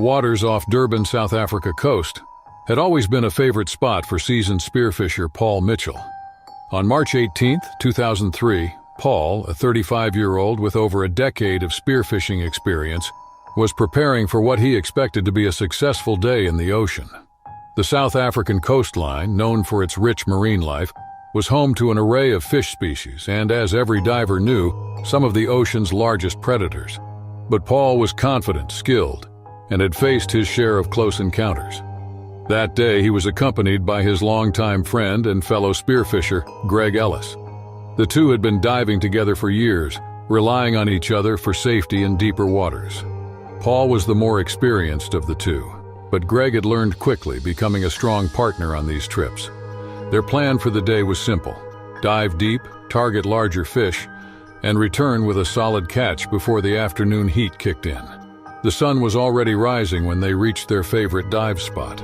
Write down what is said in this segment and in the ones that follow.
Waters off Durban, South Africa coast had always been a favorite spot for seasoned spearfisher Paul Mitchell. On March 18, 2003, Paul, a 35-year-old with over a decade of spearfishing experience, was preparing for what he expected to be a successful day in the ocean. The South African coastline, known for its rich marine life, was home to an array of fish species and, as every diver knew, some of the ocean's largest predators. But Paul was confident, skilled, and had faced his share of close encounters. That day, he was accompanied by his longtime friend and fellow spearfisher, Greg Ellis. The two had been diving together for years, relying on each other for safety in deeper waters. Paul was the more experienced of the two, but Greg had learned quickly, becoming a strong partner on these trips. Their plan for the day was simple: dive deep, target larger fish, and return with a solid catch before the afternoon heat kicked in. The sun was already rising when they reached their favorite dive spot.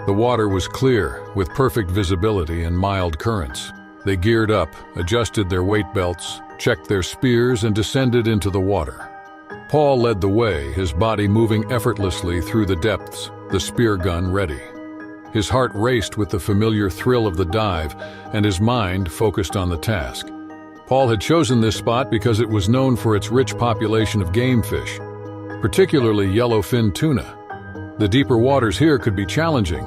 The water was clear, with perfect visibility and mild currents. They geared up, adjusted their weight belts, checked their spears, and descended into the water. Paul led the way, his body moving effortlessly through the depths, the spear gun ready. His heart raced with the familiar thrill of the dive, and his mind focused on the task. Paul had chosen this spot because it was known for its rich population of game fish, particularly yellowfin tuna. The deeper waters here could be challenging,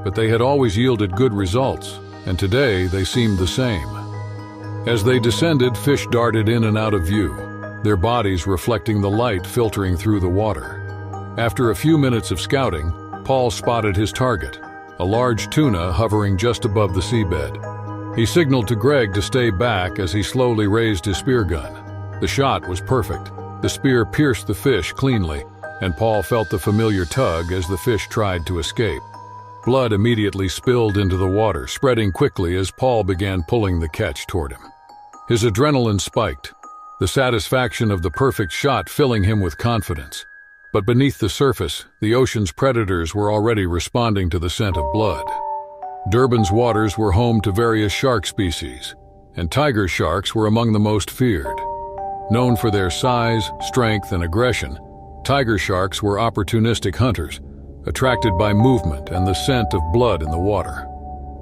but they had always yielded good results, and today they seemed the same. As they descended, fish darted in and out of view, their bodies reflecting the light filtering through the water. After a few minutes of scouting, Paul spotted his target, a large tuna hovering just above the seabed. He signaled to Greg to stay back as he slowly raised his spear gun. The shot was perfect. The spear pierced the fish cleanly, and Paul felt the familiar tug as the fish tried to escape. Blood immediately spilled into the water, spreading quickly as Paul began pulling the catch toward him. His adrenaline spiked, the satisfaction of the perfect shot filling him with confidence. But beneath the surface, the ocean's predators were already responding to the scent of blood. Durban's waters were home to various shark species, and tiger sharks were among the most feared. Known for their size, strength, and aggression, tiger sharks were opportunistic hunters, attracted by movement and the scent of blood in the water.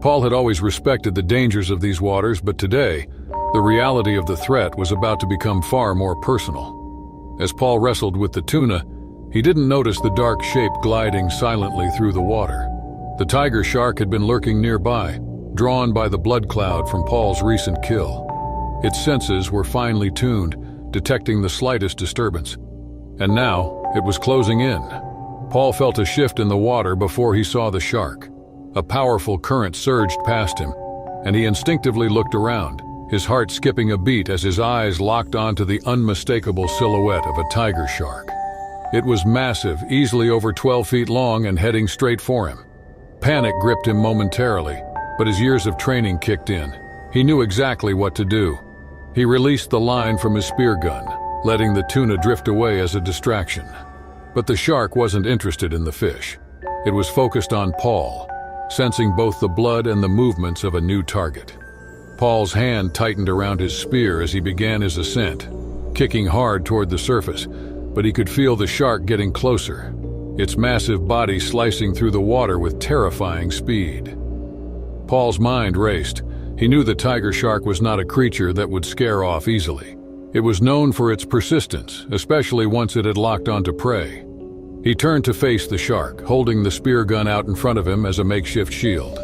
Paul had always respected the dangers of these waters, but today, the reality of the threat was about to become far more personal. As Paul wrestled with the tuna, he didn't notice the dark shape gliding silently through the water. The tiger shark had been lurking nearby, drawn by the blood cloud from Paul's recent kill. Its senses were finely tuned, detecting the slightest disturbance. And now, it was closing in. Paul felt a shift in the water before he saw the shark. A powerful current surged past him, and he instinctively looked around, his heart skipping a beat as his eyes locked onto the unmistakable silhouette of a tiger shark. It was massive, easily over 12 feet long and heading straight for him. Panic gripped him momentarily, but his years of training kicked in. He knew exactly what to do. He released the line from his spear gun, letting the tuna drift away as a distraction. But the shark wasn't interested in the fish. It was focused on Paul, sensing both the blood and the movements of a new target. Paul's hand tightened around his spear as he began his ascent, kicking hard toward the surface, but he could feel the shark getting closer, its massive body slicing through the water with terrifying speed. Paul's mind raced. He knew the tiger shark was not a creature that would scare off easily. It was known for its persistence, especially once it had locked onto prey. He turned to face the shark, holding the spear gun out in front of him as a makeshift shield.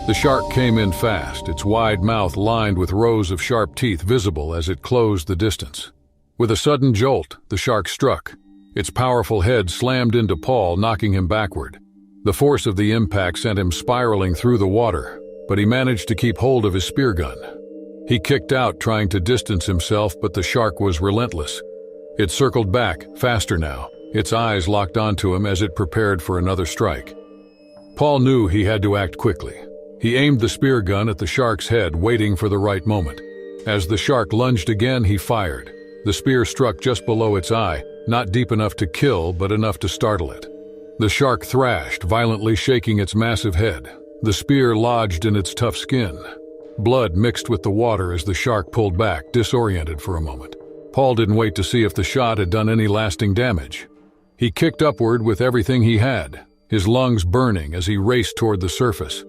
The shark came in fast, its wide mouth lined with rows of sharp teeth visible as it closed the distance. With a sudden jolt, the shark struck. Its powerful head slammed into Paul, knocking him backward. The force of the impact sent him spiraling through the water, but he managed to keep hold of his spear gun. He kicked out, trying to distance himself, but the shark was relentless. It circled back, faster now, its eyes locked onto him as it prepared for another strike. Paul knew he had to act quickly. He aimed the spear gun at the shark's head, waiting for the right moment. As the shark lunged again, he fired. The spear struck just below its eye, not deep enough to kill, but enough to startle it. The shark thrashed, violently shaking its massive head. The spear lodged in its tough skin. Blood mixed with the water as the shark pulled back, disoriented for a moment. Paul didn't wait to see if the shot had done any lasting damage. He kicked upward with everything he had, his lungs burning as he raced toward the surface.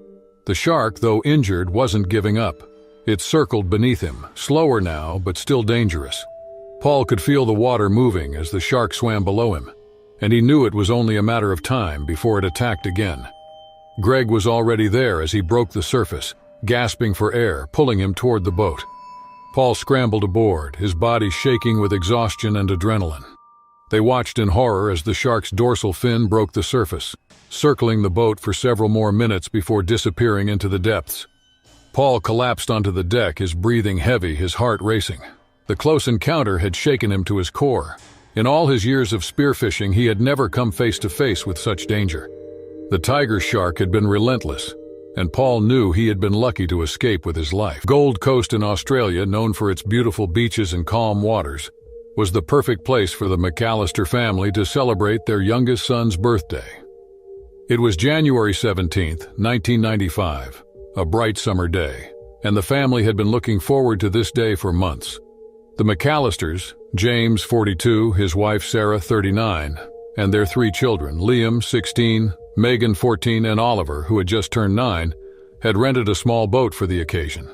The shark, though injured, wasn't giving up. It circled beneath him, slower now, but still dangerous. Paul could feel the water moving as the shark swam below him, and he knew it was only a matter of time before it attacked again. Greg was already there as he broke the surface, gasping for air, pulling him toward the boat. Paul scrambled aboard, his body shaking with exhaustion and adrenaline. They watched in horror as the shark's dorsal fin broke the surface, circling the boat for several more minutes before disappearing into the depths. Paul collapsed onto the deck, his breathing heavy, his heart racing. The close encounter had shaken him to his core. In all his years of spearfishing, he had never come face to face with such danger. The tiger shark had been relentless, and Paul knew he had been lucky to escape with his life. Gold Coast in Australia, known for its beautiful beaches and calm waters, was the perfect place for the McAllister family to celebrate their youngest son's birthday. It was January 17th, 1995, a bright summer day, and the family had been looking forward to this day for months. The McAllisters, James, 42, his wife Sarah, 39, and their 3 children, Liam, 16, Megan, 14, and Oliver, who had just turned 9, had rented a small boat for the occasion.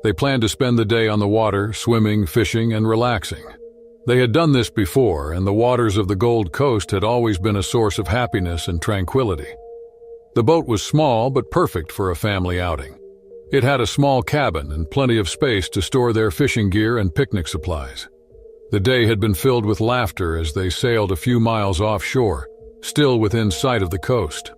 They planned to spend the day on the water, swimming, fishing, and relaxing. They had done this before, and the waters of the Gold Coast had always been a source of happiness and tranquility. The boat was small but perfect for a family outing. It had a small cabin and plenty of space to store their fishing gear and picnic supplies. The day had been filled with laughter as they sailed a few miles offshore, still within sight of the coast.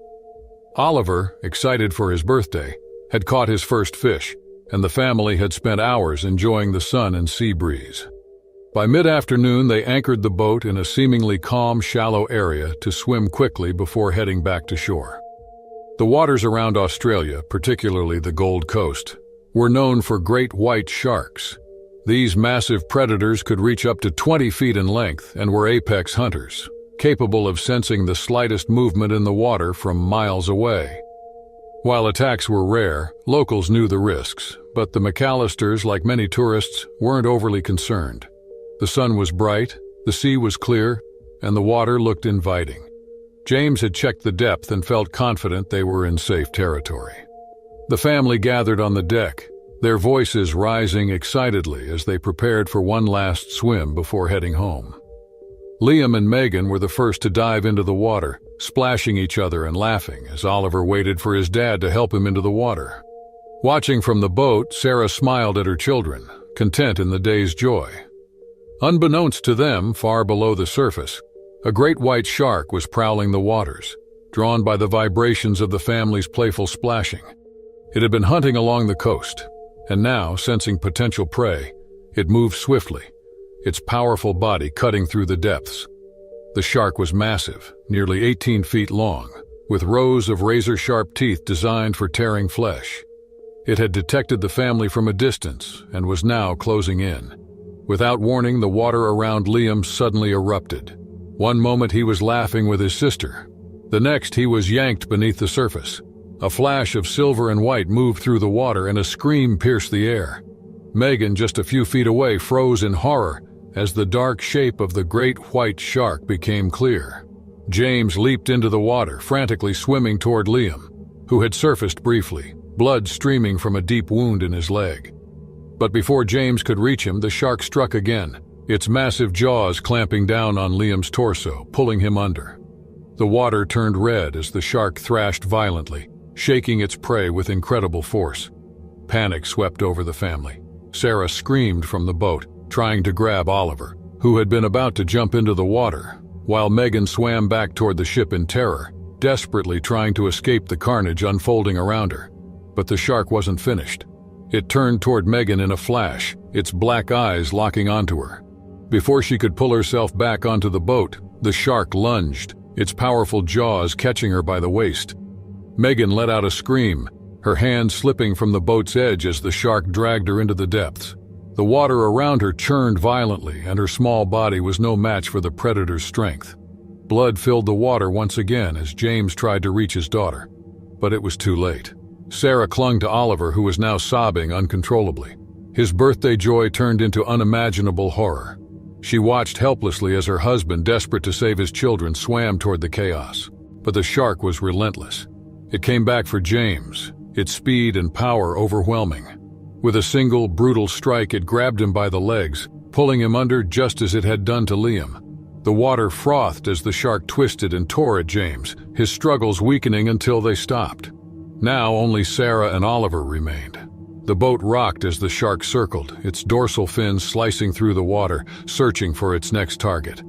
Oliver, excited for his birthday, had caught his first fish, and the family had spent hours enjoying the sun and sea breeze. By mid-afternoon, they anchored the boat in a seemingly calm, shallow area to swim quickly before heading back to shore. The waters around Australia, particularly the Gold Coast, were known for great white sharks. These massive predators could reach up to 20 feet in length and were apex hunters, capable of sensing the slightest movement in the water from miles away. While attacks were rare, locals knew the risks, but the McAllisters, like many tourists, weren't overly concerned. The sun was bright, the sea was clear, and the water looked inviting. James had checked the depth and felt confident they were in safe territory. The family gathered on the deck, their voices rising excitedly as they prepared for one last swim before heading home. Liam and Megan were the first to dive into the water, splashing each other and laughing as Oliver waited for his dad to help him into the water. Watching from the boat, Sarah smiled at her children, content in the day's joy. Unbeknownst to them, far below the surface, a great white shark was prowling the waters, drawn by the vibrations of the family's playful splashing. It had been hunting along the coast, and now, sensing potential prey, it moved swiftly, its powerful body cutting through the depths. The shark was massive, nearly 18 feet long, with rows of razor-sharp teeth designed for tearing flesh. It had detected the family from a distance and was now closing in. Without warning, the water around Liam suddenly erupted. One moment he was laughing with his sister. The next he was yanked beneath the surface. A flash of silver and white moved through the water and a scream pierced the air. Megan, just a few feet away, froze in horror as the dark shape of the great white shark became clear. James leaped into the water, frantically swimming toward Liam, who had surfaced briefly, blood streaming from a deep wound in his leg. But before James could reach him, the shark struck again, its massive jaws clamping down on Liam's torso, pulling him under. The water turned red as the shark thrashed violently, shaking its prey with incredible force. Panic swept over the family. Sarah screamed from the boat, trying to grab Oliver, who had been about to jump into the water, while Megan swam back toward the ship in terror, desperately trying to escape the carnage unfolding around her. But the shark wasn't finished. It turned toward Megan in a flash, its black eyes locking onto her. Before she could pull herself back onto the boat, the shark lunged, its powerful jaws catching her by the waist. Megan let out a scream, her hand slipping from the boat's edge as the shark dragged her into the depths. The water around her churned violently, and her small body was no match for the predator's strength. Blood filled the water once again as James tried to reach his daughter. But it was too late. Sarah clung to Oliver, who was now sobbing uncontrollably. His birthday joy turned into unimaginable horror. She watched helplessly as her husband, desperate to save his children, swam toward the chaos. But the shark was relentless. It came back for James, its speed and power overwhelming. With a single, brutal strike, it grabbed him by the legs, pulling him under just as it had done to Liam. The water frothed as the shark twisted and tore at James, his struggles weakening until they stopped. Now only Sarah and Oliver remained. The boat rocked as the shark circled, its dorsal fins slicing through the water, searching for its next target.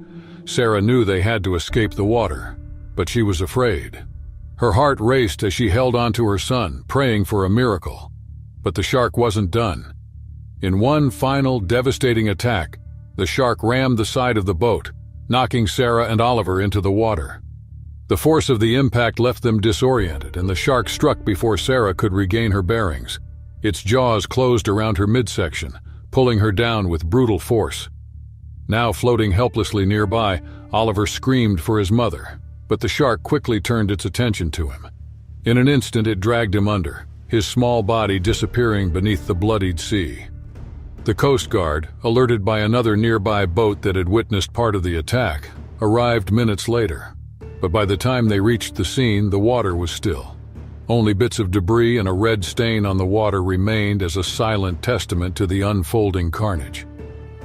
Sarah knew they had to escape the water, but she was afraid. Her heart raced as she held onto her son, praying for a miracle. But the shark wasn't done. In one final, devastating attack, the shark rammed the side of the boat, knocking Sarah and Oliver into the water. The force of the impact left them disoriented, and the shark struck before Sarah could regain her bearings. Its jaws closed around her midsection, pulling her down with brutal force. Now floating helplessly nearby, Oliver screamed for his mother, but the shark quickly turned its attention to him. In an instant, it dragged him under, his small body disappearing beneath the bloodied sea. The Coast Guard, alerted by another nearby boat that had witnessed part of the attack, arrived minutes later. But by the time they reached the scene, the water was still. Only bits of debris and a red stain on the water remained as a silent testament to the unfolding carnage.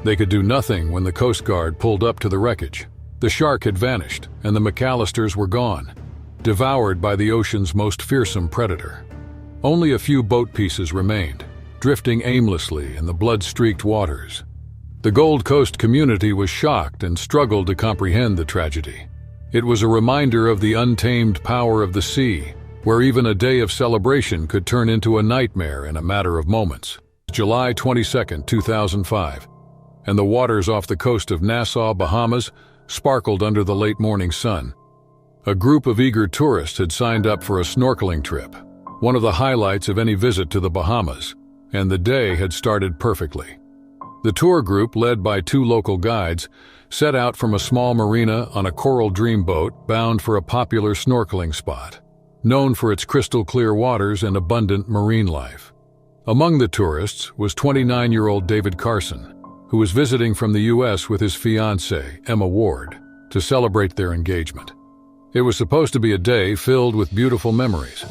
They could do nothing when the Coast Guard pulled up to the wreckage. The shark had vanished, and the McAllisters were gone, devoured by the ocean's most fearsome predator. Only a few boat pieces remained, drifting aimlessly in the blood-streaked waters. The Gold Coast community was shocked and struggled to comprehend the tragedy. It was a reminder of the untamed power of the sea, where even a day of celebration could turn into a nightmare in a matter of moments. July 22, 2005, and the waters off the coast of Nassau, Bahamas, sparkled under the late morning sun. A group of eager tourists had signed up for a snorkeling trip, one of the highlights of any visit to the Bahamas, and the day had started perfectly. The tour group, led by 2 local guides, set out from a small marina on a Coral Dream boat bound for a popular snorkeling spot, known for its crystal-clear waters and abundant marine life. Among the tourists was 29-year-old David Carson, who was visiting from the U.S. with his fiancée, Emma Ward, to celebrate their engagement. It was supposed to be a day filled with beautiful memories.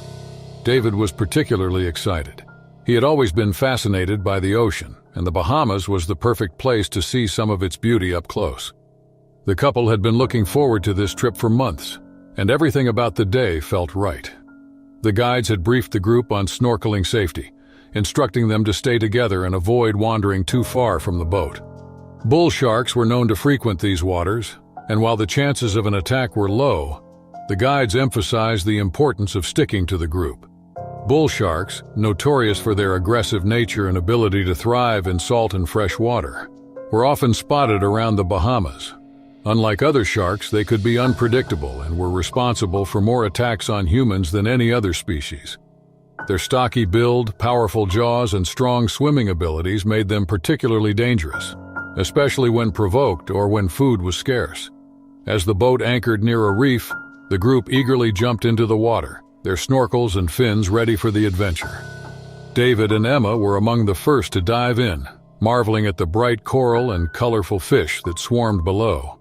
David was particularly excited. He had always been fascinated by the ocean, and the Bahamas was the perfect place to see some of its beauty up close. The couple had been looking forward to this trip for months, and everything about the day felt right. The guides had briefed the group on snorkeling safety, instructing them to stay together and avoid wandering too far from the boat. Bull sharks were known to frequent these waters, and while the chances of an attack were low, the guides emphasized the importance of sticking to the group. Bull sharks, notorious for their aggressive nature and ability to thrive in salt and fresh water, were often spotted around the Bahamas. Unlike other sharks, they could be unpredictable and were responsible for more attacks on humans than any other species. Their stocky build, powerful jaws, and strong swimming abilities made them particularly dangerous, especially when provoked or when food was scarce. As the boat anchored near a reef, the group eagerly jumped into the water, their snorkels and fins ready for the adventure. David and Emma were among the first to dive in, marveling at the bright coral and colorful fish that swarmed below.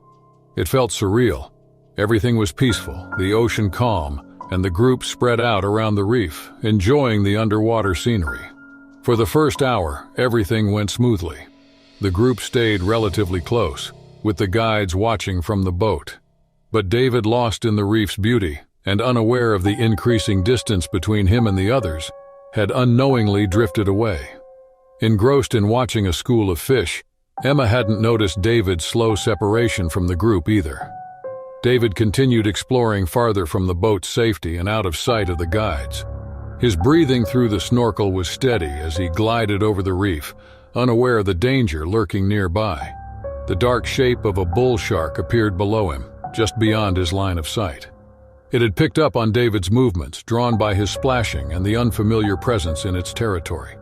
It felt surreal. Everything was peaceful, the ocean calm, and the group spread out around the reef, enjoying the underwater scenery. For the first hour, everything went smoothly. The group stayed relatively close, with the guides watching from the boat. But David, lost in the reef's beauty and unaware of the increasing distance between him and the others, had unknowingly drifted away. Engrossed in watching a school of fish, Emma hadn't noticed David's slow separation from the group either. David continued exploring farther from the boat's safety and out of sight of the guides. His breathing through the snorkel was steady as he glided over the reef, unaware of the danger lurking nearby. The dark shape of a bull shark appeared below him, just beyond his line of sight. It had picked up on David's movements, drawn by his splashing and the unfamiliar presence in its territory.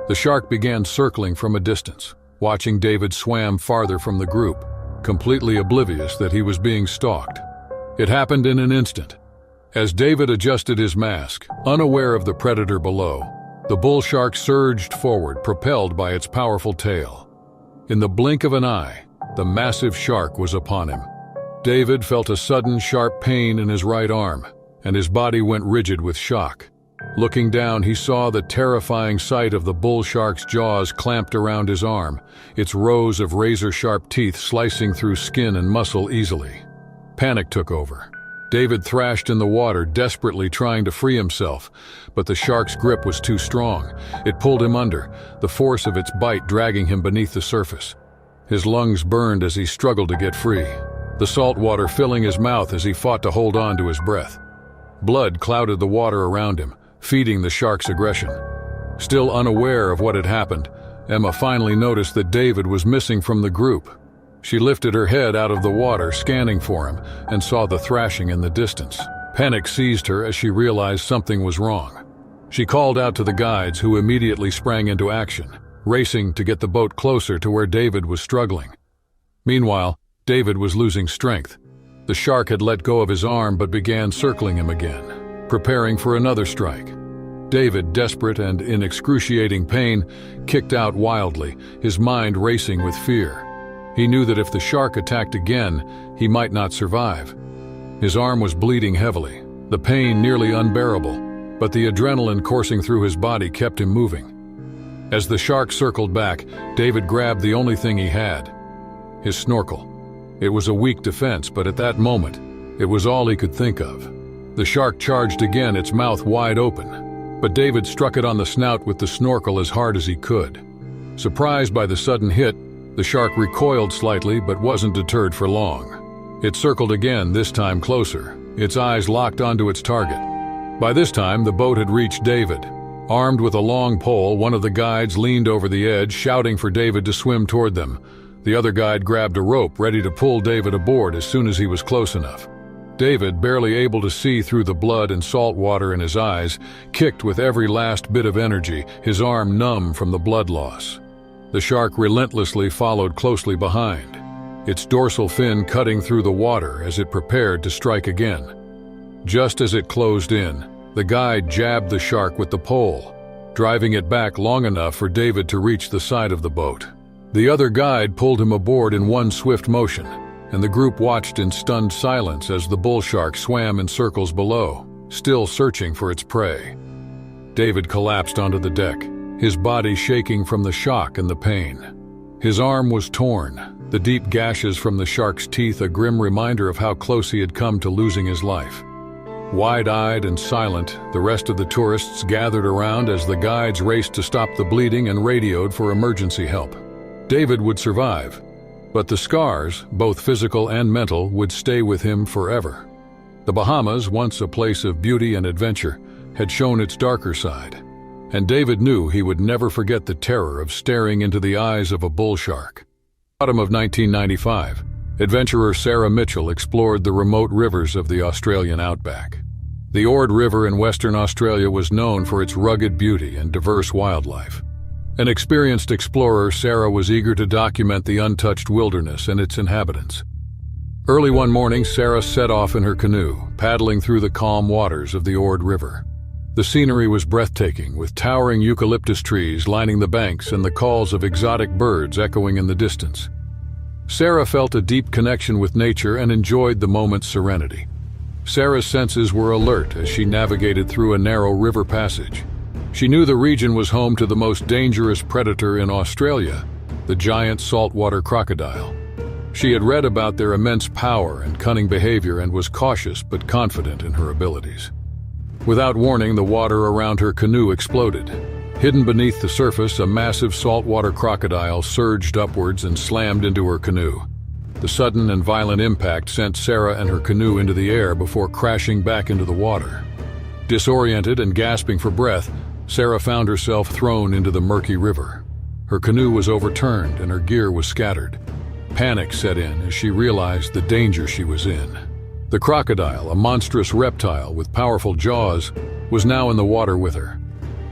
The shark began circling from a distance, watching David swam farther from the group, completely oblivious that he was being stalked. It happened in an instant. As David adjusted his mask, unaware of the predator below, the bull shark surged forward, propelled by its powerful tail. In the blink of an eye, The massive shark was upon him. David felt a sudden, sharp pain in his right arm, and his body went rigid with shock. Looking down, he saw the terrifying sight of the bull shark's jaws clamped around his arm, its rows of razor-sharp teeth slicing through skin and muscle easily. Panic took over. David thrashed in the water, desperately trying to free himself, but the shark's grip was too strong. It pulled him under, the force of its bite dragging him beneath the surface. His lungs burned as he struggled to get free, the salt water filling his mouth as he fought to hold on to his breath. Blood clouded the water around him, feeding the shark's aggression. Still unaware of what had happened, Emma finally noticed that David was missing from the group. She lifted her head out of the water, scanning for him, and saw the thrashing in the distance. Panic seized her as she realized something was wrong. She called out to the guides, who immediately sprang into action, racing to get the boat closer to where David was struggling. Meanwhile, David was losing strength. The shark had let go of his arm but began circling him again, preparing for another strike. David, desperate and in excruciating pain, kicked out wildly, his mind racing with fear. He knew that if the shark attacked again, he might not survive. His arm was bleeding heavily, the pain nearly unbearable, but the adrenaline coursing through his body kept him moving. As the shark circled back, David grabbed the only thing he had, his snorkel. It was a weak defense, but at that moment, it was all he could think of. The shark charged again, its mouth wide open, but David struck it on the snout with the snorkel as hard as he could. Surprised by the sudden hit, the shark recoiled slightly but wasn't deterred for long. It circled again, this time closer, its eyes locked onto its target. By this time, the boat had reached David. Armed with a long pole, one of the guides leaned over the edge, shouting for David to swim toward them. The other guide grabbed a rope, ready to pull David aboard as soon as he was close enough. David, barely able to see through the blood and salt water in his eyes, kicked with every last bit of energy, his arm numb from the blood loss. The shark relentlessly followed closely behind, its dorsal fin cutting through the water as it prepared to strike again. Just as it closed in, the guide jabbed the shark with the pole, driving it back long enough for David to reach the side of the boat. The other guide pulled him aboard in one swift motion, and the group watched in stunned silence as the bull shark swam in circles below, still searching for its prey. David collapsed onto the deck, his body shaking from the shock and the pain. His arm was torn, the deep gashes from the shark's teeth a grim reminder of how close he had come to losing his life. Wide-eyed and silent, the rest of the tourists gathered around as the guides raced to stop the bleeding and radioed for emergency help. David would survive, but the scars, both physical and mental, would stay with him forever. The Bahamas, once a place of beauty and adventure, had shown its darker side, and David knew he would never forget the terror of staring into the eyes of a bull shark. Autumn of 1995, adventurer Sarah Mitchell explored the remote rivers of the Australian outback. The Ord River in Western Australia was known for its rugged beauty and diverse wildlife. An experienced explorer, Sarah was eager to document the untouched wilderness and its inhabitants. Early one morning, Sarah set off in her canoe, paddling through the calm waters of the Ord River. The scenery was breathtaking, with towering eucalyptus trees lining the banks and the calls of exotic birds echoing in the distance. Sarah felt a deep connection with nature and enjoyed the moment's serenity. Sarah's senses were alert as she navigated through a narrow river passage. She knew the region was home to the most dangerous predator in Australia, the giant saltwater crocodile. She had read about their immense power and cunning behavior and was cautious but confident in her abilities. Without warning, the water around her canoe exploded. Hidden beneath the surface, a massive saltwater crocodile surged upwards and slammed into her canoe. The sudden and violent impact sent Sarah and her canoe into the air before crashing back into the water. Disoriented and gasping for breath, Sarah found herself thrown into the murky river. Her canoe was overturned and her gear was scattered. Panic set in as she realized the danger she was in. The crocodile, a monstrous reptile with powerful jaws, was now in the water with her.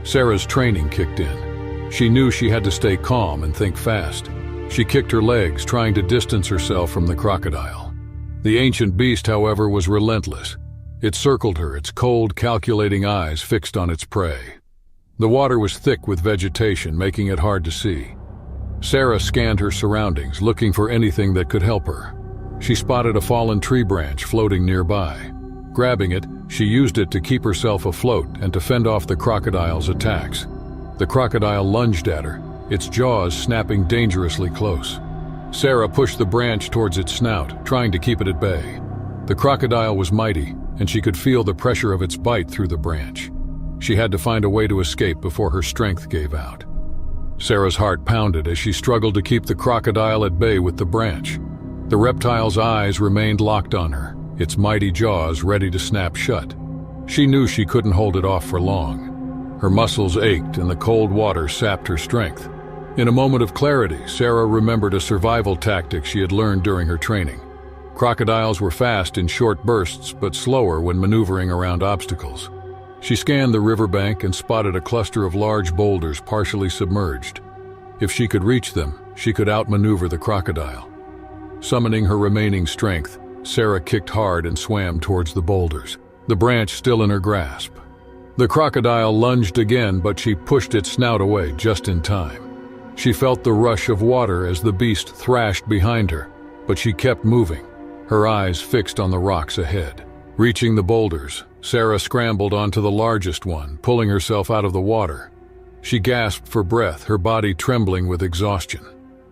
Sarah's training kicked in. She knew she had to stay calm and think fast. She kicked her legs, trying to distance herself from the crocodile. The ancient beast, however, was relentless. It circled her, its cold, calculating eyes fixed on its prey. The water was thick with vegetation, making it hard to see. Sarah scanned her surroundings, looking for anything that could help her. She spotted a fallen tree branch floating nearby. Grabbing it, she used it to keep herself afloat and to fend off the crocodile's attacks. The crocodile lunged at her, its jaws snapping dangerously close. Sarah pushed the branch towards its snout, trying to keep it at bay. The crocodile was mighty, and she could feel the pressure of its bite through the branch. She had to find a way to escape before her strength gave out. Sarah's heart pounded as she struggled to keep the crocodile at bay with the branch. The reptile's eyes remained locked on her, its mighty jaws ready to snap shut. She knew she couldn't hold it off for long. Her muscles ached and the cold water sapped her strength. In a moment of clarity, Sarah remembered a survival tactic she had learned during her training. Crocodiles were fast in short bursts but slower when maneuvering around obstacles. She scanned the riverbank and spotted a cluster of large boulders partially submerged. If she could reach them, she could outmaneuver the crocodile. Summoning her remaining strength, Sarah kicked hard and swam towards the boulders, the branch still in her grasp. The crocodile lunged again, but she pushed its snout away just in time. She felt the rush of water as the beast thrashed behind her, but she kept moving, her eyes fixed on the rocks ahead. Reaching the boulders, Sarah scrambled onto the largest one, pulling herself out of the water. She gasped for breath, her body trembling with exhaustion.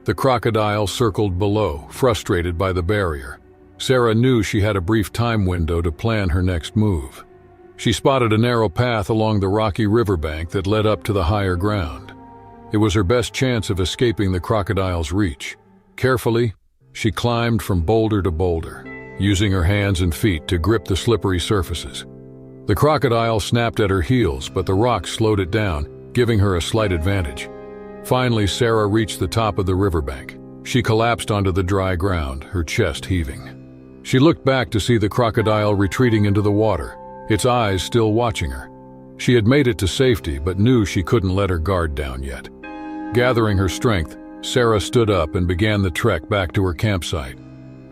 The crocodile circled below, frustrated by the barrier. Sarah knew she had a brief time window to plan her next move. She spotted a narrow path along the rocky riverbank that led up to the higher ground. It was her best chance of escaping the crocodile's reach. Carefully, she climbed from boulder to boulder, using her hands and feet to grip the slippery surfaces. The crocodile snapped at her heels, but the rocks slowed it down, giving her a slight advantage. Finally, Sarah reached the top of the riverbank. She collapsed onto the dry ground, her chest heaving. She looked back to see the crocodile retreating into the water, its eyes still watching her. She had made it to safety, but knew she couldn't let her guard down yet. Gathering her strength, Sarah stood up and began the trek back to her campsite.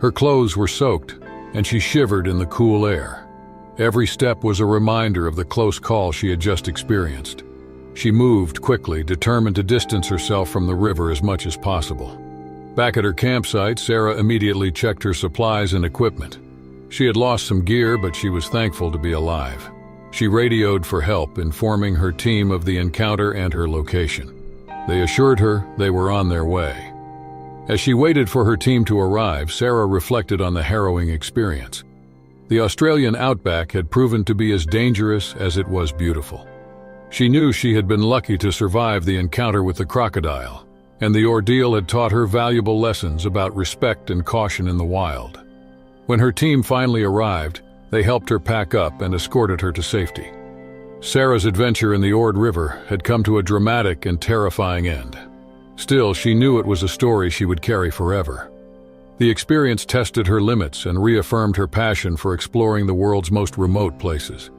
Her clothes were soaked, and she shivered in the cool air. Every step was a reminder of the close call she had just experienced. She moved quickly, determined to distance herself from the river as much as possible. Back at her campsite, Sarah immediately checked her supplies and equipment. She had lost some gear, but she was thankful to be alive. She radioed for help, informing her team of the encounter and her location. They assured her they were on their way. As she waited for her team to arrive, Sarah reflected on the harrowing experience. The Australian outback had proven to be as dangerous as it was beautiful. She knew she had been lucky to survive the encounter with the crocodile, and the ordeal had taught her valuable lessons about respect and caution in the wild. When her team finally arrived, they helped her pack up and escorted her to safety. Sarah's adventure in the Ord River had come to a dramatic and terrifying end. Still, she knew it was a story she would carry forever. The experience tested her limits and reaffirmed her passion for exploring the world's most remote places.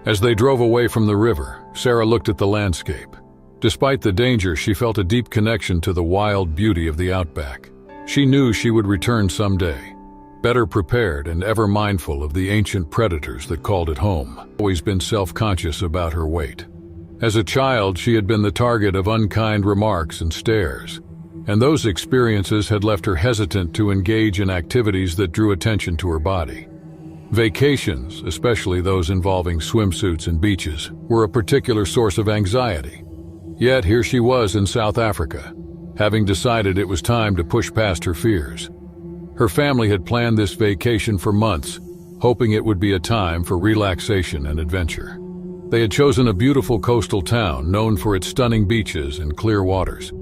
As they drove away from the river, Sarah looked at the landscape. Despite the danger, she felt a deep connection to the wild beauty of the outback. She knew she would return someday, better prepared and ever mindful of the ancient predators that called it home. Always been self-conscious about her weight. As a child, she had been the target of unkind remarks and stares, and those experiences had left her hesitant to engage in activities that drew attention to her body. Vacations, especially those involving swimsuits and beaches, were a particular source of anxiety. Yet here she was in South Africa, having decided it was time to push past her fears. Her family had planned this vacation for months, hoping it would be a time for relaxation and adventure. They had chosen a beautiful coastal town known for its stunning beaches and clear waters.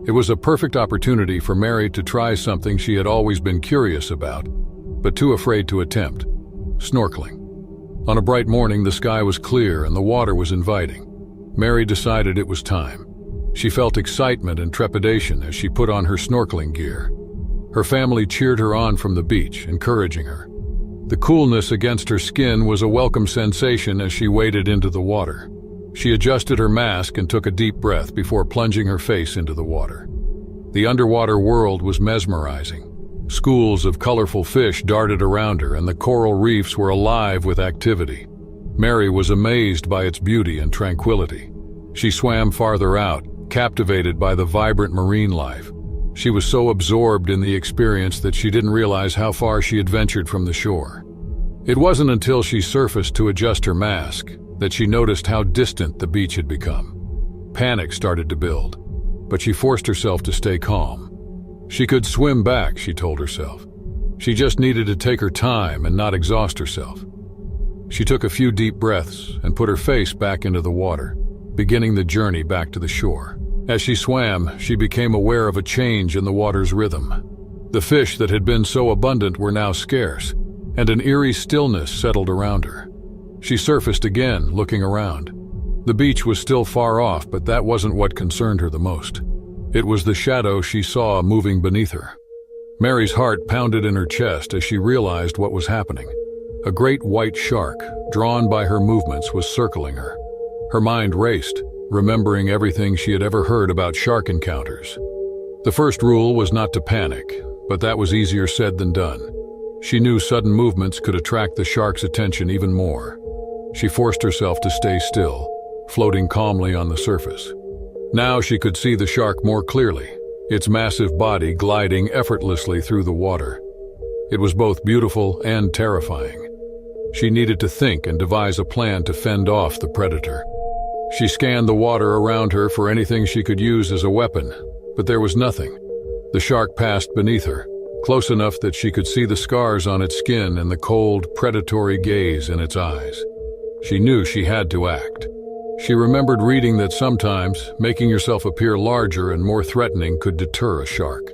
It was a perfect opportunity for Mary to try something she had always been curious about, but too afraid to attempt: snorkeling. On a bright morning, the sky was clear and the water was inviting. Mary decided it was time. She felt excitement and trepidation as she put on her snorkeling gear. Her family cheered her on from the beach, encouraging her. The coolness against her skin was a welcome sensation as she waded into the water. She adjusted her mask and took a deep breath before plunging her face into the water. The underwater world was mesmerizing. Schools of colorful fish darted around her, and the coral reefs were alive with activity. Mary was amazed by its beauty and tranquility. She swam farther out, captivated by the vibrant marine life. She was so absorbed in the experience that she didn't realize how far she had ventured from the shore. It wasn't until she surfaced to adjust her mask that she noticed how distant the beach had become. Panic started to build, but she forced herself to stay calm. She could swim back, she told herself. She just needed to take her time and not exhaust herself. She took a few deep breaths and put her face back into the water, beginning the journey back to the shore. As she swam, she became aware of a change in the water's rhythm. The fish that had been so abundant were now scarce, and an eerie stillness settled around her. She surfaced again, looking around. The beach was still far off, but that wasn't what concerned her the most. It was the shadow she saw moving beneath her. Mary's heart pounded in her chest as she realized what was happening. A great white shark, drawn by her movements, was circling her. Her mind raced, remembering everything she had ever heard about shark encounters. The first rule was not to panic, but that was easier said than done. She knew sudden movements could attract the shark's attention even more. She forced herself to stay still, floating calmly on the surface. Now she could see the shark more clearly, its massive body gliding effortlessly through the water. It was both beautiful and terrifying. She needed to think and devise a plan to fend off the predator. She scanned the water around her for anything she could use as a weapon, but there was nothing. The shark passed beneath her, close enough that she could see the scars on its skin and the cold, predatory gaze in its eyes. She knew she had to act. She remembered reading that sometimes making yourself appear larger and more threatening could deter a shark.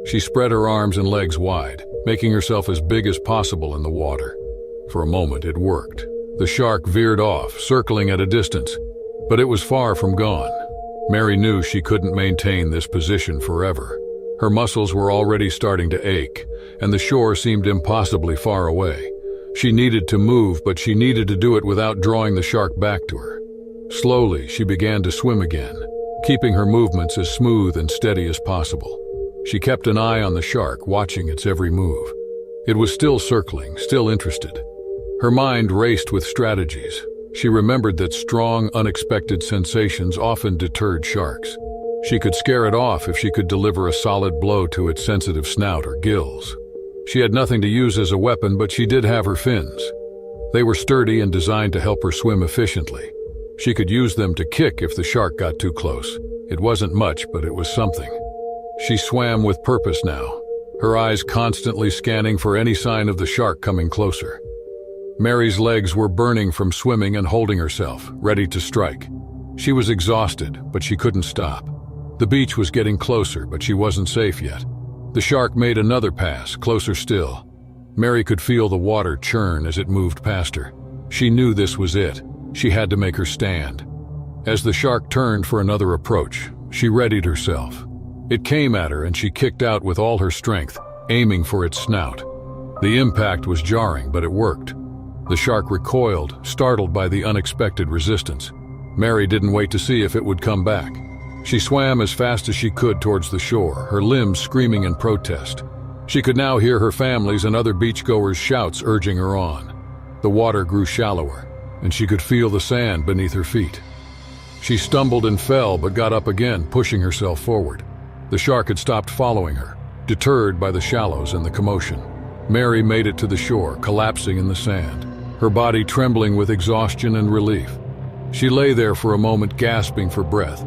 She spread her arms and legs wide, making herself as big as possible in the water. For a moment it worked. The shark veered off, circling at a distance, but it was far from gone. Mary knew she couldn't maintain this position forever. Her muscles were already starting to ache, and the shore seemed impossibly far away. She needed to move, but she needed to do it without drawing the shark back to her. Slowly, she began to swim again, keeping her movements as smooth and steady as possible. She kept an eye on the shark, watching its every move. It was still circling, still interested. Her mind raced with strategies. She remembered that strong, unexpected sensations often deterred sharks. She could scare it off if she could deliver a solid blow to its sensitive snout or gills. She had nothing to use as a weapon, but she did have her fins. They were sturdy and designed to help her swim efficiently. She could use them to kick if the shark got too close. It wasn't much, but it was something. She swam with purpose now, her eyes constantly scanning for any sign of the shark coming closer. Mary's legs were burning from swimming and holding herself, ready to strike. She was exhausted, but she couldn't stop. The beach was getting closer, but she wasn't safe yet. The shark made another pass, closer still. Mary could feel the water churn as it moved past her. She knew this was it. She had to make her stand. As the shark turned for another approach, she readied herself. It came at her and she kicked out with all her strength, aiming for its snout. The impact was jarring, but it worked. The shark recoiled, startled by the unexpected resistance. Mary didn't wait to see if it would come back. She swam as fast as she could towards the shore, her limbs screaming in protest. She could now hear her family's and other beachgoers' shouts urging her on. The water grew shallower, and she could feel the sand beneath her feet. She stumbled and fell, but got up again, pushing herself forward. The shark had stopped following her, deterred by the shallows and the commotion. Mary made it to the shore, collapsing in the sand, her body trembling with exhaustion and relief. She lay there for a moment, gasping for breath,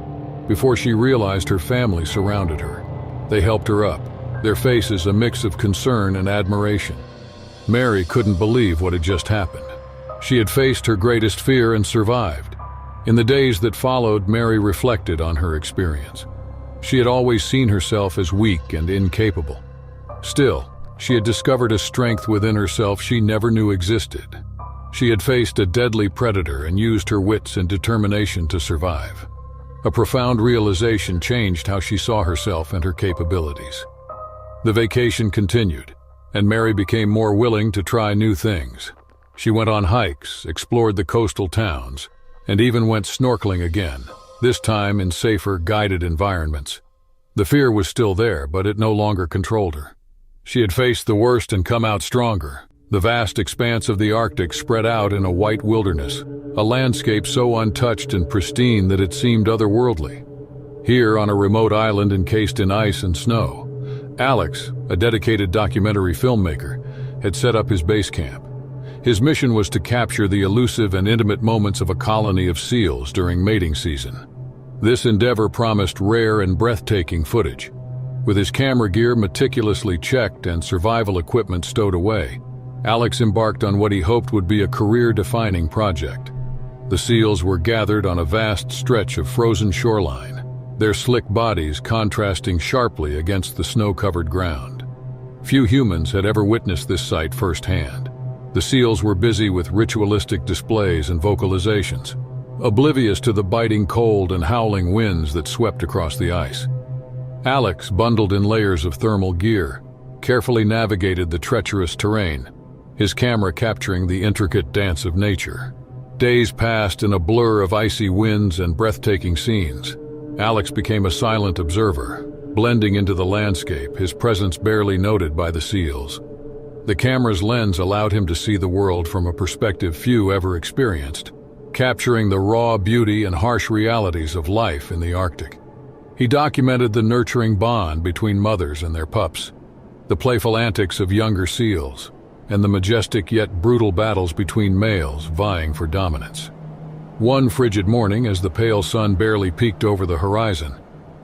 before she realized her family surrounded her. They helped her up, their faces a mix of concern and admiration. Mary couldn't believe what had just happened. She had faced her greatest fear and survived. In the days that followed, Mary reflected on her experience. She had always seen herself as weak and incapable. Still, she had discovered a strength within herself she never knew existed. She had faced a deadly predator and used her wits and determination to survive. A profound realization changed how she saw herself and her capabilities. The vacation continued, and Mary became more willing to try new things. She went on hikes, explored the coastal towns, and even went snorkeling again, this time in safer, guided environments. The fear was still there, but it no longer controlled her. She had faced the worst and come out stronger. The vast expanse of the Arctic spread out in a white wilderness, a landscape so untouched and pristine that it seemed otherworldly. Here, on a remote island encased in ice and snow, Alex, a dedicated documentary filmmaker, had set up his base camp. His mission was to capture the elusive and intimate moments of a colony of seals during mating season. This endeavor promised rare and breathtaking footage. With his camera gear meticulously checked and survival equipment stowed away, Alex embarked on what he hoped would be a career-defining project. The seals were gathered on a vast stretch of frozen shoreline, their slick bodies contrasting sharply against the snow-covered ground. Few humans had ever witnessed this sight firsthand. The seals were busy with ritualistic displays and vocalizations, oblivious to the biting cold and howling winds that swept across the ice. Alex, bundled in layers of thermal gear, carefully navigated the treacherous terrain, his camera capturing the intricate dance of nature. Days passed in a blur of icy winds and breathtaking scenes. Alex became a silent observer, blending into the landscape, his presence barely noted by the seals. The camera's lens allowed him to see the world from a perspective few ever experienced, capturing the raw beauty and harsh realities of life in the Arctic. He documented the nurturing bond between mothers and their pups, the playful antics of younger seals, and the majestic yet brutal battles between males vying for dominance. One frigid morning, as the pale sun barely peeked over the horizon,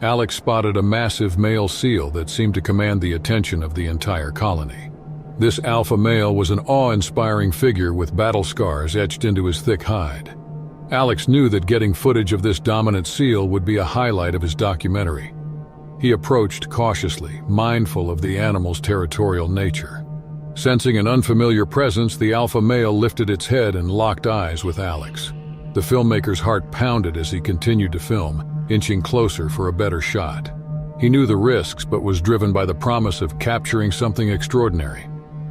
Alex spotted a massive male seal that seemed to command the attention of the entire colony. This alpha male was an awe-inspiring figure with battle scars etched into his thick hide. Alex knew that getting footage of this dominant seal would be a highlight of his documentary. He approached cautiously, mindful of the animal's territorial nature. Sensing an unfamiliar presence, the alpha male lifted its head and locked eyes with Alex. The filmmaker's heart pounded as he continued to film, inching closer for a better shot. He knew the risks, but was driven by the promise of capturing something extraordinary.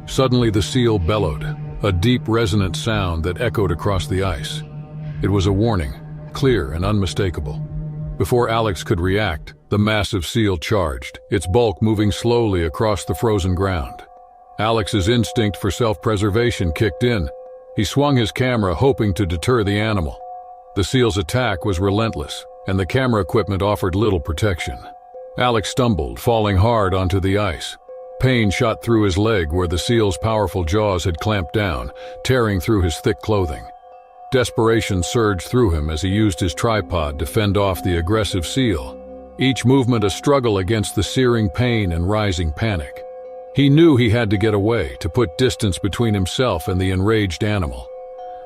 Suddenly, the seal bellowed, a deep, resonant sound that echoed across the ice. It was a warning, clear and unmistakable. Before Alex could react, the massive seal charged, its bulk moving slowly across the frozen ground. Alex's instinct for self-preservation kicked in. He swung his camera, hoping to deter the animal. The seal's attack was relentless, and the camera equipment offered little protection. Alex stumbled, falling hard onto the ice. Pain shot through his leg where the seal's powerful jaws had clamped down, tearing through his thick clothing. Desperation surged through him as he used his tripod to fend off the aggressive seal, each movement a struggle against the searing pain and rising panic. He knew he had to get away, to put distance between himself and the enraged animal.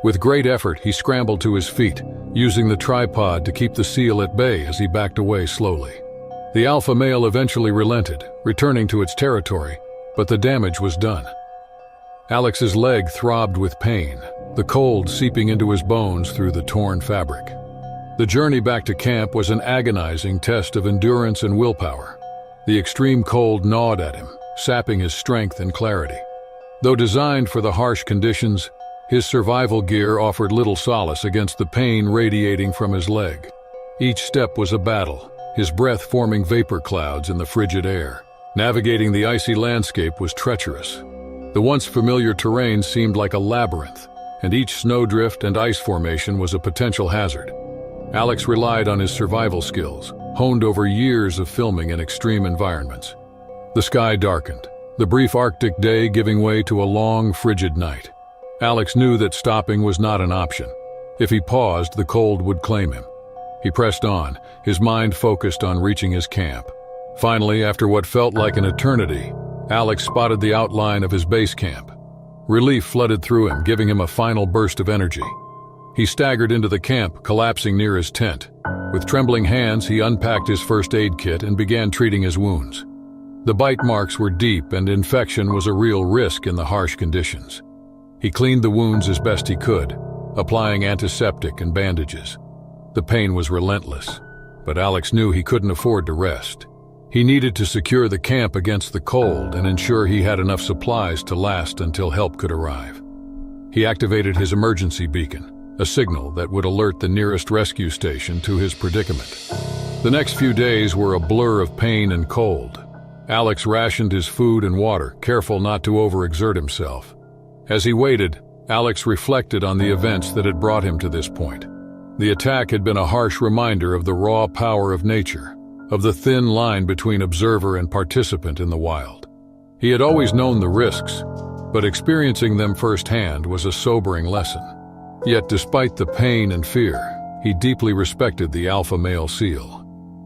With great effort, he scrambled to his feet, using the tripod to keep the seal at bay as he backed away slowly. The alpha male eventually relented, returning to its territory, but the damage was done. Alex's leg throbbed with pain, the cold seeping into his bones through the torn fabric. The journey back to camp was an agonizing test of endurance and willpower. The extreme cold gnawed at him, sapping his strength and clarity. Though designed for the harsh conditions, his survival gear offered little solace against the pain radiating from his leg. Each step was a battle, his breath forming vapor clouds in the frigid air. Navigating the icy landscape was treacherous. The once familiar terrain seemed like a labyrinth, and each snowdrift and ice formation was a potential hazard. Alex relied on his survival skills, honed over years of filming in extreme environments. The sky darkened, the brief Arctic day giving way to a long, frigid night. Alex knew that stopping was not an option. If he paused, the cold would claim him. He pressed on, his mind focused on reaching his camp. Finally, after what felt like an eternity, Alex spotted the outline of his base camp. Relief flooded through him, giving him a final burst of energy. He staggered into the camp, collapsing near his tent. With trembling hands, he unpacked his first aid kit and began treating his wounds. The bite marks were deep, and infection was a real risk in the harsh conditions. He cleaned the wounds as best he could, applying antiseptic and bandages. The pain was relentless, but Alex knew he couldn't afford to rest. He needed to secure the camp against the cold and ensure he had enough supplies to last until help could arrive. He activated his emergency beacon, a signal that would alert the nearest rescue station to his predicament. The next few days were a blur of pain and cold. Alex rationed his food and water, careful not to overexert himself. As he waited, Alex reflected on the events that had brought him to this point. The attack had been a harsh reminder of the raw power of nature, of the thin line between observer and participant in the wild. He had always known the risks, but experiencing them firsthand was a sobering lesson. Yet despite the pain and fear, he deeply respected the alpha male seal.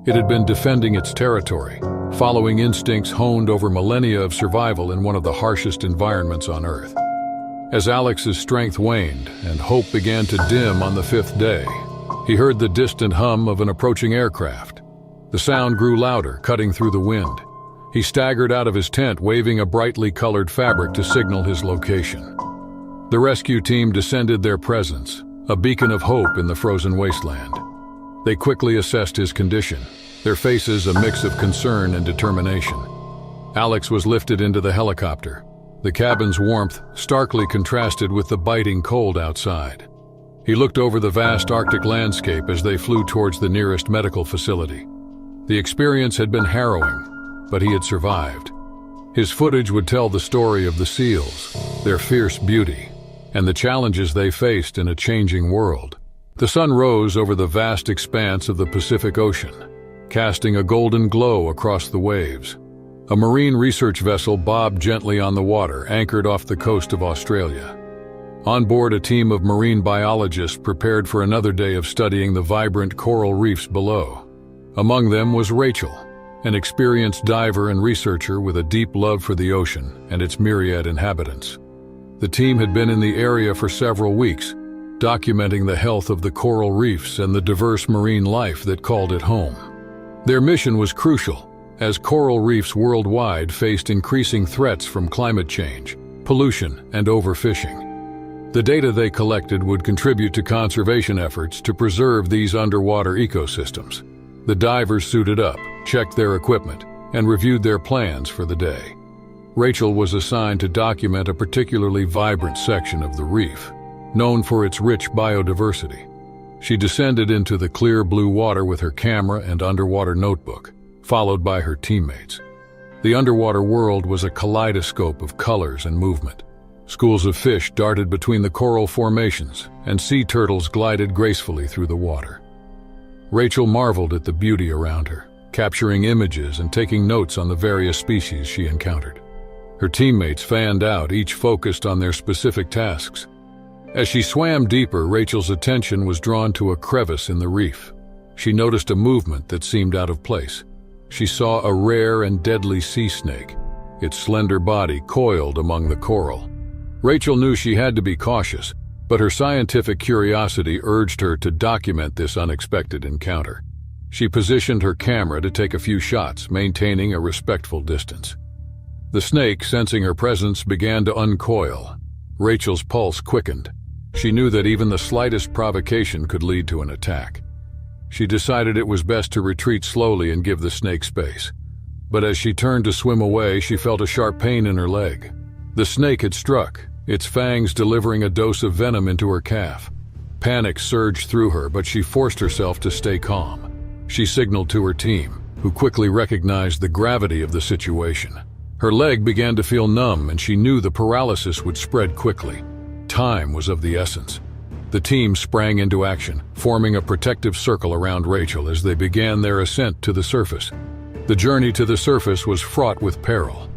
It had been defending its territory, following instincts honed over millennia of survival in one of the harshest environments on Earth. As Alex's strength waned and hope began to dim on the fifth day, he heard the distant hum of an approaching aircraft. The sound grew louder, cutting through the wind. He staggered out of his tent, waving a brightly colored fabric to signal his location. The rescue team descended their presence, a beacon of hope in the frozen wasteland. They quickly assessed his condition, their faces a mix of concern and determination. Alex was lifted into the helicopter, the cabin's warmth starkly contrasted with the biting cold outside. He looked over the vast Arctic landscape as they flew towards the nearest medical facility. The experience had been harrowing, but he had survived. His footage would tell the story of the SEALs, their fierce beauty, and the challenges they faced in a changing world. The sun rose over the vast expanse of the Pacific Ocean, casting a golden glow across the waves. A marine research vessel bobbed gently on the water, anchored off the coast of Australia. On board, a team of marine biologists prepared for another day of studying the vibrant coral reefs below. Among them was Rachel, an experienced diver and researcher with a deep love for the ocean and its myriad inhabitants. The team had been in the area for several weeks, documenting the health of the coral reefs and the diverse marine life that called it home. Their mission was crucial, as coral reefs worldwide faced increasing threats from climate change, pollution, and overfishing. The data they collected would contribute to conservation efforts to preserve these underwater ecosystems. The divers suited up, checked their equipment, and reviewed their plans for the day. Rachel was assigned to document a particularly vibrant section of the reef, known for its rich biodiversity. She descended into the clear blue water with her camera and underwater notebook, followed by her teammates. The underwater world was a kaleidoscope of colors and movement. Schools of fish darted between the coral formations, and sea turtles glided gracefully through the water. Rachel marveled at the beauty around her, capturing images and taking notes on the various species she encountered. Her teammates fanned out, each focused on their specific tasks. As she swam deeper, Rachel's attention was drawn to a crevice in the reef. She noticed a movement that seemed out of place. She saw a rare and deadly sea snake, its slender body coiled among the coral. Rachel knew she had to be cautious, but her scientific curiosity urged her to document this unexpected encounter. She positioned her camera to take a few shots, maintaining a respectful distance. The snake, sensing her presence, began to uncoil. Rachel's pulse quickened. She knew that even the slightest provocation could lead to an attack. She decided it was best to retreat slowly and give the snake space. But as she turned to swim away, she felt a sharp pain in her leg. The snake had struck, its fangs delivering a dose of venom into her calf. Panic surged through her, but she forced herself to stay calm. She signaled to her team, who quickly recognized the gravity of the situation. Her leg began to feel numb, and she knew the paralysis would spread quickly. Time was of the essence. The team sprang into action, forming a protective circle around Rachel as they began their ascent to the surface. The journey to the surface was fraught with peril.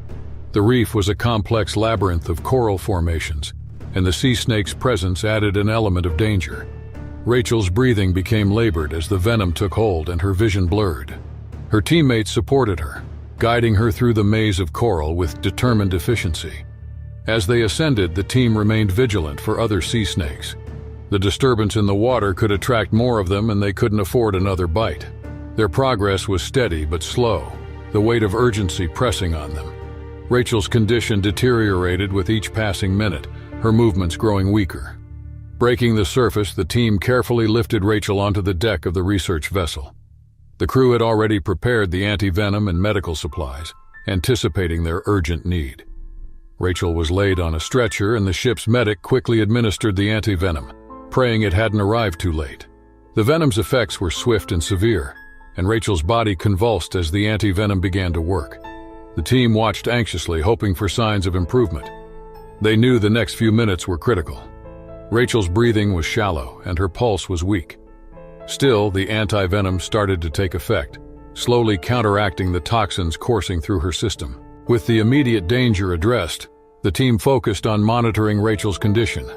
The reef was a complex labyrinth of coral formations, and the sea snake's presence added an element of danger. Rachel's breathing became labored as the venom took hold and her vision blurred. Her teammates supported her, guiding her through the maze of coral with determined efficiency. As they ascended, the team remained vigilant for other sea snakes. The disturbance in the water could attract more of them, and they couldn't afford another bite. Their progress was steady but slow, the weight of urgency pressing on them. Rachel's condition deteriorated with each passing minute, her movements growing weaker. Breaking the surface, the team carefully lifted Rachel onto the deck of the research vessel. The crew had already prepared the anti-venom and medical supplies, anticipating their urgent need. Rachel was laid on a stretcher, and the ship's medic quickly administered the anti-venom, praying it hadn't arrived too late. The venom's effects were swift and severe, and Rachel's body convulsed as the anti-venom began to work. The team watched anxiously, hoping for signs of improvement. They knew the next few minutes were critical. Rachel's breathing was shallow, and her pulse was weak. Still, the anti-venom started to take effect, slowly counteracting the toxins coursing through her system. With the immediate danger addressed, the team focused on monitoring Rachel's condition.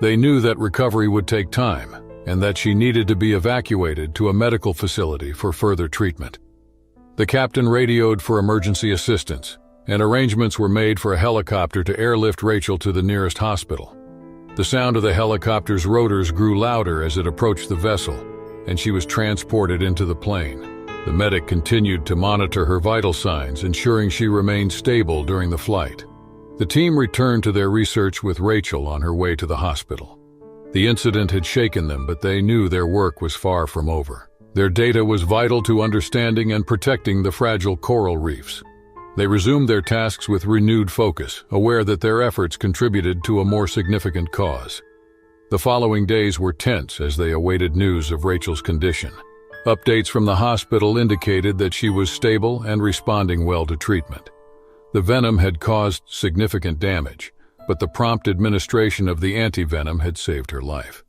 They knew that recovery would take time, and that she needed to be evacuated to a medical facility for further treatment. The captain radioed for emergency assistance, and arrangements were made for a helicopter to airlift Rachel to the nearest hospital. The sound of the helicopter's rotors grew louder as it approached the vessel, and she was transported into the plane. The medic continued to monitor her vital signs, ensuring she remained stable during the flight. The team returned to their research with Rachel on her way to the hospital. The incident had shaken them, but they knew their work was far from over. Their data was vital to understanding and protecting the fragile coral reefs. They resumed their tasks with renewed focus, aware that their efforts contributed to a more significant cause. The following days were tense as they awaited news of Rachel's condition. Updates from the hospital indicated that she was stable and responding well to treatment. The venom had caused significant damage, but the prompt administration of the anti-venom had saved her life.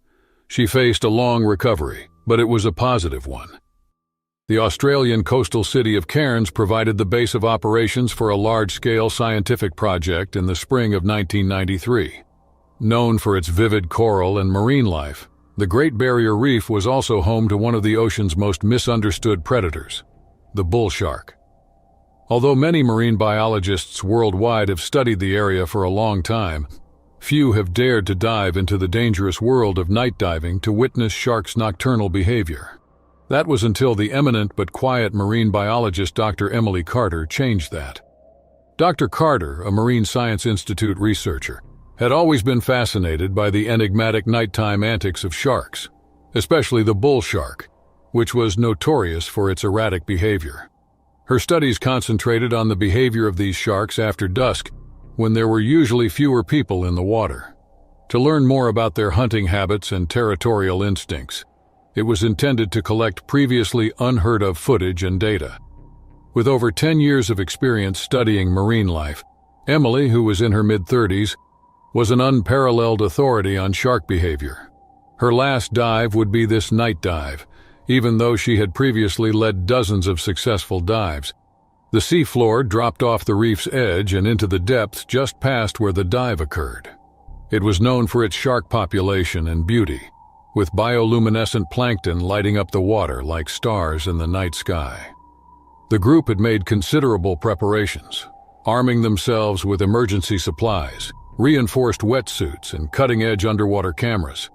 She faced a long recovery, but it was a positive one. The Australian coastal city of Cairns provided the base of operations for a large-scale scientific project in the spring of 1993. Known for its vivid coral and marine life, the Great Barrier Reef was also home to one of the ocean's most misunderstood predators, the bull shark. Although many marine biologists worldwide have studied the area for a long time, few have dared to dive into the dangerous world of night diving to witness sharks' nocturnal behavior. That was until the eminent but quiet marine biologist Dr. Emily Carter changed that. Dr. Carter, a Marine Science Institute researcher, had always been fascinated by the enigmatic nighttime antics of sharks, especially the bull shark, which was notorious for its erratic behavior. Her studies concentrated on the behavior of these sharks after dusk, when there were usually fewer people in the water. To learn more about their hunting habits and territorial instincts, it was intended to collect previously unheard-of footage and data. With over 10 years of experience studying marine life, Emily, who was in her mid-30s, was an unparalleled authority on shark behavior. Her last dive would be this night dive, even though she had previously led dozens of successful dives. The seafloor dropped off the reef's edge and into the depths just past where the dive occurred. It was known for its shark population and beauty, with bioluminescent plankton lighting up the water like stars in the night sky. The group had made considerable preparations, arming themselves with emergency supplies, reinforced wetsuits, and cutting-edge underwater cameras.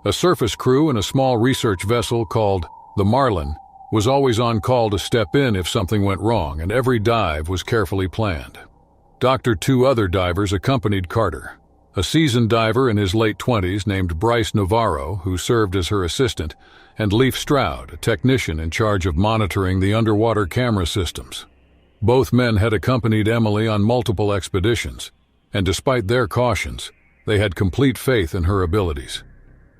A surface crew and a small research vessel called the Marlin was always on call to step in if something went wrong, and every dive was carefully planned. Two other divers accompanied Carter. A seasoned diver in his late 20s named Bryce Navarro, who served as her assistant, and Leif Stroud, a technician in charge of monitoring the underwater camera systems. Both men had accompanied Emily on multiple expeditions, and despite their cautions, they had complete faith in her abilities.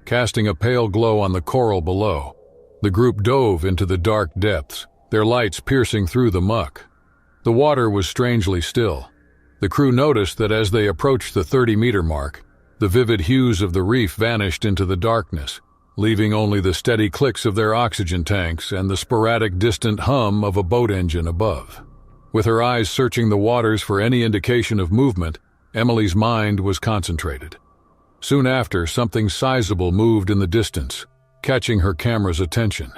Casting a pale glow on the coral below, the group dove into the dark depths, their lights piercing through the muck. The water was strangely still. The crew noticed that as they approached the 30-meter mark, the vivid hues of the reef vanished into the darkness, leaving only the steady clicks of their oxygen tanks and the sporadic distant hum of a boat engine above. With her eyes searching the waters for any indication of movement, Emily's mind was concentrated. Soon after, something sizable moved in the distance, catching her camera's attention.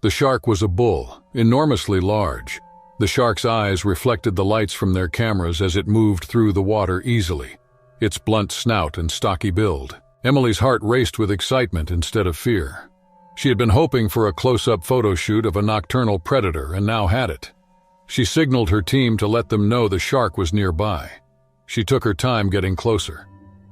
The shark was a bull, enormously large. The shark's eyes reflected the lights from their cameras as it moved through the water easily, its blunt snout and stocky build. Emily's heart raced with excitement instead of fear. She had been hoping for a close-up photo shoot of a nocturnal predator and now had it. She signaled her team to let them know the shark was nearby. She took her time getting closer.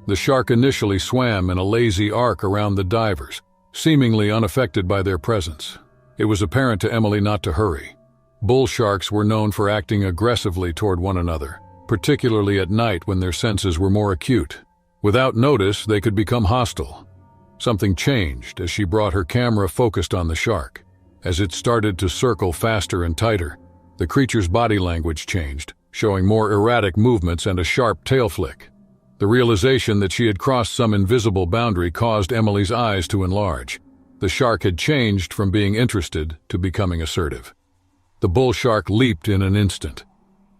The shark initially swam in a lazy arc around the divers, seemingly unaffected by their presence. It was apparent to Emily not to hurry. Bull sharks were known for acting aggressively toward one another, particularly at night when their senses were more acute. Without notice, they could become hostile. Something changed as she brought her camera focused on the shark. As it started to circle faster and tighter, the creature's body language changed, showing more erratic movements and a sharp tail flick. The realization that she had crossed some invisible boundary caused Emily's eyes to enlarge. The shark had changed from being interested to becoming assertive. The bull shark leaped in an instant.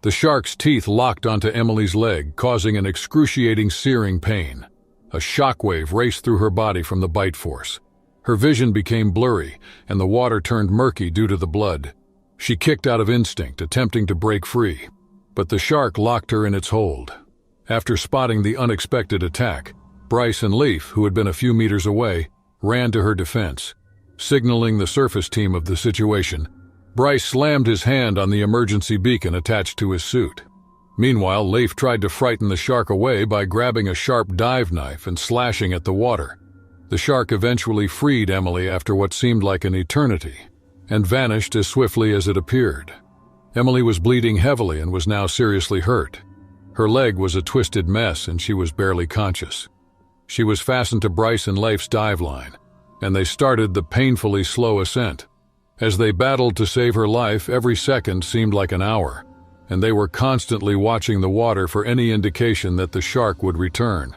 The shark's teeth locked onto Emily's leg, causing an excruciating searing pain. A shockwave raced through her body from the bite force. Her vision became blurry, and the water turned murky due to the blood. She kicked out of instinct, attempting to break free, but the shark locked her in its hold. After spotting the unexpected attack, Bryce and Leif, who had been a few meters away, ran to her defense. Signaling the surface team of the situation, Bryce slammed his hand on the emergency beacon attached to his suit. Meanwhile, Leif tried to frighten the shark away by grabbing a sharp dive knife and slashing at the water. The shark eventually freed Emily after what seemed like an eternity, and vanished as swiftly as it appeared. Emily was bleeding heavily and was now seriously hurt. Her leg was a twisted mess and she was barely conscious. She was fastened to Bryce and Leif's dive line, and they started the painfully slow ascent. As they battled to save her life, every second seemed like an hour, and they were constantly watching the water for any indication that the shark would return.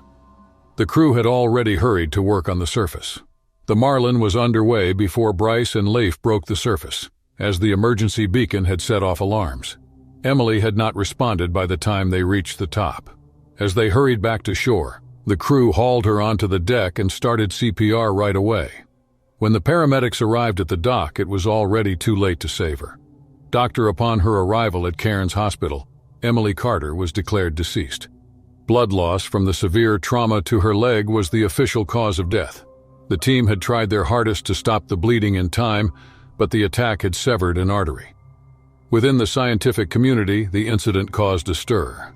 The crew had already hurried to work on the surface. The Marlin was underway before Bryce and Leif broke the surface, as the emergency beacon had set off alarms. Emily had not responded by the time they reached the top. As they hurried back to shore, the crew hauled her onto the deck and started CPR right away. When the paramedics arrived at the dock, it was already too late to save her. Upon her arrival at Cairns Hospital, Emily Carter was declared deceased. Blood loss from the severe trauma to her leg was the official cause of death. The team had tried their hardest to stop the bleeding in time, but the attack had severed an artery. Within the scientific community, the incident caused a stir.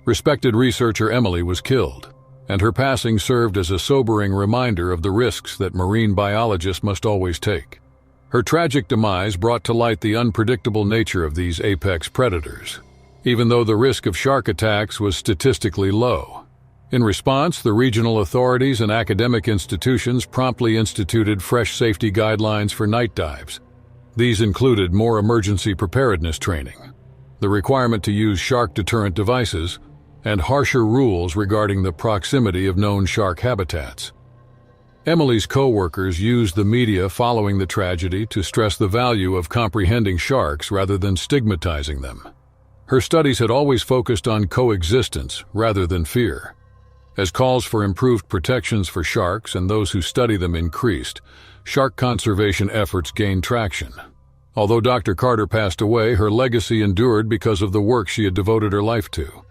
Respected researcher Emily was killed, and her passing served as a sobering reminder of the risks that marine biologists must always take. Her tragic demise brought to light the unpredictable nature of these apex predators, even though the risk of shark attacks was statistically low. In response, the regional authorities and academic institutions promptly instituted fresh safety guidelines for night dives. These included more emergency preparedness training, the requirement to use shark deterrent devices, and harsher rules regarding the proximity of known shark habitats. Emily's co-workers used the media following the tragedy to stress the value of comprehending sharks rather than stigmatizing them. Her studies had always focused on coexistence rather than fear. As calls for improved protections for sharks and those who study them increased, shark conservation efforts gained traction. Although Dr. Carter passed away, her legacy endured because of the work she had devoted her life to.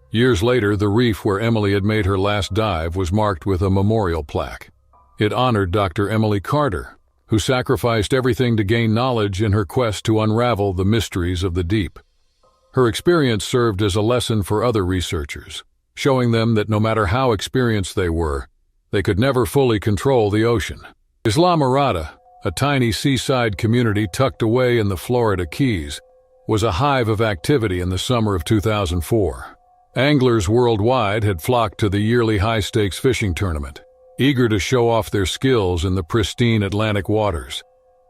Years later, the reef where Emily had made her last dive was marked with a memorial plaque. It honored Dr. Emily Carter, who sacrificed everything to gain knowledge in her quest to unravel the mysteries of the deep. Her experience served as a lesson for other researchers, showing them that no matter how experienced they were, they could never fully control the ocean. Islamorada, a tiny seaside community tucked away in the Florida Keys, was a hive of activity in the summer of 2004. Anglers worldwide had flocked to the yearly high-stakes fishing tournament, eager to show off their skills in the pristine Atlantic waters.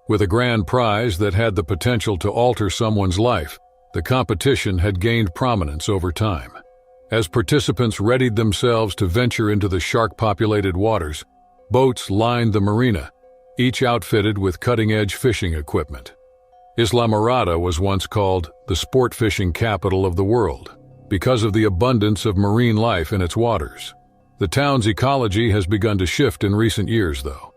With a grand prize that had the potential to alter someone's life, the competition had gained prominence over time. As participants readied themselves to venture into the shark-populated waters, boats lined the marina, each outfitted with cutting-edge fishing equipment. Islamorada was once called the sport fishing capital of the world because of the abundance of marine life in its waters. The town's ecology has begun to shift in recent years, though.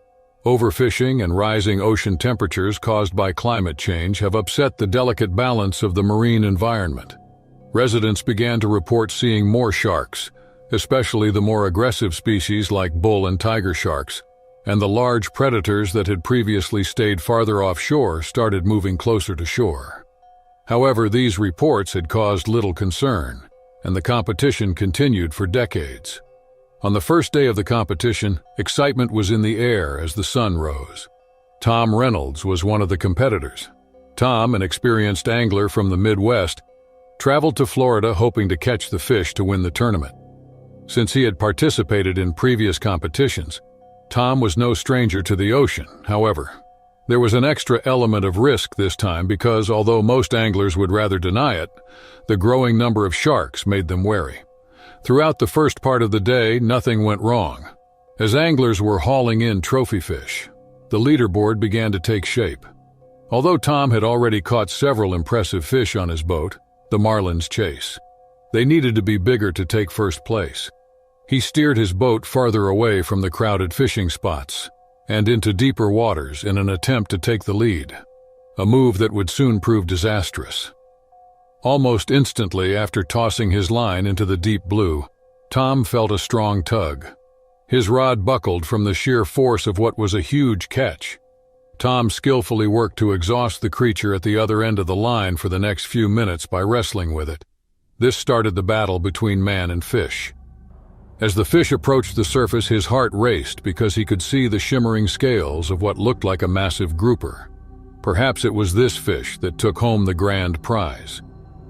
Overfishing and rising ocean temperatures caused by climate change have upset the delicate balance of the marine environment. Residents began to report seeing more sharks, especially the more aggressive species like bull and tiger sharks, and the large predators that had previously stayed farther offshore started moving closer to shore. However, these reports had caused little concern, and the competition continued for decades. On the first day of the competition, excitement was in the air as the sun rose. Tom Reynolds was one of the competitors. Tom, an experienced angler from the Midwest, traveled to Florida hoping to catch the fish to win the tournament. Since he had participated in previous competitions, Tom was no stranger to the ocean. However, there was an extra element of risk this time because, although most anglers would rather deny it, the growing number of sharks made them wary. Throughout the first part of the day, nothing went wrong. As anglers were hauling in trophy fish, The leaderboard began to take shape. Although Tom had already caught several impressive fish on his boat, the marlins chase. They needed to be bigger to take first place. He steered his boat farther away from the crowded fishing spots and into deeper waters in an attempt to take the lead, a move that would soon prove disastrous. Almost instantly after tossing his line into the deep blue, Tom felt a strong tug. His rod buckled from the sheer force of what was a huge catch. Tom skillfully worked to exhaust the creature at the other end of the line for the next few minutes by wrestling with it. This started the battle between man and fish. As the fish approached the surface, his heart raced because he could see the shimmering scales of what looked like a massive grouper. Perhaps it was this fish that took home the grand prize.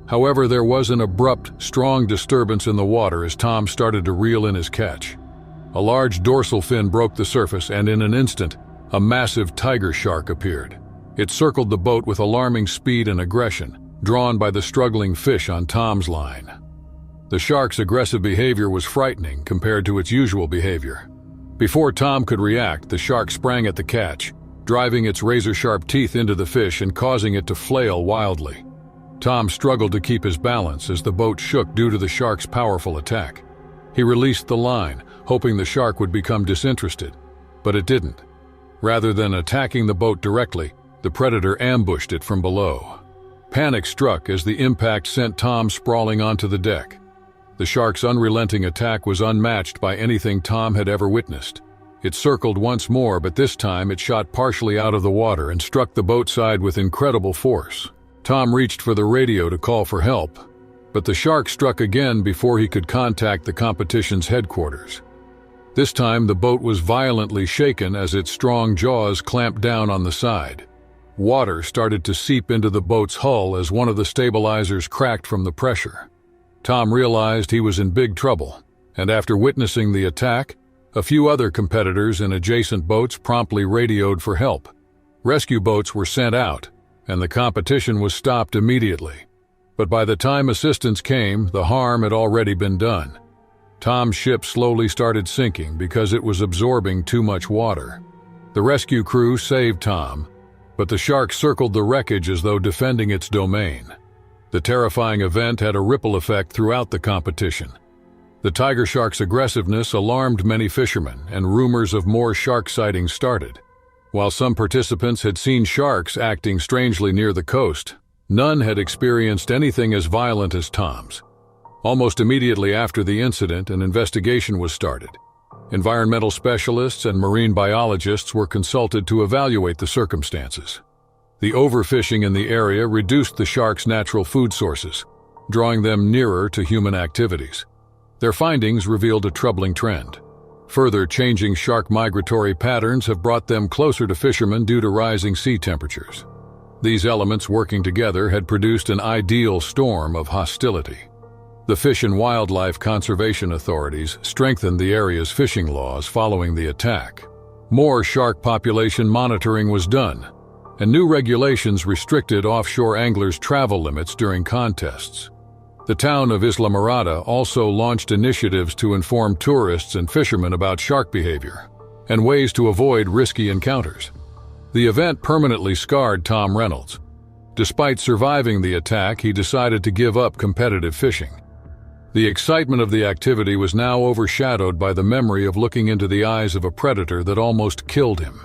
However, there was an abrupt, strong disturbance in the water as Tom started to reel in his catch. A large dorsal fin broke the surface, and in an instant, a massive tiger shark appeared. It circled the boat with alarming speed and aggression, drawn by the struggling fish on Tom's line. The shark's aggressive behavior was frightening compared to its usual behavior. Before Tom could react, the shark sprang at the catch, driving its razor-sharp teeth into the fish and causing it to flail wildly. Tom struggled to keep his balance as the boat shook due to the shark's powerful attack. He released the line, hoping the shark would become disinterested, but it didn't. Rather than attacking the boat directly, the predator ambushed it from below. Panic struck as the impact sent Tom sprawling onto the deck. The shark's unrelenting attack was unmatched by anything Tom had ever witnessed. It circled once more, but this time it shot partially out of the water and struck the boat side with incredible force. Tom reached for the radio to call for help, but the shark struck again before he could contact the competition's headquarters. This time the boat was violently shaken as its strong jaws clamped down on the side. Water started to seep into the boat's hull as one of the stabilizers cracked from the pressure. Tom realized he was in big trouble, and after witnessing the attack, a few other competitors in adjacent boats promptly radioed for help. Rescue boats were sent out, and the competition was stopped immediately. But by the time assistance came, the harm had already been done. Tom's ship slowly started sinking because it was absorbing too much water. The rescue crew saved Tom, but the shark circled the wreckage as though defending its domain. The terrifying event had a ripple effect throughout the competition. The tiger shark's aggressiveness alarmed many fishermen, and rumors of more shark sightings started. While some participants had seen sharks acting strangely near the coast, none had experienced anything as violent as Tom's. Almost immediately after the incident, an investigation was started. Environmental specialists and marine biologists were consulted to evaluate the circumstances. The overfishing in the area reduced the shark's natural food sources, drawing them nearer to human activities. Their findings revealed a troubling trend. Further changing shark migratory patterns have brought them closer to fishermen due to rising sea temperatures. These elements working together had produced an ideal storm of hostility. The Fish and Wildlife Conservation authorities strengthened the area's fishing laws following the attack. More shark population monitoring was done, and new regulations restricted offshore anglers' travel limits during contests. The town of Islamorada also launched initiatives to inform tourists and fishermen about shark behavior and ways to avoid risky encounters. The event permanently scarred Tom Reynolds. Despite surviving the attack, he decided to give up competitive fishing. The excitement of the activity was now overshadowed by the memory of looking into the eyes of a predator that almost killed him.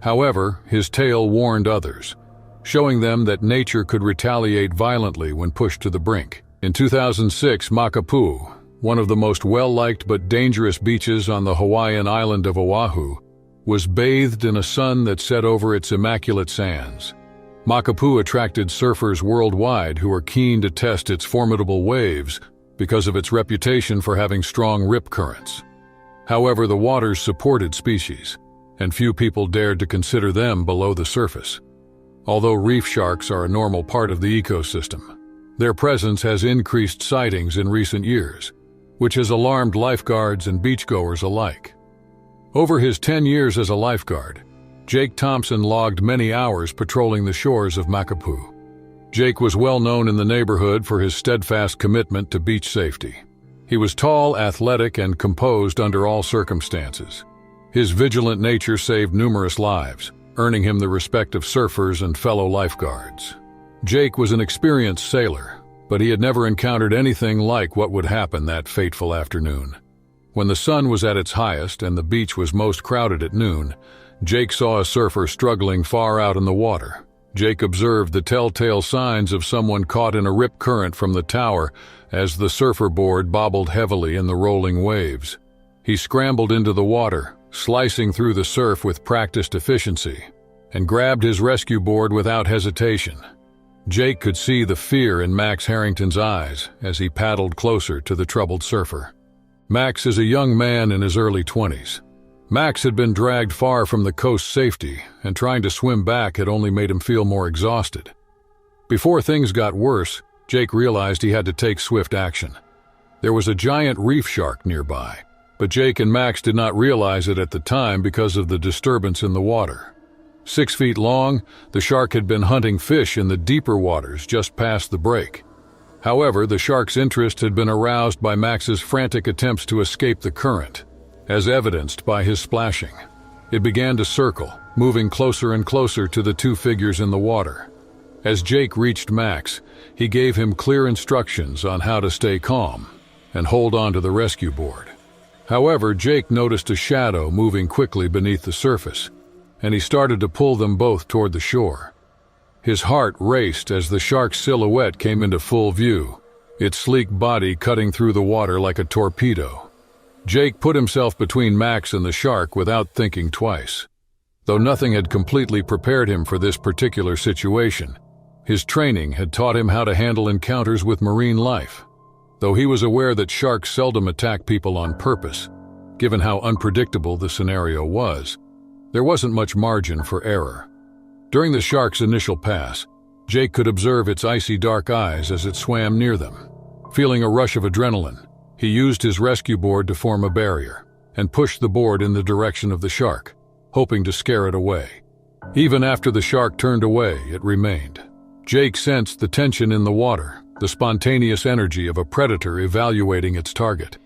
However, his tale warned others, showing them that nature could retaliate violently when pushed to the brink. In 2006, Makapu'u, one of the most well-liked but dangerous beaches on the Hawaiian island of Oahu, was bathed in a sun that set over its immaculate sands. Makapu'u attracted surfers worldwide who were keen to test its formidable waves because of its reputation for having strong rip currents. However, the waters supported species, and few people dared to consider them below the surface. Although reef sharks are a normal part of the ecosystem, their presence has increased sightings in recent years, which has alarmed lifeguards and beachgoers alike. Over his 10 years as a lifeguard, Jake Thompson logged many hours patrolling the shores of Makapu'u. Jake was well known in the neighborhood for his steadfast commitment to beach safety. He was tall, athletic, and composed under all circumstances. His vigilant nature saved numerous lives, earning him the respect of surfers and fellow lifeguards. Jake was an experienced sailor, but he had never encountered anything like what would happen that fateful afternoon. When the sun was at its highest and the beach was most crowded at noon, Jake saw a surfer struggling far out in the water. Jake observed the telltale signs of someone caught in a rip current from the tower as the surfer board bobbled heavily in the rolling waves. He scrambled into the water, slicing through the surf with practiced efficiency, and grabbed his rescue board without hesitation. Jake could see the fear in Max Harrington's eyes as he paddled closer to the troubled surfer. Max is a young man in his early 20s. Max had been dragged far from the coast's safety, and trying to swim back had only made him feel more exhausted. Before things got worse, Jake realized he had to take swift action. There was a giant reef shark nearby, but Jake and Max did not realize it at the time because of the disturbance in the water. 6 feet long, the shark had been hunting fish in the deeper waters just past the break. However, the shark's interest had been aroused by Max's frantic attempts to escape the current, as evidenced by his splashing. It began to circle, moving closer and closer to the two figures in the water. As Jake reached Max, he gave him clear instructions on how to stay calm and hold on to the rescue board. However, Jake noticed a shadow moving quickly beneath the surface, and he started to pull them both toward the shore. His heart raced as the shark's silhouette came into full view, its sleek body cutting through the water like a torpedo. Jake put himself between Max and the shark without thinking twice. Though nothing had completely prepared him for this particular situation, his training had taught him how to handle encounters with marine life. Though he was aware that sharks seldom attack people on purpose, given how unpredictable the scenario was, there wasn't much margin for error. During the shark's initial pass, Jake could observe its icy dark eyes as it swam near them. Feeling a rush of adrenaline, he used his rescue board to form a barrier and pushed the board in the direction of the shark, hoping to scare it away. Even after the shark turned away, it remained. Jake sensed the tension in the water, the spontaneous energy of a predator evaluating its target.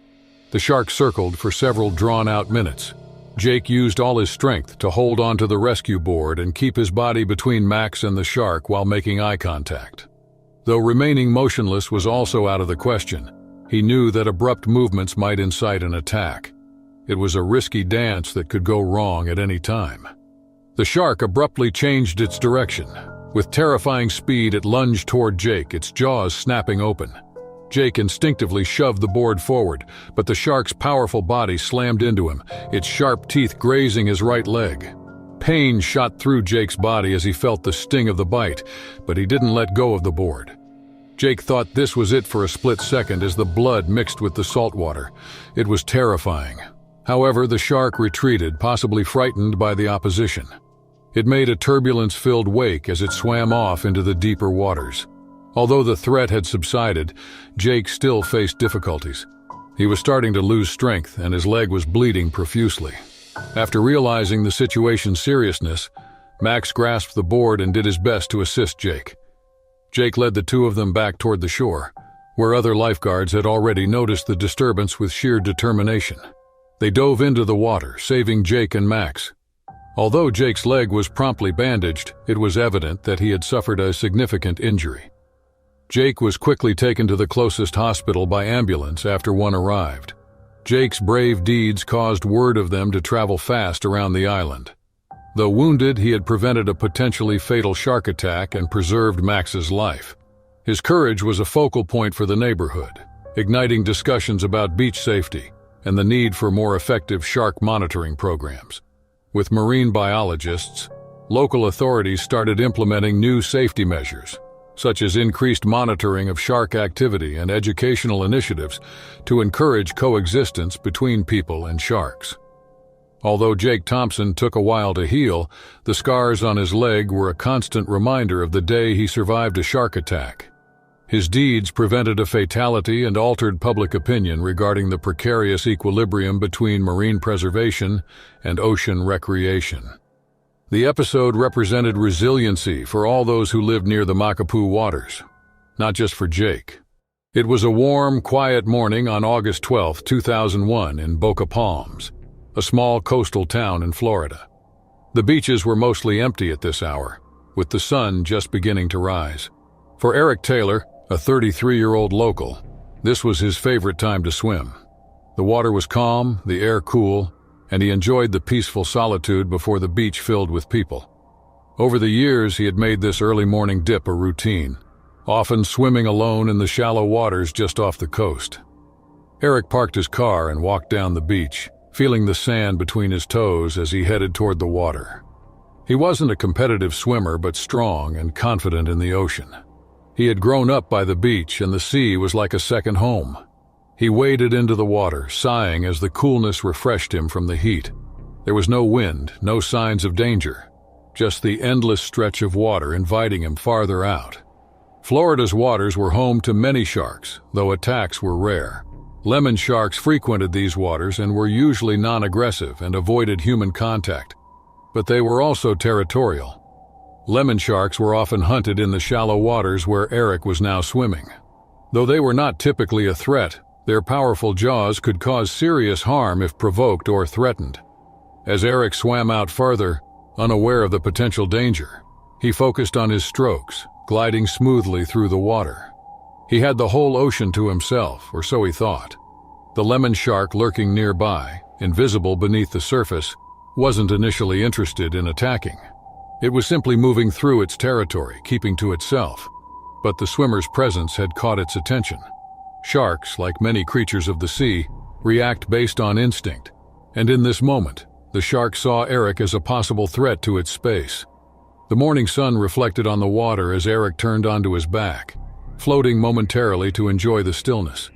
The shark circled for several drawn-out minutes. Jake used all his strength to hold onto the rescue board and keep his body between Max and the shark while making eye contact. Though remaining motionless was also out of the question, he knew that abrupt movements might incite an attack. It was a risky dance that could go wrong at any time. The shark abruptly changed its direction. With terrifying speed, it lunged toward Jake, its jaws snapping open. Jake instinctively shoved the board forward, but the shark's powerful body slammed into him, its sharp teeth grazing his right leg. Pain shot through Jake's body as he felt the sting of the bite, but he didn't let go of the board. Jake thought this was it for a split second as the blood mixed with the salt water. It was terrifying. However, the shark retreated, possibly frightened by the opposition. It made a turbulence-filled wake as it swam off into the deeper waters. Although the threat had subsided, Jake still faced difficulties. He was starting to lose strength and his leg was bleeding profusely. After realizing the situation's seriousness, Max grasped the board and did his best to assist Jake. Jake led the two of them back toward the shore, where other lifeguards had already noticed the disturbance with sheer determination. They dove into the water, saving Jake and Max. Although Jake's leg was promptly bandaged, it was evident that he had suffered a significant injury. Jake was quickly taken to the closest hospital by ambulance after one arrived. Jake's brave deeds caused word of them to travel fast around the island. Though wounded, he had prevented a potentially fatal shark attack and preserved Max's life. His courage was a focal point for the neighborhood, igniting discussions about beach safety and the need for more effective shark monitoring programs. With marine biologists, local authorities started implementing new safety measures, such as increased monitoring of shark activity and educational initiatives to encourage coexistence between people and sharks. Although Jake Thompson took a while to heal, the scars on his leg were a constant reminder of the day he survived a shark attack. His deeds prevented a fatality and altered public opinion regarding the precarious equilibrium between marine preservation and ocean recreation. The episode represented resiliency for all those who lived near the Makapuu waters, not just for Jake. It was a warm, quiet morning on August 12, 2001 in Boca Palms. a small coastal town in Florida. The beaches were mostly empty at this hour, with the sun just beginning to rise. For Eric Taylor, a 33-year-old local, this was his favorite time to swim. The water was calm, the air cool, and he enjoyed the peaceful solitude before the beach filled with people. Over the years, he had made this early morning dip a routine, often swimming alone in the shallow waters just off the coast. Eric parked his car and walked down the beach, feeling the sand between his toes as he headed toward the water. He wasn't a competitive swimmer, but strong and confident in the ocean. He had grown up by the beach, and the sea was like a second home. He waded into the water, sighing as the coolness refreshed him from the heat. There was no wind, no signs of danger, just the endless stretch of water inviting him farther out. Florida's waters were home to many sharks, though attacks were rare. Lemon sharks frequented these waters and were usually non-aggressive and avoided human contact, but they were also territorial. Lemon sharks were often hunted in the shallow waters where Eric was now swimming. Though they were not typically a threat, their powerful jaws could cause serious harm if provoked or threatened. As Eric swam out farther, unaware of the potential danger, he focused on his strokes, gliding smoothly through the water. He had the whole ocean to himself, or so he thought. The lemon shark lurking nearby, invisible beneath the surface, wasn't initially interested in attacking. It was simply moving through its territory, keeping to itself. But the swimmer's presence had caught its attention. Sharks, like many creatures of the sea, react based on instinct, and in this moment, the shark saw Eric as a possible threat to its space. The morning sun reflected on the water as Eric turned onto his back, floating momentarily to enjoy the stillness.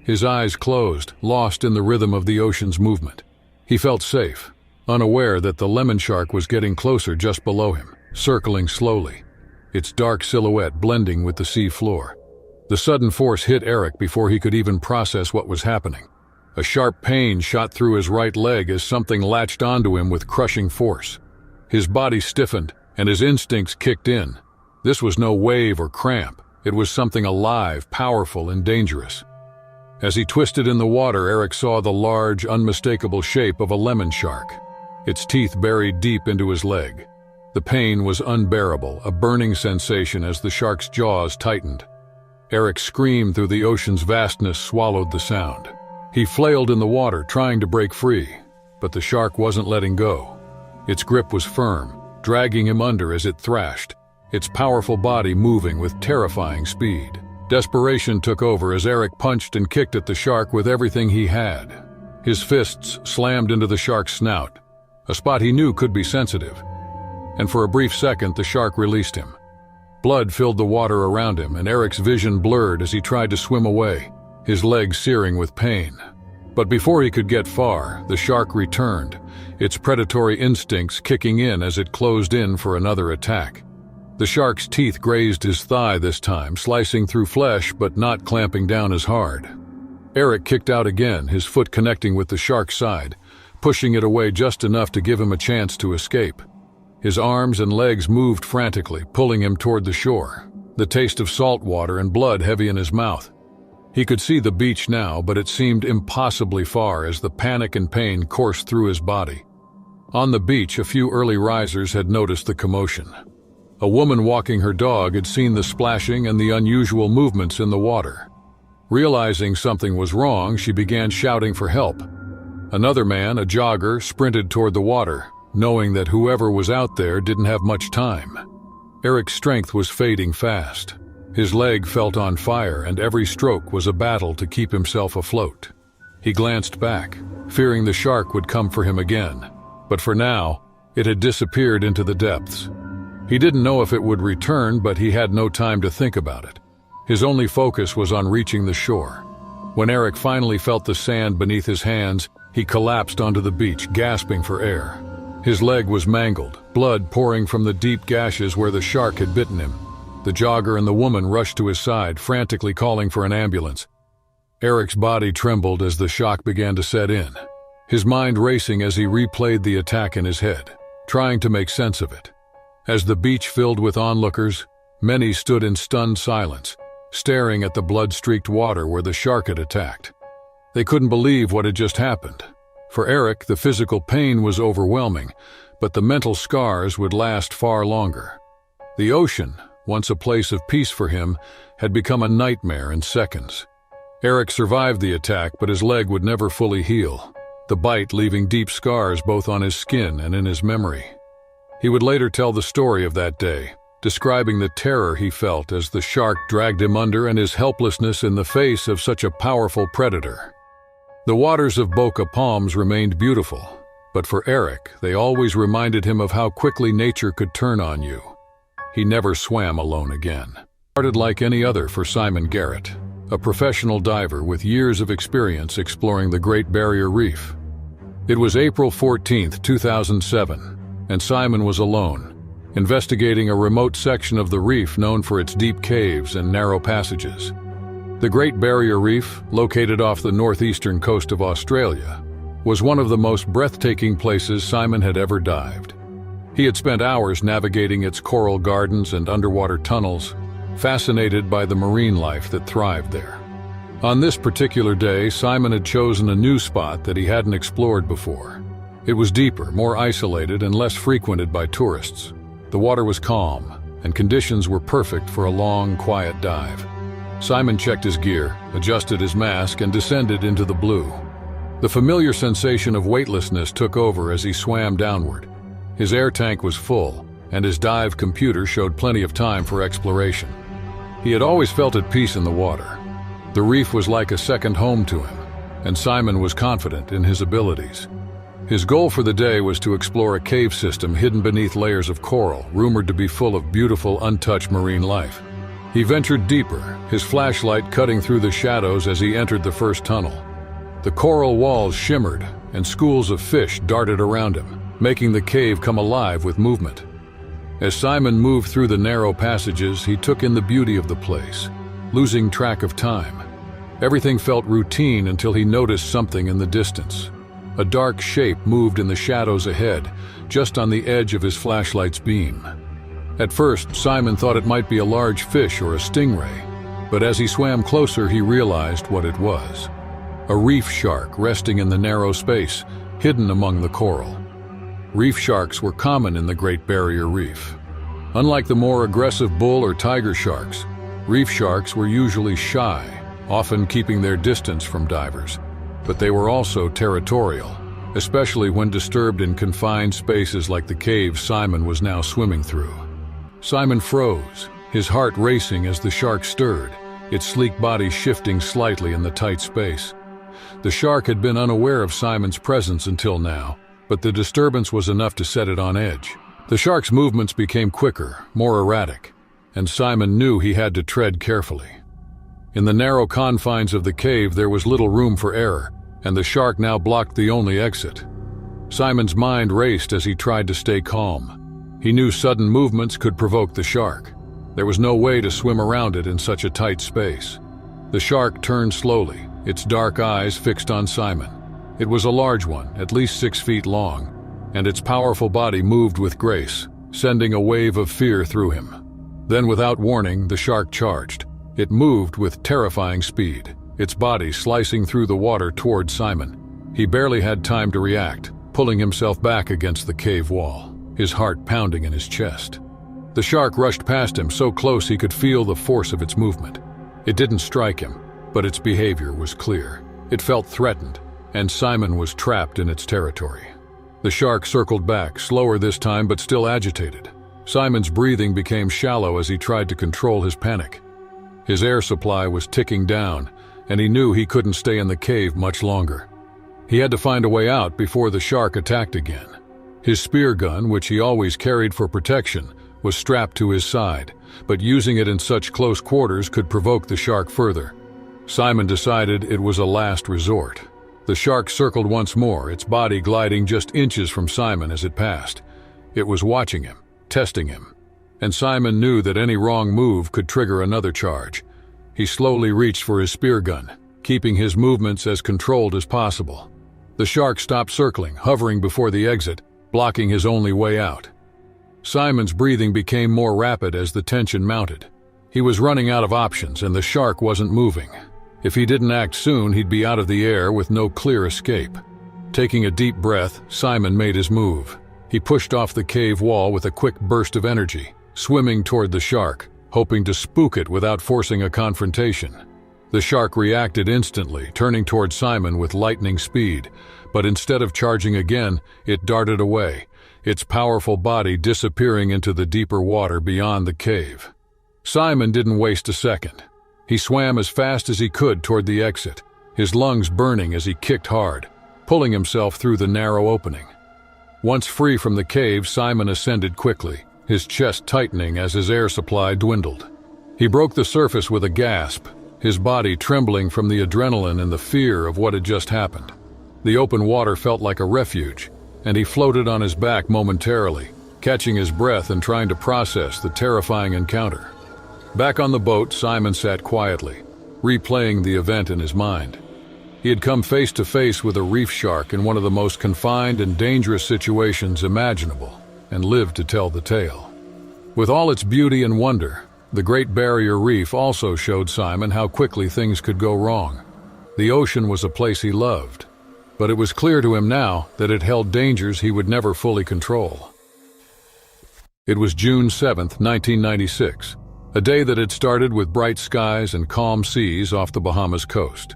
His eyes closed, lost in the rhythm of the ocean's movement. He felt safe, unaware that the lemon shark was getting closer just below him, circling slowly, its dark silhouette blending with the sea floor. The sudden force hit Eric before he could even process what was happening. A sharp pain shot through his right leg as something latched onto him with crushing force. His body stiffened, and his instincts kicked in. This was no wave or cramp. It was something alive, powerful, and dangerous. As he twisted in the water, Eric saw the large, unmistakable shape of a lemon shark, its teeth buried deep into his leg. The pain was unbearable, a burning sensation as the shark's jaws tightened. Eric's scream through the ocean's vastness swallowed the sound. He flailed in the water, trying to break free, but the shark wasn't letting go. Its grip was firm, dragging him under as it thrashed, its powerful body moving with terrifying speed. Desperation took over as Eric punched and kicked at the shark with everything he had. His fists slammed into the shark's snout, a spot he knew could be sensitive. And for a brief second, the shark released him. Blood filled the water around him, and Eric's vision blurred as he tried to swim away, his legs searing with pain. But before he could get far, the shark returned, its predatory instincts kicking in as it closed in for another attack. The shark's teeth grazed his thigh this time, slicing through flesh but not clamping down as hard. Eric kicked out again, his foot connecting with the shark's side, pushing it away just enough to give him a chance to escape. His arms and legs moved frantically, pulling him toward the shore, the taste of salt water and blood heavy in his mouth. He could see the beach now, but it seemed impossibly far as the panic and pain coursed through his body. On the beach, a few early risers had noticed the commotion. A woman walking her dog had seen the splashing and the unusual movements in the water. Realizing something was wrong, she began shouting for help. Another man, a jogger, sprinted toward the water, knowing that whoever was out there didn't have much time. Eric's strength was fading fast. His leg felt on fire, and every stroke was a battle to keep himself afloat. He glanced back, fearing the shark would come for him again, but for now, it had disappeared into the depths. He didn't know if it would return, but he had no time to think about it. His only focus was on reaching the shore. When Eric finally felt the sand beneath his hands, he collapsed onto the beach, gasping for air. His leg was mangled, blood pouring from the deep gashes where the shark had bitten him. The jogger and the woman rushed to his side, frantically calling for an ambulance. Eric's body trembled as the shock began to set in, his mind racing as he replayed the attack in his head, trying to make sense of it. As the beach filled with onlookers, many stood in stunned silence, staring at the blood-streaked water where the shark had attacked. They couldn't believe what had just happened. For Eric, the physical pain was overwhelming, but the mental scars would last far longer. The ocean, once a place of peace for him, had become a nightmare in seconds. Eric survived the attack, but his leg would never fully heal, the bite leaving deep scars both on his skin and in his memory. He would later tell the story of that day, describing the terror he felt as the shark dragged him under and his helplessness in the face of such a powerful predator. The waters of Boca Palms remained beautiful, but for Eric, they always reminded him of how quickly nature could turn on you. He never swam alone again. Started like any other for Simon Garrett, a professional diver with years of experience exploring the Great Barrier Reef. It was April 14, 2007, and Simon was alone, investigating a remote section of the reef known for its deep caves and narrow passages. The Great Barrier Reef, located off the northeastern coast of Australia, was one of the most breathtaking places Simon had ever dived. He had spent hours navigating its coral gardens and underwater tunnels, fascinated by the marine life that thrived there. On this particular day, Simon had chosen a new spot that he hadn't explored before. It was deeper, more isolated, and less frequented by tourists. The water was calm, and conditions were perfect for a long, quiet dive. Simon checked his gear, adjusted his mask, and descended into the blue. The familiar sensation of weightlessness took over as he swam downward. His air tank was full, and his dive computer showed plenty of time for exploration. He had always felt at peace in the water. The reef was like a second home to him, and Simon was confident in his abilities. His goal for the day was to explore a cave system hidden beneath layers of coral, rumored to be full of beautiful, untouched marine life. He ventured deeper, his flashlight cutting through the shadows as he entered the first tunnel. The coral walls shimmered, and schools of fish darted around him, making the cave come alive with movement. As Simon moved through the narrow passages, he took in the beauty of the place, losing track of time. Everything felt routine until he noticed something in the distance. A dark shape moved in the shadows ahead, just on the edge of his flashlight's beam. At first, Simon thought it might be a large fish or a stingray, but as he swam closer, he realized what it was. A reef shark resting in the narrow space, hidden among the coral. Reef sharks were common in the Great Barrier Reef. Unlike the more aggressive bull or tiger sharks, reef sharks were usually shy, often keeping their distance from divers. But they were also territorial, especially when disturbed in confined spaces like the cave Simon was now swimming through. Simon froze, his heart racing as the shark stirred, its sleek body shifting slightly in the tight space. The shark had been unaware of Simon's presence until now, but the disturbance was enough to set it on edge. The shark's movements became quicker, more erratic, and Simon knew he had to tread carefully. In the narrow confines of the cave, there was little room for error, and the shark now blocked the only exit. Simon's mind raced as he tried to stay calm. He knew sudden movements could provoke the shark. There was no way to swim around it in such a tight space. The shark turned slowly, its dark eyes fixed on Simon. It was a large one, at least 6 feet long, and its powerful body moved with grace, sending a wave of fear through him. Then, without warning, the shark charged. It moved with terrifying speed, its body slicing through the water toward Simon. He barely had time to react, pulling himself back against the cave wall, his heart pounding in his chest. The shark rushed past him so close he could feel the force of its movement. It didn't strike him, but its behavior was clear. It felt threatened, and Simon was trapped in its territory. The shark circled back, slower this time but still agitated. Simon's breathing became shallow as he tried to control his panic. His air supply was ticking down, and he knew he couldn't stay in the cave much longer. He had to find a way out before the shark attacked again. His spear gun, which he always carried for protection, was strapped to his side, but using it in such close quarters could provoke the shark further. Simon decided it was a last resort. The shark circled once more, its body gliding just inches from Simon as it passed. It was watching him, testing him, and Simon knew that any wrong move could trigger another charge. He slowly reached for his spear gun, keeping his movements as controlled as possible. The shark stopped circling, hovering before the exit, blocking his only way out. Simon's breathing became more rapid as the tension mounted. He was running out of options, and the shark wasn't moving. If he didn't act soon, he'd be out of the air with no clear escape. Taking a deep breath, Simon made his move. He pushed off the cave wall with a quick burst of energy, swimming toward the shark, hoping to spook it without forcing a confrontation. The shark reacted instantly, turning toward Simon with lightning speed, but instead of charging again, it darted away, its powerful body disappearing into the deeper water beyond the cave. Simon didn't waste a second. He swam as fast as he could toward the exit, his lungs burning as he kicked hard, pulling himself through the narrow opening. Once free from the cave, Simon ascended quickly, his chest tightening as his air supply dwindled. He broke the surface with a gasp, his body trembling from the adrenaline and the fear of what had just happened. The open water felt like a refuge, and he floated on his back momentarily, catching his breath and trying to process the terrifying encounter. Back on the boat, Simon sat quietly, replaying the event in his mind. He had come face to face with a reef shark in one of the most confined and dangerous situations imaginable, and lived to tell the tale. With all its beauty and wonder, the Great Barrier Reef also showed Simon how quickly things could go wrong. The ocean was a place he loved, but it was clear to him now that it held dangers he would never fully control. It was June 7th, 1996, a day that had started with bright skies and calm seas off the Bahamas coast.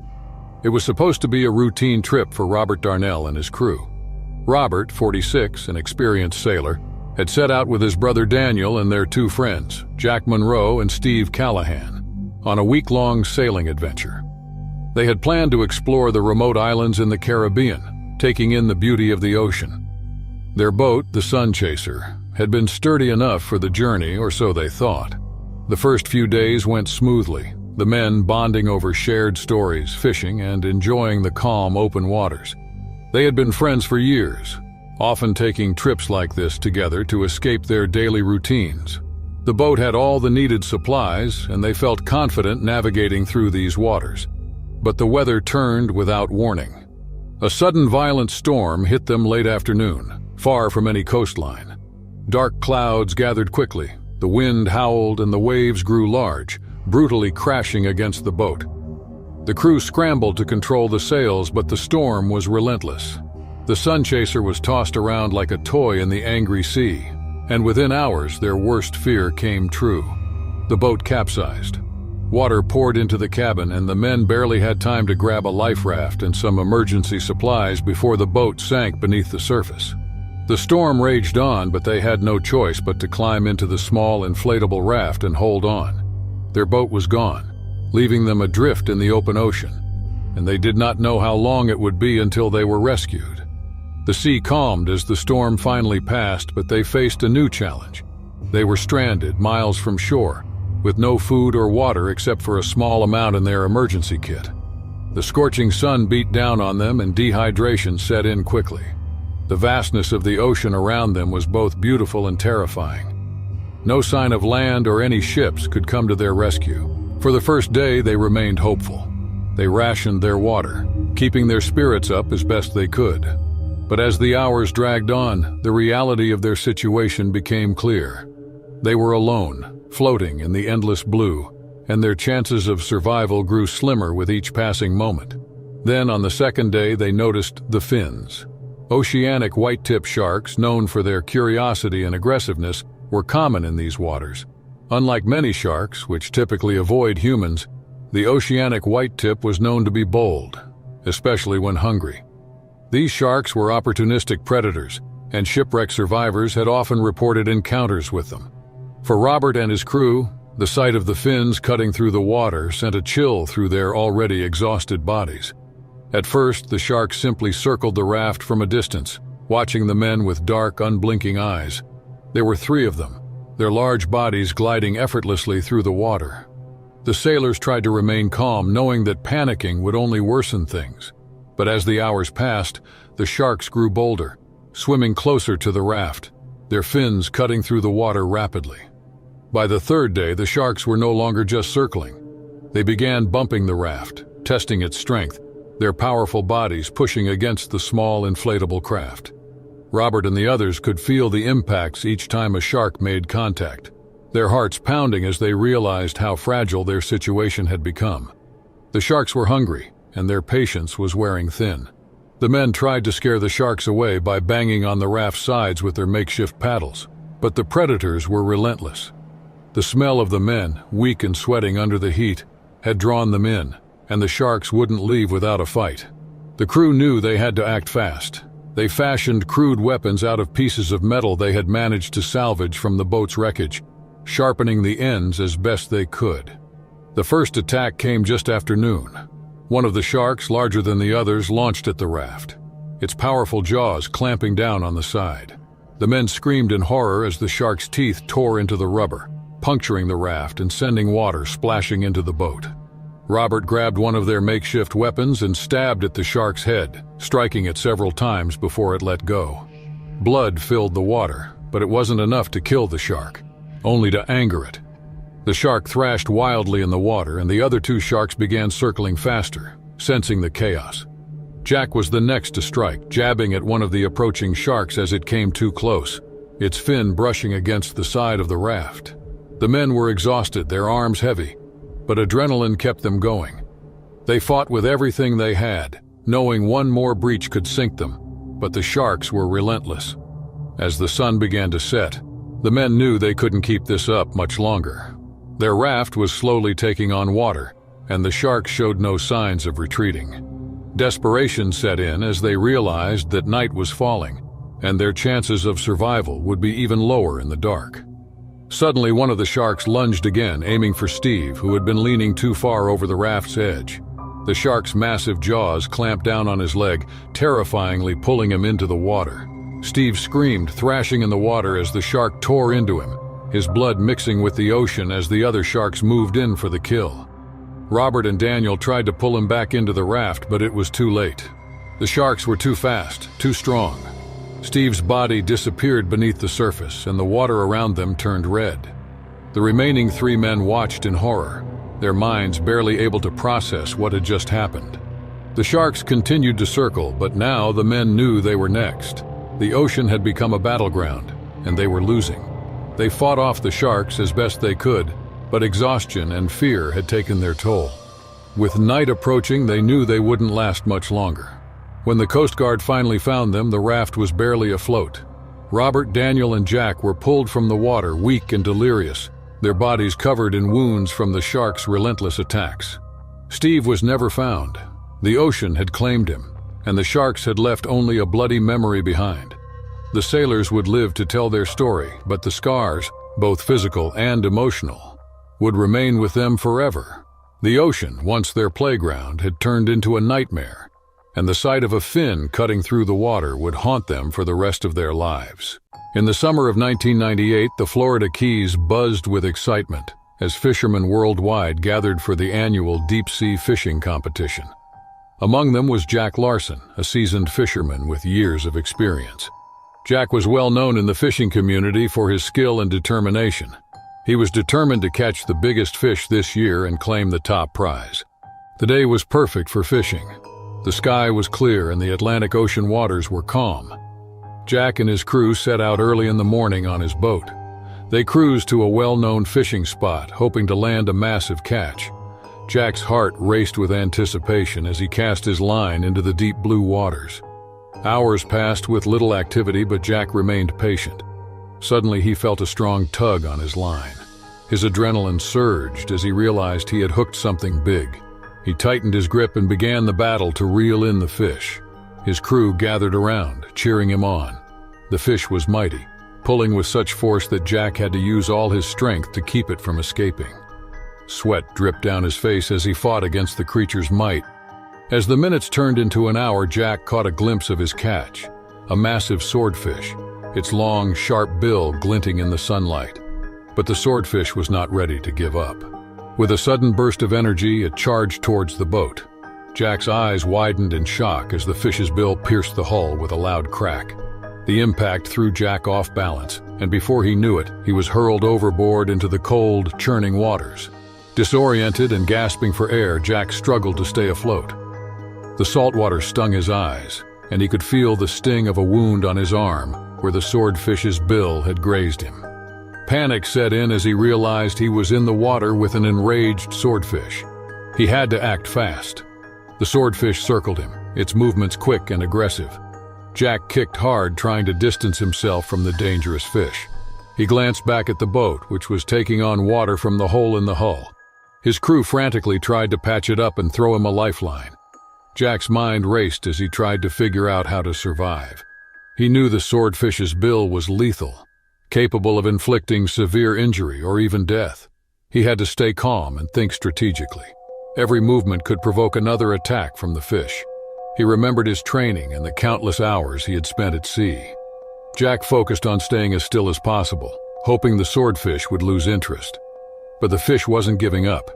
It was supposed to be a routine trip for Robert Darnell and his crew. Robert, 46, an experienced sailor, had set out with his brother Daniel and their two friends, Jack Monroe and Steve Callahan, on a week-long sailing adventure. They had planned to explore the remote islands in the Caribbean, taking in the beauty of the ocean. Their boat, the Sun Chaser, had been sturdy enough for the journey, or so they thought. The first few days went smoothly, the men bonding over shared stories, fishing, and enjoying the calm, open waters. They had been friends for years, often taking trips like this together to escape their daily routines. The boat had all the needed supplies, and they felt confident navigating through these waters. But the weather turned without warning. A sudden violent storm hit them late afternoon, far from any coastline. Dark clouds gathered quickly, the wind howled and the waves grew large, brutally crashing against the boat. The crew scrambled to control the sails, but the storm was relentless. The Sun Chaser was tossed around like a toy in the angry sea, and within hours their worst fear came true. The boat capsized. Water poured into the cabin, and the men barely had time to grab a life raft and some emergency supplies before the boat sank beneath the surface. The storm raged on, but they had no choice but to climb into the small inflatable raft and hold on. Their boat was gone, leaving them adrift in the open ocean, and they did not know how long it would be until they were rescued. The sea calmed as the storm finally passed, but they faced a new challenge. They were stranded miles from shore, with no food or water except for a small amount in their emergency kit. The scorching sun beat down on them and dehydration set in quickly. The vastness of the ocean around them was both beautiful and terrifying. No sign of land or any ships could come to their rescue. For the first day, they remained hopeful. They rationed their water, keeping their spirits up as best they could. But as the hours dragged on, the reality of their situation became clear. They were alone, floating in the endless blue, and their chances of survival grew slimmer with each passing moment. Then, on the second day, they noticed the fins. Oceanic white-tip sharks, known for their curiosity and aggressiveness, were common in these waters. Unlike many sharks, which typically avoid humans, the oceanic white-tip was known to be bold, especially when hungry. These sharks were opportunistic predators, and shipwreck survivors had often reported encounters with them. For Robert and his crew, the sight of the fins cutting through the water sent a chill through their already exhausted bodies. At first, the sharks simply circled the raft from a distance, watching the men with dark, unblinking eyes. There were 3 of them, their large bodies gliding effortlessly through the water. The sailors tried to remain calm, knowing that panicking would only worsen things. But as the hours passed, the sharks grew bolder, swimming closer to the raft, their fins cutting through the water rapidly. By the 3rd day, the sharks were no longer just circling. They began bumping the raft, testing its strength, their powerful bodies pushing against the small inflatable craft. Robert and the others could feel the impacts each time a shark made contact, their hearts pounding as they realized how fragile their situation had become. The sharks were hungry, and their patience was wearing thin. The men tried to scare the sharks away by banging on the raft's sides with their makeshift paddles, but the predators were relentless. The smell of the men, weak and sweating under the heat, had drawn them in, and the sharks wouldn't leave without a fight. The crew knew they had to act fast. They fashioned crude weapons out of pieces of metal they had managed to salvage from the boat's wreckage, sharpening the ends as best they could. The first attack came just after noon. One of the sharks, larger than the others, launched at the raft, its powerful jaws clamping down on the side. The men screamed in horror as the shark's teeth tore into the rubber, puncturing the raft and sending water splashing into the boat. Robert grabbed one of their makeshift weapons and stabbed at the shark's head, striking it several times before it let go. Blood filled the water, but it wasn't enough to kill the shark, only to anger it. The shark thrashed wildly in the water, and the other two sharks began circling faster, sensing the chaos. Jack was the next to strike, jabbing at one of the approaching sharks as it came too close, its fin brushing against the side of the raft. The men were exhausted, their arms heavy, but adrenaline kept them going. They fought with everything they had, knowing one more breach could sink them, but the sharks were relentless. As the sun began to set, the men knew they couldn't keep this up much longer. Their raft was slowly taking on water, and the sharks showed no signs of retreating. Desperation set in as they realized that night was falling, and their chances of survival would be even lower in the dark. Suddenly, one of the sharks lunged again, aiming for Steve, who had been leaning too far over the raft's edge. The shark's massive jaws clamped down on his leg, terrifyingly pulling him into the water. Steve screamed, thrashing in the water as the shark tore into him, his blood mixing with the ocean as the other sharks moved in for the kill. Robert and Daniel tried to pull him back into the raft, but it was too late. The sharks were too fast, too strong. Steve's body disappeared beneath the surface, and the water around them turned red. The remaining three men watched in horror, their minds barely able to process what had just happened. The sharks continued to circle, but now the men knew they were next. The ocean had become a battleground, and they were losing. They fought off the sharks as best they could, but exhaustion and fear had taken their toll. With night approaching, they knew they wouldn't last much longer. When the Coast Guard finally found them, the raft was barely afloat. Robert, Daniel, and Jack were pulled from the water, weak and delirious, their bodies covered in wounds from the sharks' relentless attacks. Steve was never found. The ocean had claimed him, and the sharks had left only a bloody memory behind. The sailors would live to tell their story, but the scars, both physical and emotional, would remain with them forever. The ocean, once their playground, had turned into a nightmare, and the sight of a fin cutting through the water would haunt them for the rest of their lives. In the summer of 1998, the Florida Keys buzzed with excitement as fishermen worldwide gathered for the annual deep-sea fishing competition. Among them was Jack Larson, a seasoned fisherman with years of experience. Jack was well known in the fishing community for his skill and determination. He was determined to catch the biggest fish this year and claim the top prize. The day was perfect for fishing. The sky was clear and the Atlantic Ocean waters were calm. Jack and his crew set out early in the morning on his boat. They cruised to a well-known fishing spot, hoping to land a massive catch. Jack's heart raced with anticipation as he cast his line into the deep blue waters. Hours passed with little activity, but Jack remained patient. Suddenly, he felt a strong tug on his line. His adrenaline surged as he realized he had hooked something big. He tightened his grip and began the battle to reel in the fish. His crew gathered around, cheering him on. The fish was mighty, pulling with such force that Jack had to use all his strength to keep it from escaping. Sweat dripped down his face as he fought against the creature's might. As the minutes turned into an hour, Jack caught a glimpse of his catch, a massive swordfish, its long, sharp bill glinting in the sunlight. But the swordfish was not ready to give up. With a sudden burst of energy, it charged towards the boat. Jack's eyes widened in shock as the fish's bill pierced the hull with a loud crack. The impact threw Jack off balance, and before he knew it, he was hurled overboard into the cold, churning waters. Disoriented and gasping for air, Jack struggled to stay afloat. The salt water stung his eyes, and he could feel the sting of a wound on his arm where the swordfish's bill had grazed him. Panic set in as he realized he was in the water with an enraged swordfish. He had to act fast. The swordfish circled him, its movements quick and aggressive. Jack kicked hard, trying to distance himself from the dangerous fish. He glanced back at the boat, which was taking on water from the hole in the hull. His crew frantically tried to patch it up and throw him a lifeline. Jack's mind raced as he tried to figure out how to survive. He knew the swordfish's bill was lethal, capable of inflicting severe injury or even death. He had to stay calm and think strategically. Every movement could provoke another attack from the fish. He remembered his training and the countless hours he had spent at sea. Jack focused on staying as still as possible, hoping the swordfish would lose interest. But the fish wasn't giving up.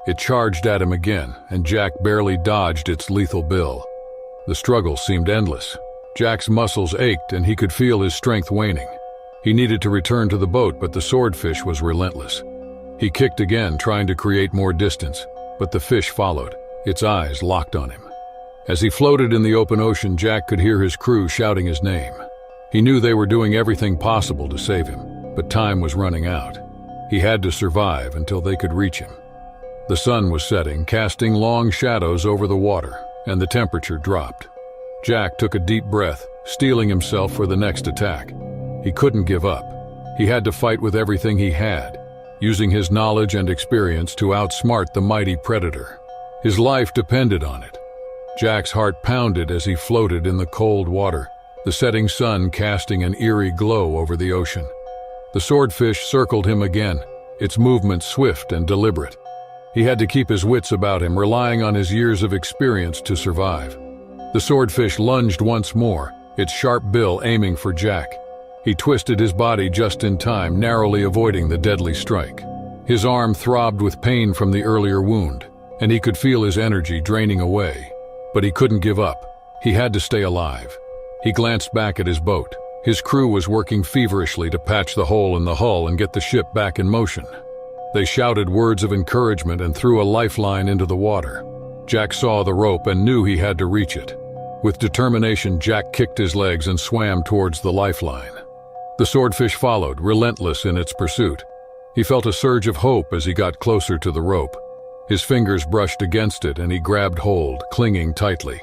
It charged at him again, and Jack barely dodged its lethal bill. The struggle seemed endless. Jack's muscles ached and he could feel his strength waning. He needed to return to the boat, but the swordfish was relentless. He kicked again, trying to create more distance, but the fish followed, its eyes locked on him. As he floated in the open ocean, Jack could hear his crew shouting his name. He knew they were doing everything possible to save him, but time was running out. He had to survive until they could reach him. The sun was setting, casting long shadows over the water, and the temperature dropped. Jack took a deep breath, steeling himself for the next attack. He couldn't give up. He had to fight with everything he had, using his knowledge and experience to outsmart the mighty predator. His life depended on it. Jack's heart pounded as he floated in the cold water, the setting sun casting an eerie glow over the ocean. The swordfish circled him again, its movements swift and deliberate. He had to keep his wits about him, relying on his years of experience to survive. The swordfish lunged once more, its sharp bill aiming for Jack. He twisted his body just in time, narrowly avoiding the deadly strike. His arm throbbed with pain from the earlier wound, and he could feel his energy draining away. But he couldn't give up. He had to stay alive. He glanced back at his boat. His crew was working feverishly to patch the hole in the hull and get the ship back in motion. They shouted words of encouragement and threw a lifeline into the water. Jack saw the rope and knew he had to reach it. With determination, Jack kicked his legs and swam towards the lifeline. The swordfish followed, relentless in its pursuit. He felt a surge of hope as he got closer to the rope. His fingers brushed against it and he grabbed hold, clinging tightly.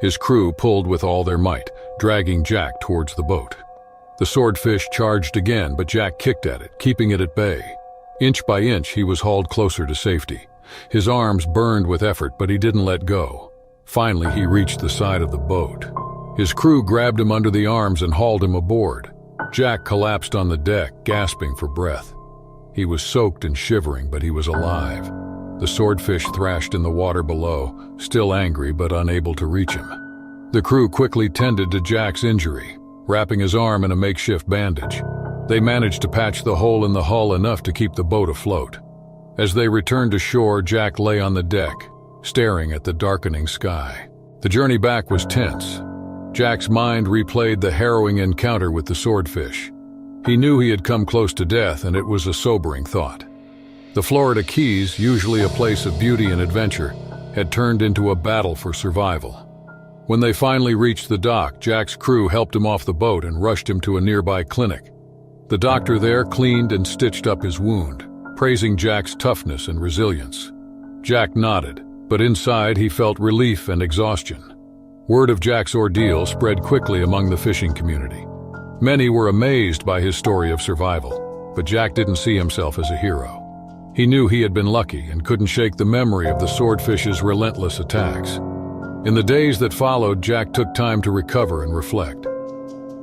His crew pulled with all their might, dragging Jack towards the boat. The swordfish charged again, but Jack kicked at it, keeping it at bay. Inch by inch, he was hauled closer to safety. His arms burned with effort, but he didn't let go. Finally, he reached the side of the boat. His crew grabbed him under the arms and hauled him aboard. Jack collapsed on the deck, gasping for breath. He was soaked and shivering, but he was alive. The swordfish thrashed in the water below, still angry but unable to reach him. The crew quickly tended to Jack's injury, wrapping his arm in a makeshift bandage. They managed to patch the hole in the hull enough to keep the boat afloat. As they returned to shore, Jack lay on the deck, staring at the darkening sky. The journey back was tense. Jack's mind replayed the harrowing encounter with the swordfish. He knew he had come close to death, and it was a sobering thought. The Florida Keys, usually a place of beauty and adventure, had turned into a battle for survival. When they finally reached the dock, Jack's crew helped him off the boat and rushed him to a nearby clinic. The doctor there cleaned and stitched up his wound, praising Jack's toughness and resilience. Jack nodded, but inside he felt relief and exhaustion. Word of Jack's ordeal spread quickly among the fishing community. Many were amazed by his story of survival, but Jack didn't see himself as a hero. He knew he had been lucky and couldn't shake the memory of the swordfish's relentless attacks. In the days that followed, Jack took time to recover and reflect.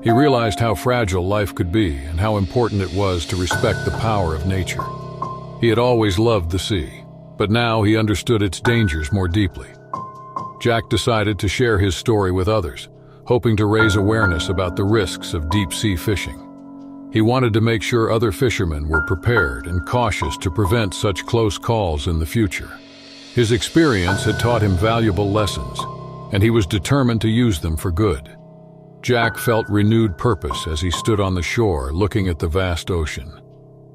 He realized how fragile life could be and how important it was to respect the power of nature. He had always loved the sea, but now he understood its dangers more deeply. Jack decided to share his story with others, hoping to raise awareness about the risks of deep-sea fishing. He wanted to make sure other fishermen were prepared and cautious to prevent such close calls in the future. His experience had taught him valuable lessons, and he was determined to use them for good. Jack felt renewed purpose as he stood on the shore looking at the vast ocean.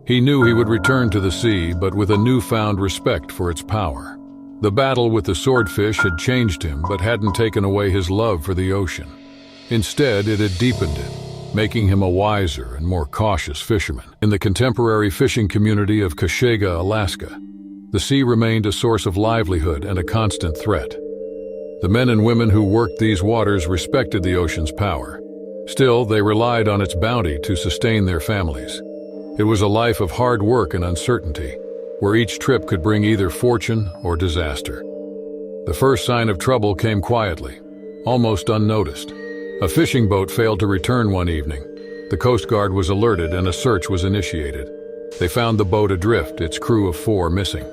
He knew he would return to the sea, but with a newfound respect for its power. The battle with the swordfish had changed him, but hadn't taken away his love for the ocean. Instead, it had deepened it, making him a wiser and more cautious fisherman. In the contemporary fishing community of Kashiga, Alaska, the sea remained a source of livelihood and a constant threat. The men and women who worked these waters respected the ocean's power. Still, they relied on its bounty to sustain their families. It was a life of hard work and uncertainty, where each trip could bring either fortune or disaster. The first sign of trouble came quietly, almost unnoticed. A fishing boat failed to return one evening. The Coast Guard was alerted and a search was initiated. They found the boat adrift, its crew of 4 missing.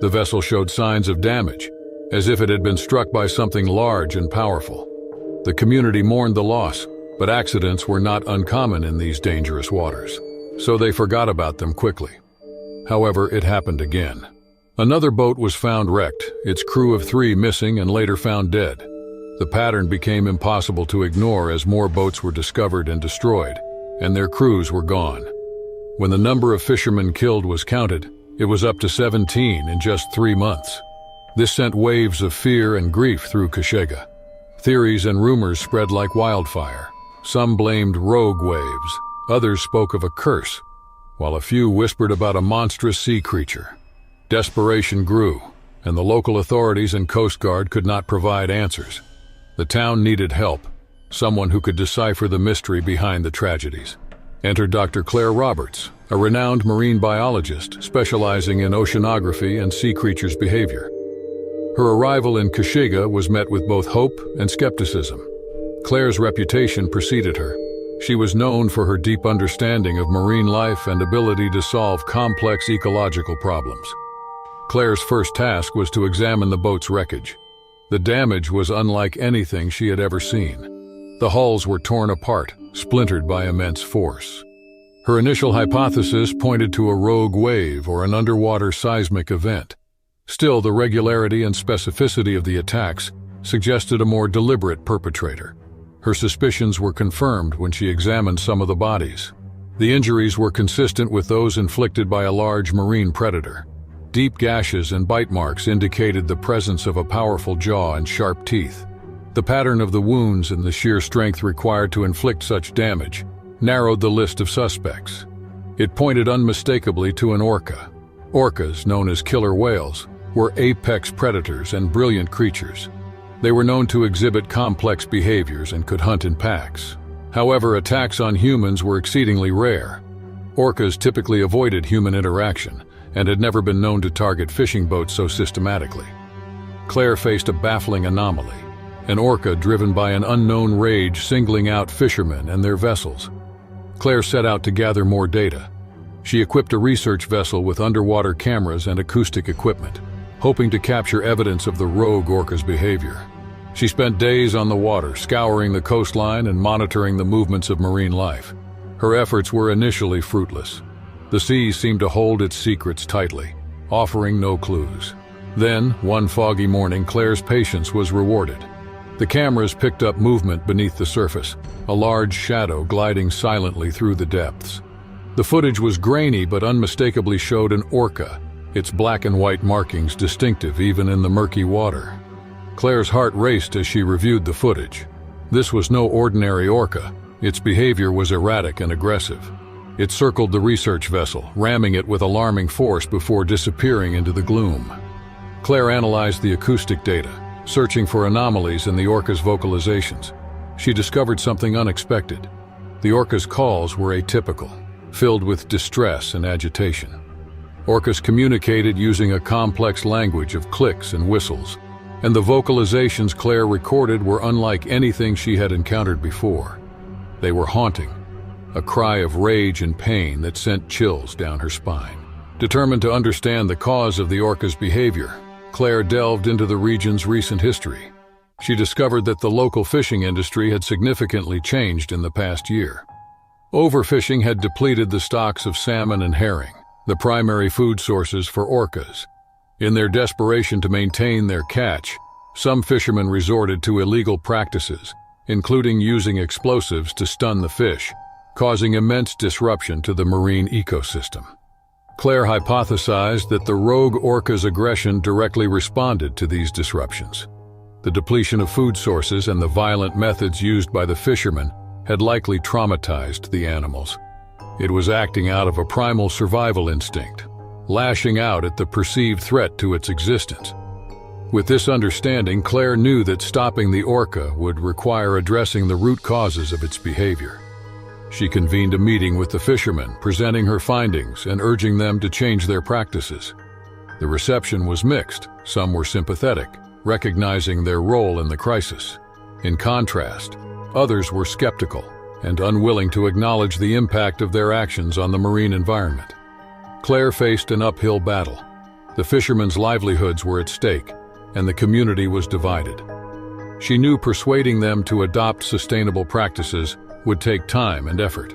The vessel showed signs of damage, as if it had been struck by something large and powerful. The community mourned the loss, but accidents were not uncommon in these dangerous waters, so they forgot about them quickly. However, it happened again. Another boat was found wrecked, its crew of 3 missing and later found dead. The pattern became impossible to ignore as more boats were discovered and destroyed, and their crews were gone. When the number of fishermen killed was counted, it was up to 17 in just 3 months. This sent waves of fear and grief through Kashiga. Theories and rumors spread like wildfire. Some blamed rogue waves, others spoke of a curse, while a few whispered about a monstrous sea creature. Desperation grew, and the local authorities and Coast Guard could not provide answers. The town needed help, someone who could decipher the mystery behind the tragedies. Enter Dr. Claire Roberts, a renowned marine biologist specializing in oceanography and sea creatures' behavior. Her arrival in Kashiga was met with both hope and skepticism. Claire's reputation preceded her. She was known for her deep understanding of marine life and ability to solve complex ecological problems. Claire's first task was to examine the boat's wreckage. The damage was unlike anything she had ever seen. The hulls were torn apart, splintered by immense force. Her initial hypothesis pointed to a rogue wave or an underwater seismic event. Still, the regularity and specificity of the attacks suggested a more deliberate perpetrator. Her suspicions were confirmed when she examined some of the bodies. The injuries were consistent with those inflicted by a large marine predator. Deep gashes and bite marks indicated the presence of a powerful jaw and sharp teeth. The pattern of the wounds and the sheer strength required to inflict such damage narrowed the list of suspects. It pointed unmistakably to an orca. Orcas, known as killer whales, were apex predators and brilliant creatures. They were known to exhibit complex behaviors and could hunt in packs. However, attacks on humans were exceedingly rare. Orcas typically avoided human interaction and had never been known to target fishing boats so systematically. Claire faced a baffling anomaly, an orca driven by an unknown rage singling out fishermen and their vessels. Claire set out to gather more data. She equipped a research vessel with underwater cameras and acoustic equipment, hoping to capture evidence of the rogue orca's behavior. She spent days on the water, scouring the coastline and monitoring the movements of marine life. Her efforts were initially fruitless. The sea seemed to hold its secrets tightly, offering no clues. Then, one foggy morning, Claire's patience was rewarded. The cameras picked up movement beneath the surface, a large shadow gliding silently through the depths. The footage was grainy but unmistakably showed an orca, its black and white markings distinctive even in the murky water. Claire's heart raced as she reviewed the footage. This was no ordinary orca. Its behavior was erratic and aggressive. It circled the research vessel, ramming it with alarming force before disappearing into the gloom. Claire analyzed the acoustic data, searching for anomalies in the orca's vocalizations. She discovered something unexpected. The orca's calls were atypical, filled with distress and agitation. Orcas communicated using a complex language of clicks and whistles, and the vocalizations Claire recorded were unlike anything she had encountered before. They were haunting, a cry of rage and pain that sent chills down her spine. Determined to understand the cause of the orca's behavior, Claire delved into the region's recent history. She discovered that the local fishing industry had significantly changed in the past year. Overfishing had depleted the stocks of salmon and herring, the primary food sources for orcas. In their desperation to maintain their catch, some fishermen resorted to illegal practices, including using explosives to stun the fish, causing immense disruption to the marine ecosystem. Claire hypothesized that the rogue orca's aggression directly responded to these disruptions. The depletion of food sources and the violent methods used by the fishermen had likely traumatized the animals. It was acting out of a primal survival instinct, lashing out at the perceived threat to its existence. With this understanding, Claire knew that stopping the orca would require addressing the root causes of its behavior. She convened a meeting with the fishermen, presenting her findings and urging them to change their practices. The reception was mixed. Some were sympathetic, recognizing their role in the crisis. In contrast, others were skeptical and unwilling to acknowledge the impact of their actions on the marine environment. Claire faced an uphill battle. The fishermen's livelihoods were at stake, and the community was divided. She knew persuading them to adopt sustainable practices would take time and effort.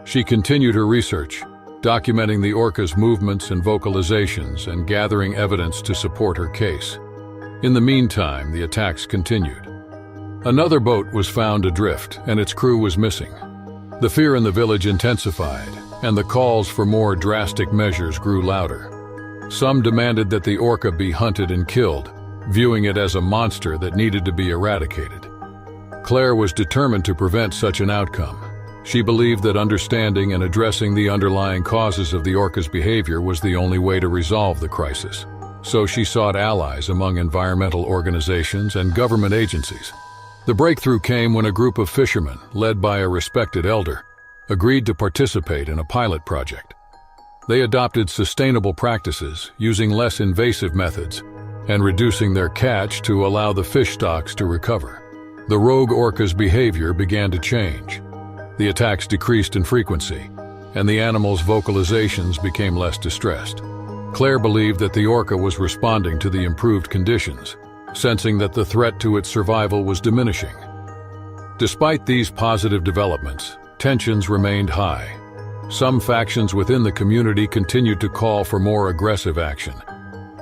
She continued her research, documenting the orca's movements and vocalizations and gathering evidence to support her case. In the meantime, the attacks continued. Another boat was found adrift, and its crew was missing. The fear in the village intensified, and the calls for more drastic measures grew louder. Some demanded that the orca be hunted and killed, viewing it as a monster that needed to be eradicated. Claire was determined to prevent such an outcome. She believed that understanding and addressing the underlying causes of the orca's behavior was the only way to resolve the crisis. So she sought allies among environmental organizations and government agencies. The breakthrough came when a group of fishermen, led by a respected elder, agreed to participate in a pilot project. They adopted sustainable practices, using less invasive methods, and reducing their catch to allow the fish stocks to recover. The rogue orca's behavior began to change. The attacks decreased in frequency, and the animal's vocalizations became less distressed. Claire believed that the orca was responding to the improved conditions, sensing that the threat to its survival was diminishing. Despite these positive developments, tensions remained high. Some factions within the community continued to call for more aggressive action,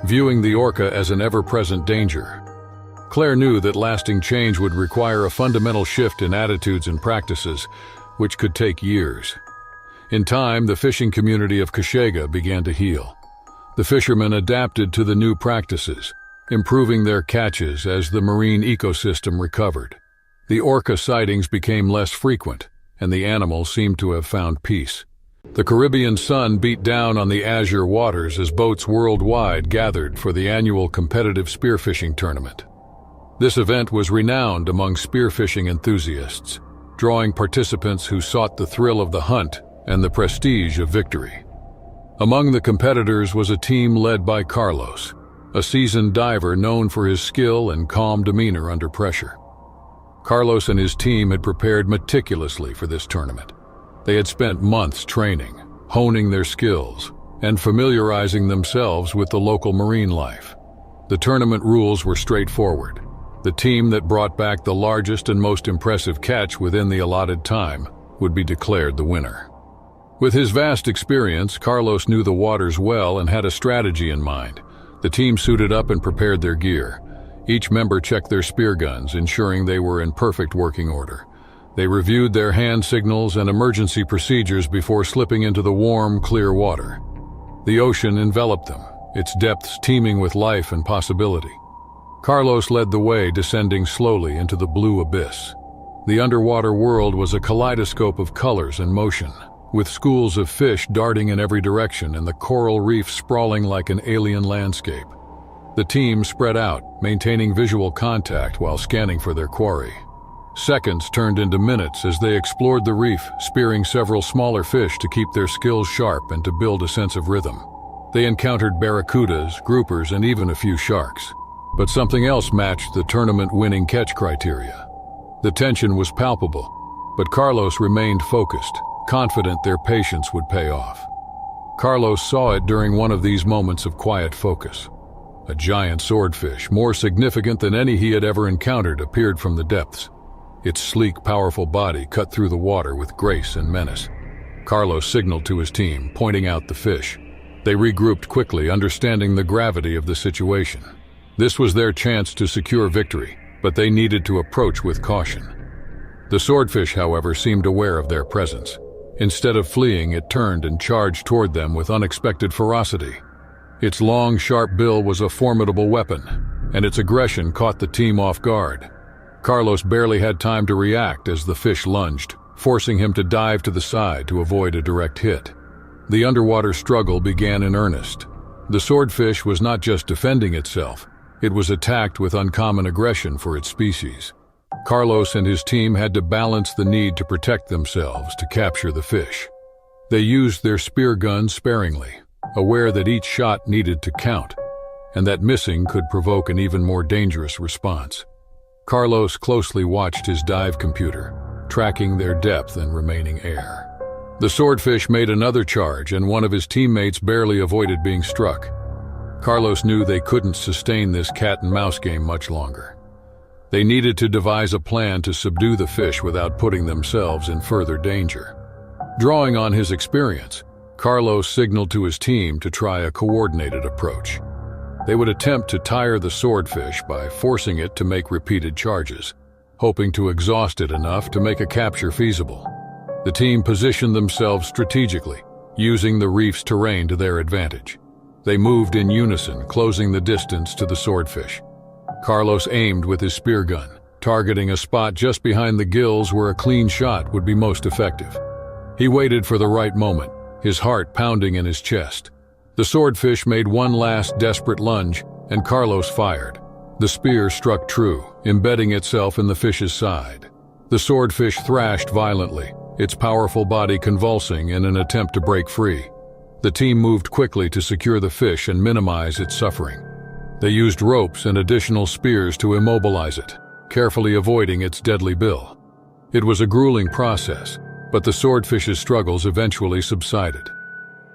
viewing the orca as an ever-present danger. Claire knew that lasting change would require a fundamental shift in attitudes and practices, which could take years. In time, the fishing community of Kashiga began to heal. The fishermen adapted to the new practices, improving their catches as the marine ecosystem recovered. The orca sightings became less frequent, and the animal seemed to have found peace. The Caribbean sun beat down on the azure waters as boats worldwide gathered for the annual competitive spearfishing tournament. This event was renowned among spearfishing enthusiasts, drawing participants who sought the thrill of the hunt and the prestige of victory. Among the competitors was a team led by Carlos, a seasoned diver known for his skill and calm demeanor under pressure. Carlos and his team had prepared meticulously for this tournament. They had spent months training, honing their skills, and familiarizing themselves with the local marine life. The tournament rules were straightforward. The team that brought back the largest and most impressive catch within the allotted time would be declared the winner. With his vast experience, Carlos knew the waters well and had a strategy in mind. The team suited up and prepared their gear. Each member checked their spear guns, ensuring they were in perfect working order. They reviewed their hand signals and emergency procedures before slipping into the warm, clear water. The ocean enveloped them, its depths teeming with life and possibility. Carlos led the way, descending slowly into the blue abyss. The underwater world was a kaleidoscope of colors and motion, with schools of fish darting in every direction and the coral reef sprawling like an alien landscape. The team spread out, maintaining visual contact while scanning for their quarry. Seconds turned into minutes as they explored the reef, spearing several smaller fish to keep their skills sharp and to build a sense of rhythm. They encountered barracudas, groupers, and even a few sharks. But something else matched the tournament-winning catch criteria. The tension was palpable, but Carlos remained focused, confident their patience would pay off. Carlos saw it during one of these moments of quiet focus. A giant swordfish, more significant than any he had ever encountered, appeared from the depths. Its sleek, powerful body cut through the water with grace and menace. Carlos signaled to his team, pointing out the fish. They regrouped quickly, understanding the gravity of the situation. This was their chance to secure victory, but they needed to approach with caution. The swordfish, however, seemed aware of their presence. Instead of fleeing, it turned and charged toward them with unexpected ferocity. Its long, sharp bill was a formidable weapon, and its aggression caught the team off guard. Carlos barely had time to react as the fish lunged, forcing him to dive to the side to avoid a direct hit. The underwater struggle began in earnest. The swordfish was not just defending itself, It was attacked with uncommon aggression for its species. Carlos and his team had to balance the need to protect themselves to capture the fish. They used their spear guns sparingly, aware that each shot needed to count, and that missing could provoke an even more dangerous response. Carlos closely watched his dive computer, tracking their depth and remaining air. The swordfish made another charge, and one of his teammates barely avoided being struck. Carlos knew they couldn't sustain this cat-and-mouse game much longer. They needed to devise a plan to subdue the fish without putting themselves in further danger. Drawing on his experience, Carlos signaled to his team to try a coordinated approach. They would attempt to tire the swordfish by forcing it to make repeated charges, hoping to exhaust it enough to make a capture feasible. The team positioned themselves strategically, using the reef's terrain to their advantage. They moved in unison, closing the distance to the swordfish. Carlos aimed with his spear gun, targeting a spot just behind the gills where a clean shot would be most effective. He waited for the right moment, his heart pounding in his chest. The swordfish made one last desperate lunge, and Carlos fired. The spear struck true, embedding itself in the fish's side. The swordfish thrashed violently, its powerful body convulsing in an attempt to break free. The team moved quickly to secure the fish and minimize its suffering. They used ropes and additional spears to immobilize it, carefully avoiding its deadly bill. It was a grueling process, but the swordfish's struggles eventually subsided.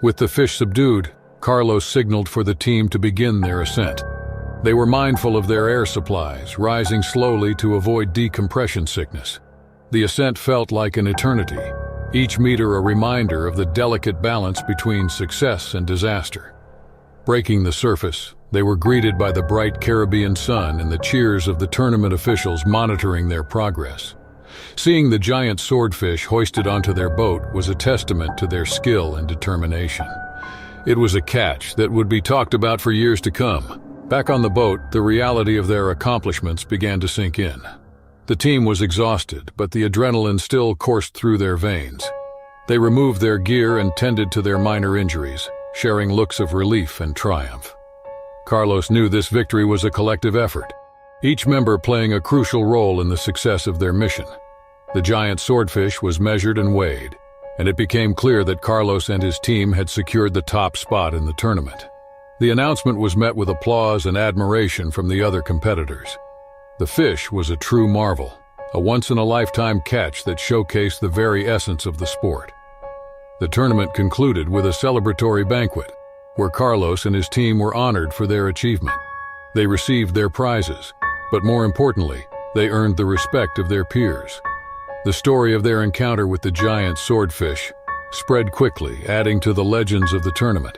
With the fish subdued, Carlos signaled for the team to begin their ascent. They were mindful of their air supplies, rising slowly to avoid decompression sickness. The ascent felt like an eternity, each meter a reminder of the delicate balance between success and disaster. Breaking the surface, they were greeted by the bright Caribbean sun and the cheers of the tournament officials monitoring their progress. Seeing the giant swordfish hoisted onto their boat was a testament to their skill and determination. It was a catch that would be talked about for years to come. Back on the boat, the reality of their accomplishments began to sink in. The team was exhausted, but the adrenaline still coursed through their veins. They removed their gear and tended to their minor injuries, sharing looks of relief and triumph. Carlos knew this victory was a collective effort, each member playing a crucial role in the success of their mission. The giant swordfish was measured and weighed, and it became clear that Carlos and his team had secured the top spot in the tournament. The announcement was met with applause and admiration from the other competitors. The fish was a true marvel, a once-in-a-lifetime catch that showcased the very essence of the sport. The tournament concluded with a celebratory banquet, where Carlos and his team were honored for their achievement. They received their prizes, but more importantly, they earned the respect of their peers. The story of their encounter with the giant swordfish spread quickly, adding to the legends of the tournament.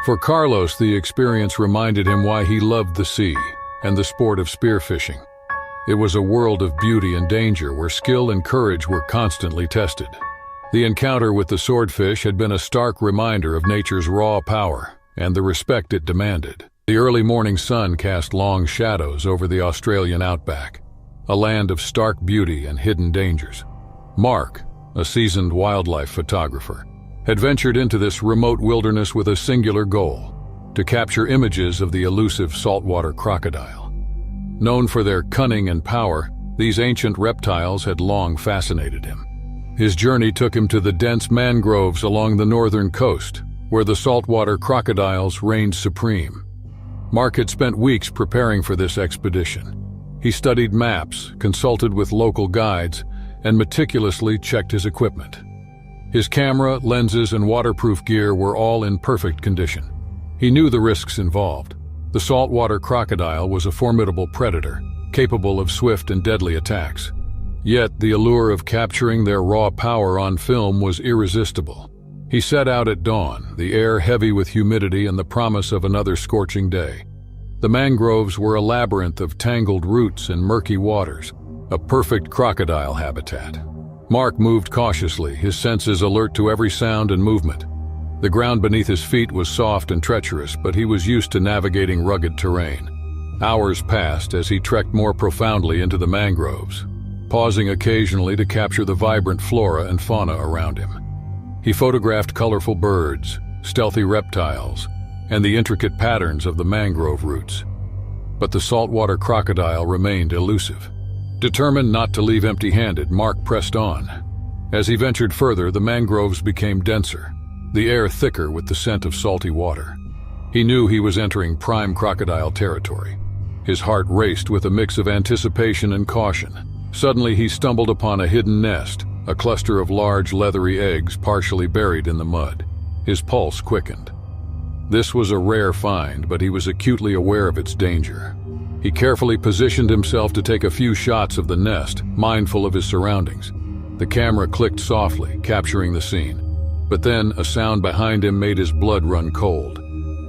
For Carlos, the experience reminded him why he loved the sea and the sport of spearfishing. It was a world of beauty and danger where skill and courage were constantly tested. The encounter with the swordfish had been a stark reminder of nature's raw power and the respect it demanded. The early morning sun cast long shadows over the Australian outback, a land of stark beauty and hidden dangers. Mark, a seasoned wildlife photographer, had ventured into this remote wilderness with a singular goal: to capture images of the elusive saltwater crocodile. Known for their cunning and power, these ancient reptiles had long fascinated him. His journey took him to the dense mangroves along the northern coast, where the saltwater crocodiles reigned supreme. Mark had spent weeks preparing for this expedition. He studied maps, consulted with local guides, and meticulously checked his equipment. His camera, lenses, and waterproof gear were all in perfect condition. He knew the risks involved. The saltwater crocodile was a formidable predator, capable of swift and deadly attacks. Yet the allure of capturing their raw power on film was irresistible. He set out at dawn, the air heavy with humidity and the promise of another scorching day. The mangroves were a labyrinth of tangled roots and murky waters, a perfect crocodile habitat. Mark moved cautiously, his senses alert to every sound and movement. The ground beneath his feet was soft and treacherous, but he was used to navigating rugged terrain. Hours passed as he trekked more profoundly into the mangroves, pausing occasionally to capture the vibrant flora and fauna around him. He photographed colorful birds, stealthy reptiles, and the intricate patterns of the mangrove roots. but the saltwater crocodile remained elusive. Determined not to leave empty-handed, Mark pressed on. As he ventured further, the mangroves became denser, the air thicker with the scent of salty water. He knew he was entering prime crocodile territory. His heart raced with a mix of anticipation and caution. Suddenly he stumbled upon a hidden nest, a cluster of large leathery eggs partially buried in the mud. His pulse quickened. This was a rare find, but he was acutely aware of its danger. He carefully positioned himself to take a few shots of the nest, mindful of his surroundings. The camera clicked softly, capturing the scene. But then a sound behind him made his blood run cold.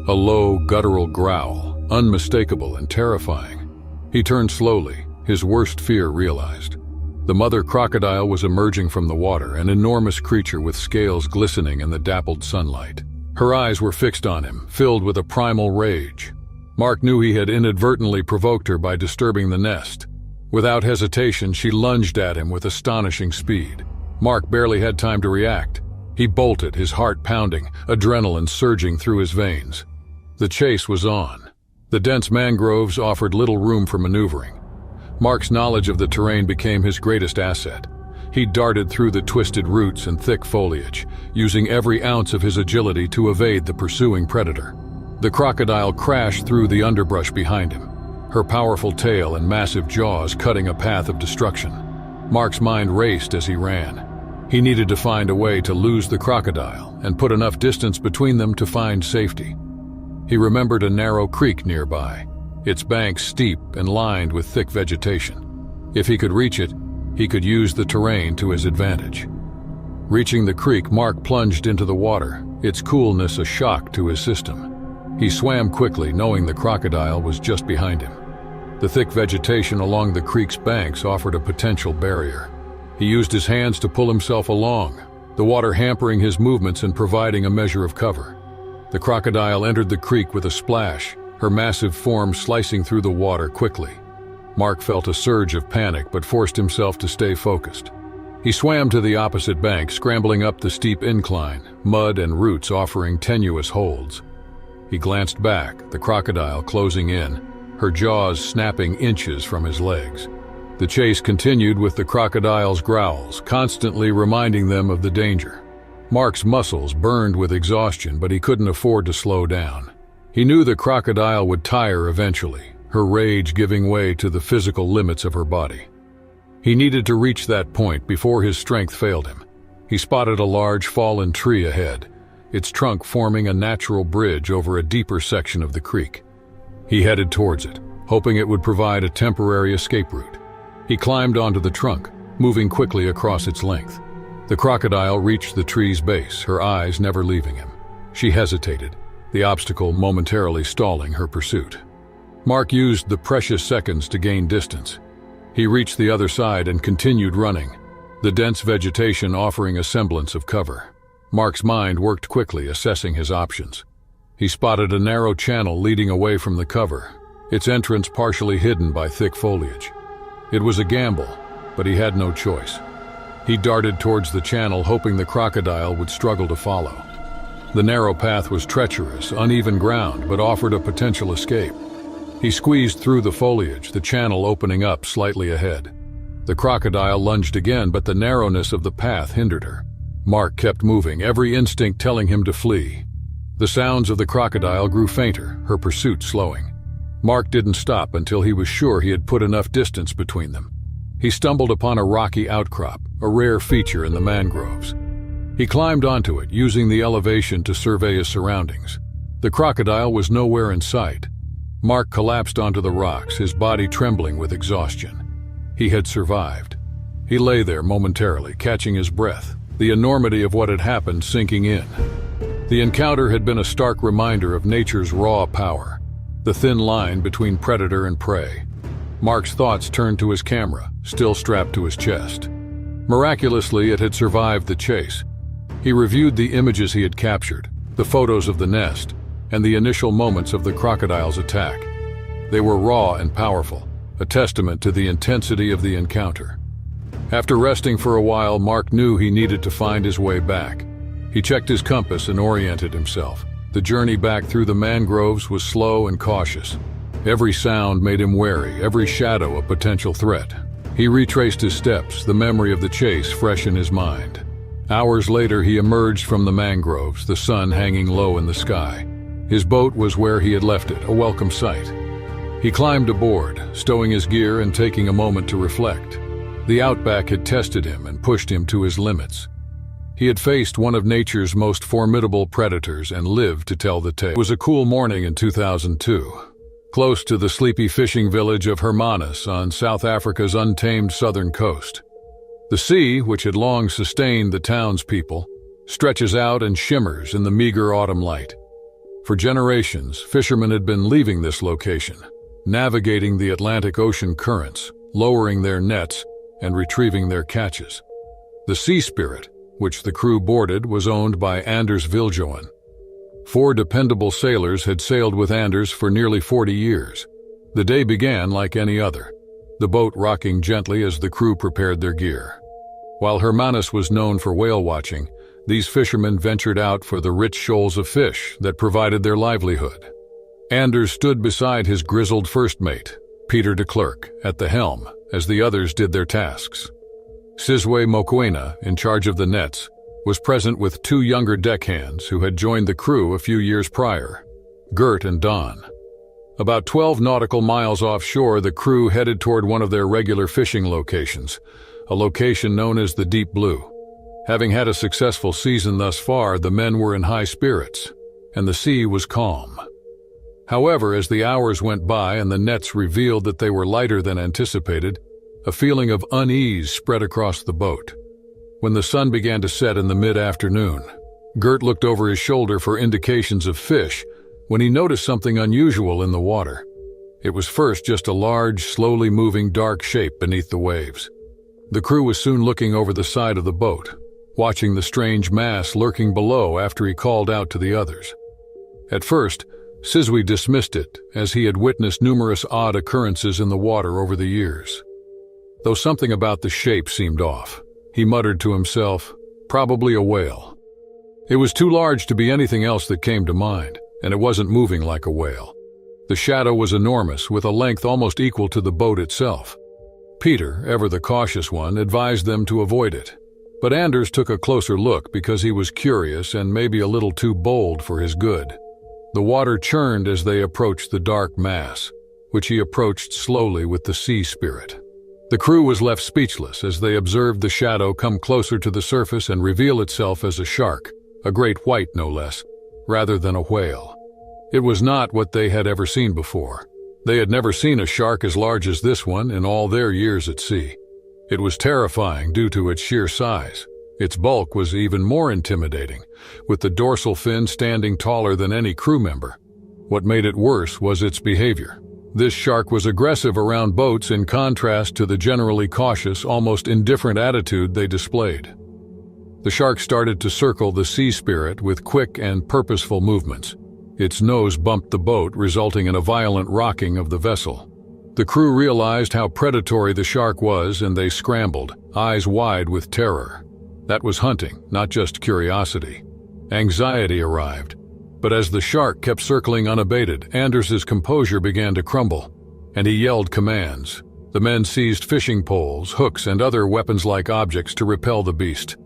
A low, guttural growl, unmistakable and terrifying. He turned slowly, his worst fear realized. The mother crocodile was emerging from the water, an enormous creature with scales glistening in the dappled sunlight. Her eyes were fixed on him, filled with a primal rage. Mark knew he had inadvertently provoked her by disturbing the nest. Without hesitation, she lunged at him with astonishing speed. Mark barely had time to react. He bolted, his heart pounding, adrenaline surging through his veins. The chase was on. The dense mangroves offered little room for maneuvering. Mark's knowledge of the terrain became his greatest asset. He darted through the twisted roots and thick foliage, using every ounce of his agility to evade the pursuing predator. The crocodile crashed through the underbrush behind him, her powerful tail and massive jaws cutting a path of destruction. Mark's mind raced as he ran. He needed to find a way to lose the crocodile and put enough distance between them to find safety. He remembered a narrow creek nearby, its banks steep and lined with thick vegetation. If he could reach it, he could use the terrain to his advantage. Reaching the creek, Mark plunged into the water, its coolness a shock to his system. He swam quickly, knowing the crocodile was just behind him. The thick vegetation along the creek's banks offered a potential barrier. He used his hands to pull himself along, the water hampering his movements and providing a measure of cover. The crocodile entered the creek with a splash, her massive form slicing through the water quickly. Mark felt a surge of panic but forced himself to stay focused. He swam to the opposite bank, scrambling up the steep incline, mud and roots offering tenuous holds. He glanced back, the crocodile closing in, her jaws snapping inches from his legs. The chase continued with the crocodile's growls, constantly reminding them of the danger. Mark's muscles burned with exhaustion, but he couldn't afford to slow down. He knew the crocodile would tire eventually, her rage giving way to the physical limits of her body. He needed to reach that point before his strength failed him. He spotted a large fallen tree ahead, its trunk forming a natural bridge over a deeper section of the creek. He headed towards it, hoping it would provide a temporary escape route. He climbed onto the trunk, moving quickly across its length. The crocodile reached the tree's base, her eyes never leaving him. She hesitated, the obstacle momentarily stalling her pursuit. Mark used the precious seconds to gain distance. He reached the other side and continued running, the dense vegetation offering a semblance of cover. Mark's mind worked quickly, assessing his options. He spotted a narrow channel leading away from the cover, its entrance partially hidden by thick foliage. It was a gamble, but he had no choice. He darted towards the channel, hoping the crocodile would struggle to follow. The narrow path was treacherous, uneven ground, but offered a potential escape. He squeezed through the foliage, the channel opening up slightly ahead. The crocodile lunged again, but the narrowness of the path hindered her. Mark kept moving, every instinct telling him to flee. The sounds of the crocodile grew fainter, her pursuit slowing. Mark didn't stop until he was sure he had put enough distance between them. He stumbled upon a rocky outcrop, a rare feature in the mangroves. He climbed onto it, using the elevation to survey his surroundings. The crocodile was nowhere in sight. Mark collapsed onto the rocks, his body trembling with exhaustion. He had survived. He lay there momentarily, catching his breath, the enormity of what had happened sinking in. The encounter had been a stark reminder of nature's raw power, the thin line between predator and prey. Mark's thoughts turned to his camera, still strapped to his chest. Miraculously, it had survived the chase. He reviewed the images he had captured, the photos of the nest, and the initial moments of the crocodile's attack. They were raw and powerful, a testament to the intensity of the encounter. After resting for a while, Mark knew he needed to find his way back. He checked his compass and oriented himself. The journey back through the mangroves was slow and cautious. Every sound made him wary, every shadow a potential threat. He retraced his steps, the memory of the chase fresh in his mind. Hours later, he emerged from the mangroves, the sun hanging low in the sky. His boat was where he had left it, a welcome sight. He climbed aboard, stowing his gear and taking a moment to reflect. The outback had tested him and pushed him to his limits. He had faced one of nature's most formidable predators and lived to tell the tale. It was a cool morning in 2002, close to the sleepy fishing village of Hermanus on South Africa's untamed southern coast. The sea, which had long sustained the townspeople, stretches out and shimmers in the meager autumn light. For generations, fishermen had been leaving this location, navigating the Atlantic Ocean currents, lowering their nets, and retrieving their catches. The Sea Spirit, which the crew boarded, was owned by Anders Viljoen. 4 dependable sailors had sailed with Anders for nearly 40 years. The day began like any other, the boat rocking gently as the crew prepared their gear. While Hermanus was known for whale watching, these fishermen ventured out for the rich shoals of fish that provided their livelihood. Anders stood beside his grizzled first mate, Peter de Klerk, at the helm, as the others did their tasks. Sizwe Mokoena, in charge of the nets, was present with 2 younger deckhands who had joined the crew a few years prior, Gert and Don. About 12 nautical miles offshore, the crew headed toward one of their regular fishing locations, a location known as the Deep Blue. Having had a successful season thus far, the men were in high spirits, and the sea was calm. However, as the hours went by and the nets revealed that they were lighter than anticipated, a feeling of unease spread across the boat. When the sun began to set in the mid-afternoon, Gert looked over his shoulder for indications of fish when he noticed something unusual in the water. It was first just a large, slowly moving dark shape beneath the waves. The crew was soon looking over the side of the boat, watching the strange mass lurking below after he called out to the others. At first, Sizwe dismissed it, as he had witnessed numerous odd occurrences in the water over the years. Though something about the shape seemed off, he muttered to himself, "Probably a whale." It was too large to be anything else that came to mind, and it wasn't moving like a whale. The shadow was enormous, with a length almost equal to the boat itself. Peter, ever the cautious one, advised them to avoid it. But Anders took a closer look because he was curious and maybe a little too bold for his good. The water churned as they approached the dark mass, which he approached slowly with the Sea Spirit. The crew was left speechless as they observed the shadow come closer to the surface and reveal itself as a shark, a great white no less, rather than a whale. It was not what they had ever seen before. They had never seen a shark as large as this one in all their years at sea. It was terrifying due to its sheer size. Its bulk was even more intimidating, with the dorsal fin standing taller than any crew member. What made it worse was its behavior. This shark was aggressive around boats in contrast to the generally cautious, almost indifferent attitude they displayed. The shark started to circle the Sea Spirit with quick and purposeful movements. Its nose bumped the boat, resulting in a violent rocking of the vessel. The crew realized how predatory the shark was, and they scrambled, eyes wide with terror. That was hunting, not just curiosity. Anxiety arrived. But as the shark kept circling unabated, Anders's composure began to crumble, and he yelled commands. The men seized fishing poles, hooks, and other weapons-like objects to repel the beast.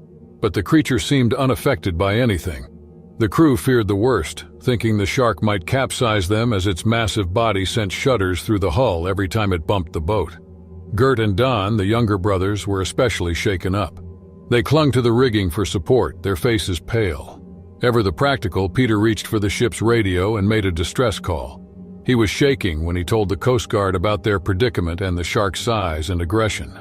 But the creature seemed unaffected by anything. The crew feared the worst, thinking the shark might capsize them as its massive body sent shudders through the hull every time it bumped the boat. Gert and Don, the younger brothers, were especially shaken up. They clung to the rigging for support, their faces pale. Ever the practical, Peter reached for the ship's radio and made a distress call. He was shaking when he told the Coast Guard about their predicament and the shark's size and aggression.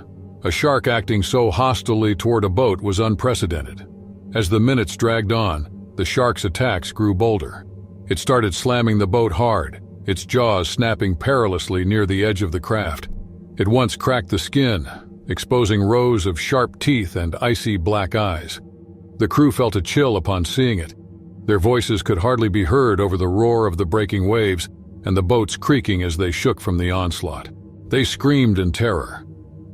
A shark acting so hostilely toward a boat was unprecedented. As the minutes dragged on, the shark's attacks grew bolder. It started slamming the boat hard, its jaws snapping perilously near the edge of the craft. It once cracked the skin, exposing rows of sharp teeth and icy black eyes. The crew felt a chill upon seeing it. Their voices could hardly be heard over the roar of the breaking waves and the boats creaking as they shook from the onslaught. They screamed in terror.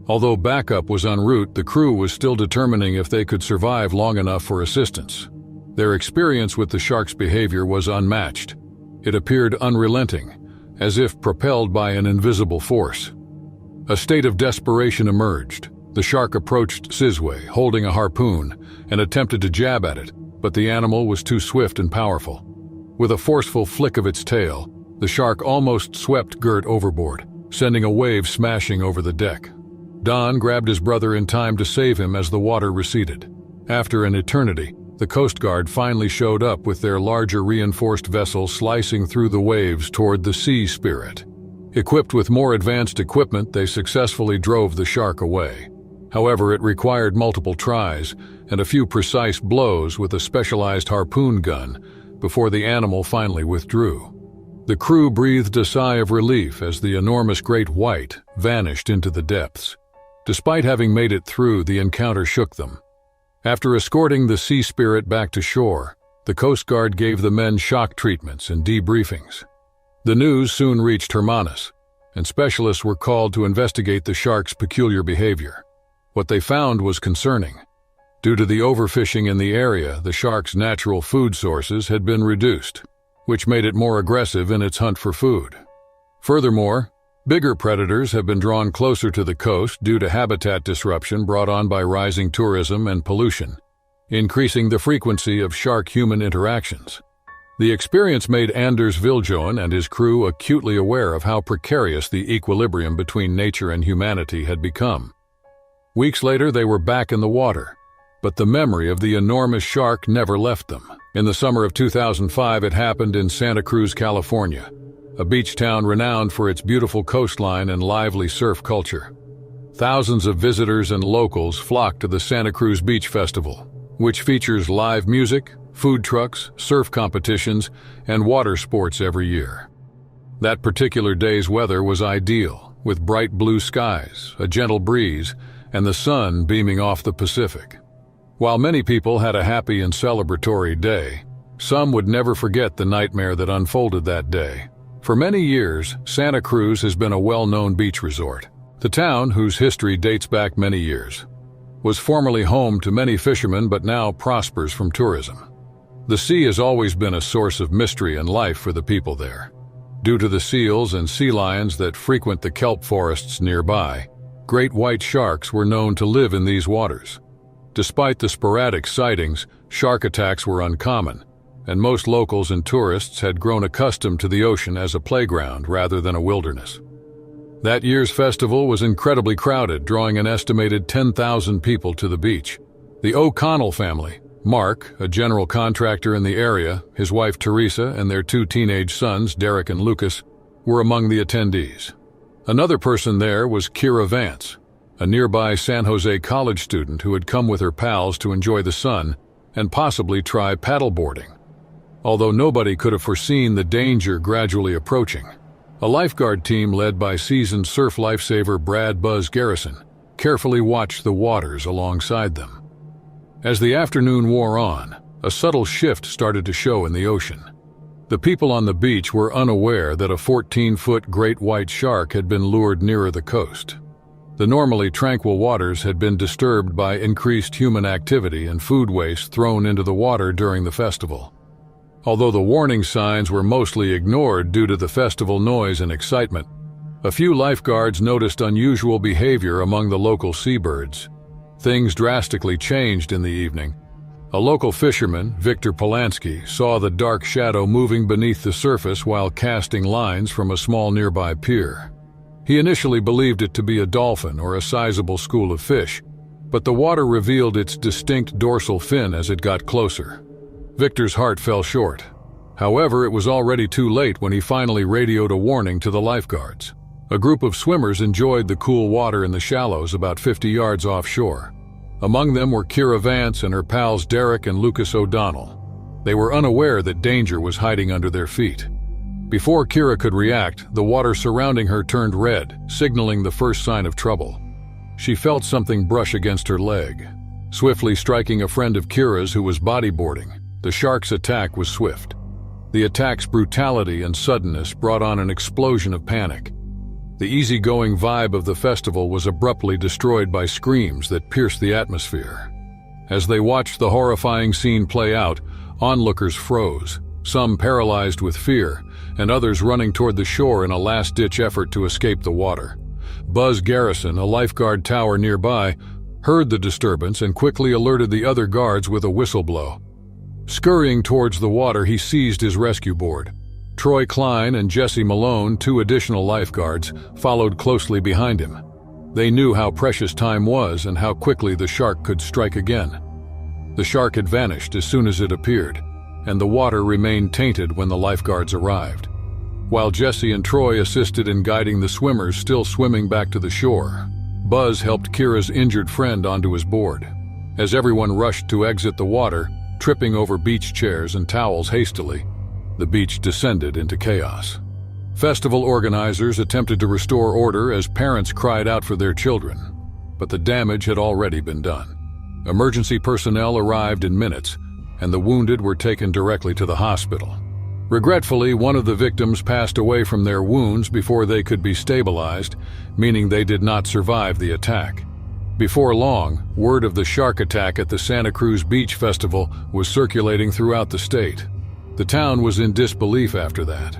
Although backup was en route, the crew was still determining if they could survive long enough for assistance. Their experience with the shark's behavior was unmatched. It appeared unrelenting, as if propelled by an invisible force. A state of desperation emerged. The shark approached Sizwe, holding a harpoon, and attempted to jab at it, but the animal was too swift and powerful. With a forceful flick of its tail, the shark almost swept Gert overboard, sending a wave smashing over the deck. Don grabbed his brother in time to save him as the water receded. After an eternity, the Coast Guard finally showed up with their larger reinforced vessel slicing through the waves toward the Sea Spirit. Equipped with more advanced equipment, they successfully drove the shark away. However, it required multiple tries and a few precise blows with a specialized harpoon gun before the animal finally withdrew. The crew breathed a sigh of relief as the enormous great white vanished into the depths. Despite having made it through, the encounter shook them. After escorting the Sea Spirit back to shore, the Coast Guard gave the men shock treatments and debriefings. The news soon reached Hermanus, and specialists were called to investigate the shark's peculiar behavior. What they found was concerning. Due to the overfishing in the area, the shark's natural food sources had been reduced, which made it more aggressive in its hunt for food. Furthermore, bigger predators have been drawn closer to the coast due to habitat disruption brought on by rising tourism and pollution, increasing the frequency of shark-human interactions. The experience made Anders Viljoen and his crew acutely aware of how precarious the equilibrium between nature and humanity had become. Weeks later, they were back in the water, but the memory of the enormous shark never left them. In the summer of 2005, it happened in Santa Cruz, California, a beach town renowned for its beautiful coastline and lively surf culture. Thousands of visitors and locals flocked to the Santa Cruz Beach Festival, which features live music, food trucks, surf competitions, and water sports every year. That particular day's weather was ideal, with bright blue skies, a gentle breeze, and the sun beaming off the Pacific. While many people had a happy and celebratory day, some would never forget the nightmare that unfolded that day. For many years, Santa Cruz has been a well-known beach resort. The town, whose history dates back many years, was formerly home to many fishermen but now prospers from tourism. The sea has always been a source of mystery and life for the people there. Due to the seals and sea lions that frequent the kelp forests nearby, great white sharks were known to live in these waters. Despite the sporadic sightings, shark attacks were uncommon, and most locals and tourists had grown accustomed to the ocean as a playground rather than a wilderness. That year's festival was incredibly crowded, drawing an estimated 10,000 people to the beach. The O'Connell family, Mark, a general contractor in the area, his wife Teresa, and their two teenage sons, Derek and Lucas, were among the attendees. Another person there was Kira Vance, a nearby San Jose college student who had come with her pals to enjoy the sun and possibly try paddleboarding. Although nobody could have foreseen the danger gradually approaching, a lifeguard team led by seasoned surf lifesaver Brad Buzz Garrison carefully watched the waters alongside them. As the afternoon wore on, a subtle shift started to show in the ocean. The people on the beach were unaware that a 14-foot great white shark had been lured nearer the coast. The normally tranquil waters had been disturbed by increased human activity and food waste thrown into the water during the festival. Although the warning signs were mostly ignored due to the festival noise and excitement, a few lifeguards noticed unusual behavior among the local seabirds. Things drastically changed in the evening. A local fisherman, Victor Polanski, saw the dark shadow moving beneath the surface while casting lines from a small nearby pier. He initially believed it to be a dolphin or a sizable school of fish, but the water revealed its distinct dorsal fin as it got closer. Victor's heart fell short. However, it was already too late when he finally radioed a warning to the lifeguards. A group of swimmers enjoyed the cool water in the shallows about 50 yards offshore. Among them were Kira Vance and her pals Derek and Lucas O'Donnell. They were unaware that danger was hiding under their feet. Before Kira could react, the water surrounding her turned red, signaling the first sign of trouble. She felt something brush against her leg. Swiftly striking a friend of Kira's who was bodyboarding, the shark's attack was swift. The attack's brutality and suddenness brought on an explosion of panic. The easygoing vibe of the festival was abruptly destroyed by screams that pierced the atmosphere. As they watched the horrifying scene play out, onlookers froze, some paralyzed with fear, and others running toward the shore in a last-ditch effort to escape the water. Buzz Garrison, a lifeguard tower nearby, heard the disturbance and quickly alerted the other guards with a whistle blow. Scurrying towards the water, he seized his rescue board. Troy Klein and Jesse Malone, 2 additional lifeguards, followed closely behind him. They knew how precious time was and how quickly the shark could strike again. The shark had vanished as soon as it appeared, and the water remained tainted when the lifeguards arrived. While Jesse and Troy assisted in guiding the swimmers still swimming back to the shore, Buzz helped Kira's injured friend onto his board. As everyone rushed to exit the water, tripping over beach chairs and towels hastily, the beach descended into chaos. Festival organizers attempted to restore order as parents cried out for their children, but the damage had already been done. Emergency personnel arrived in minutes, and the wounded were taken directly to the hospital. Regretfully, one of the victims passed away from their wounds before they could be stabilized, meaning they did not survive the attack. Before long, word of the shark attack at the Santa Cruz Beach Festival was circulating throughout the state. The town was in disbelief after that.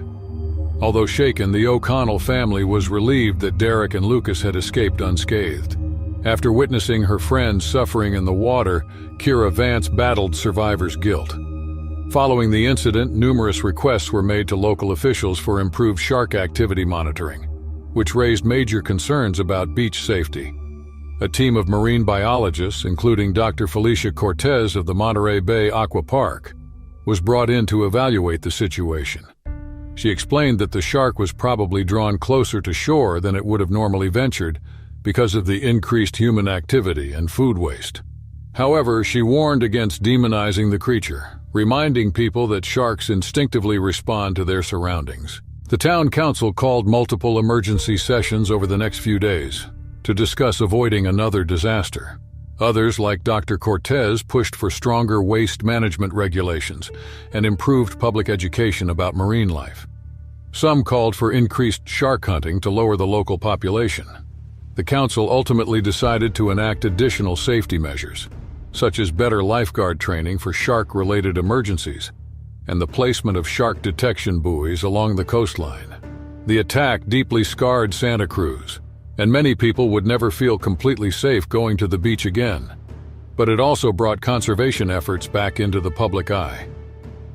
Although shaken, the O'Connell family was relieved that Derek and Lucas had escaped unscathed. After witnessing her friends suffering in the water, Kira Vance battled survivor's guilt. Following the incident, numerous requests were made to local officials for improved shark activity monitoring, which raised major concerns about beach safety. A team of marine biologists, including Dr. Felicia Cortez of the Monterey Bay Aqua Park, was brought in to evaluate the situation. She explained that the shark was probably drawn closer to shore than it would have normally ventured because of the increased human activity and food waste. However, she warned against demonizing the creature, reminding people that sharks instinctively respond to their surroundings. The town council called multiple emergency sessions over the next few days to discuss avoiding another disaster. Others, like Dr. Cortez, pushed for stronger waste management regulations and improved public education about marine life. Some called for increased shark hunting to lower the local population. The council ultimately decided to enact additional safety measures, such as better lifeguard training for shark-related emergencies and the placement of shark detection buoys along the coastline. The attack deeply scarred Santa Cruz, and many people would never feel completely safe going to the beach again. But it also brought conservation efforts back into the public eye.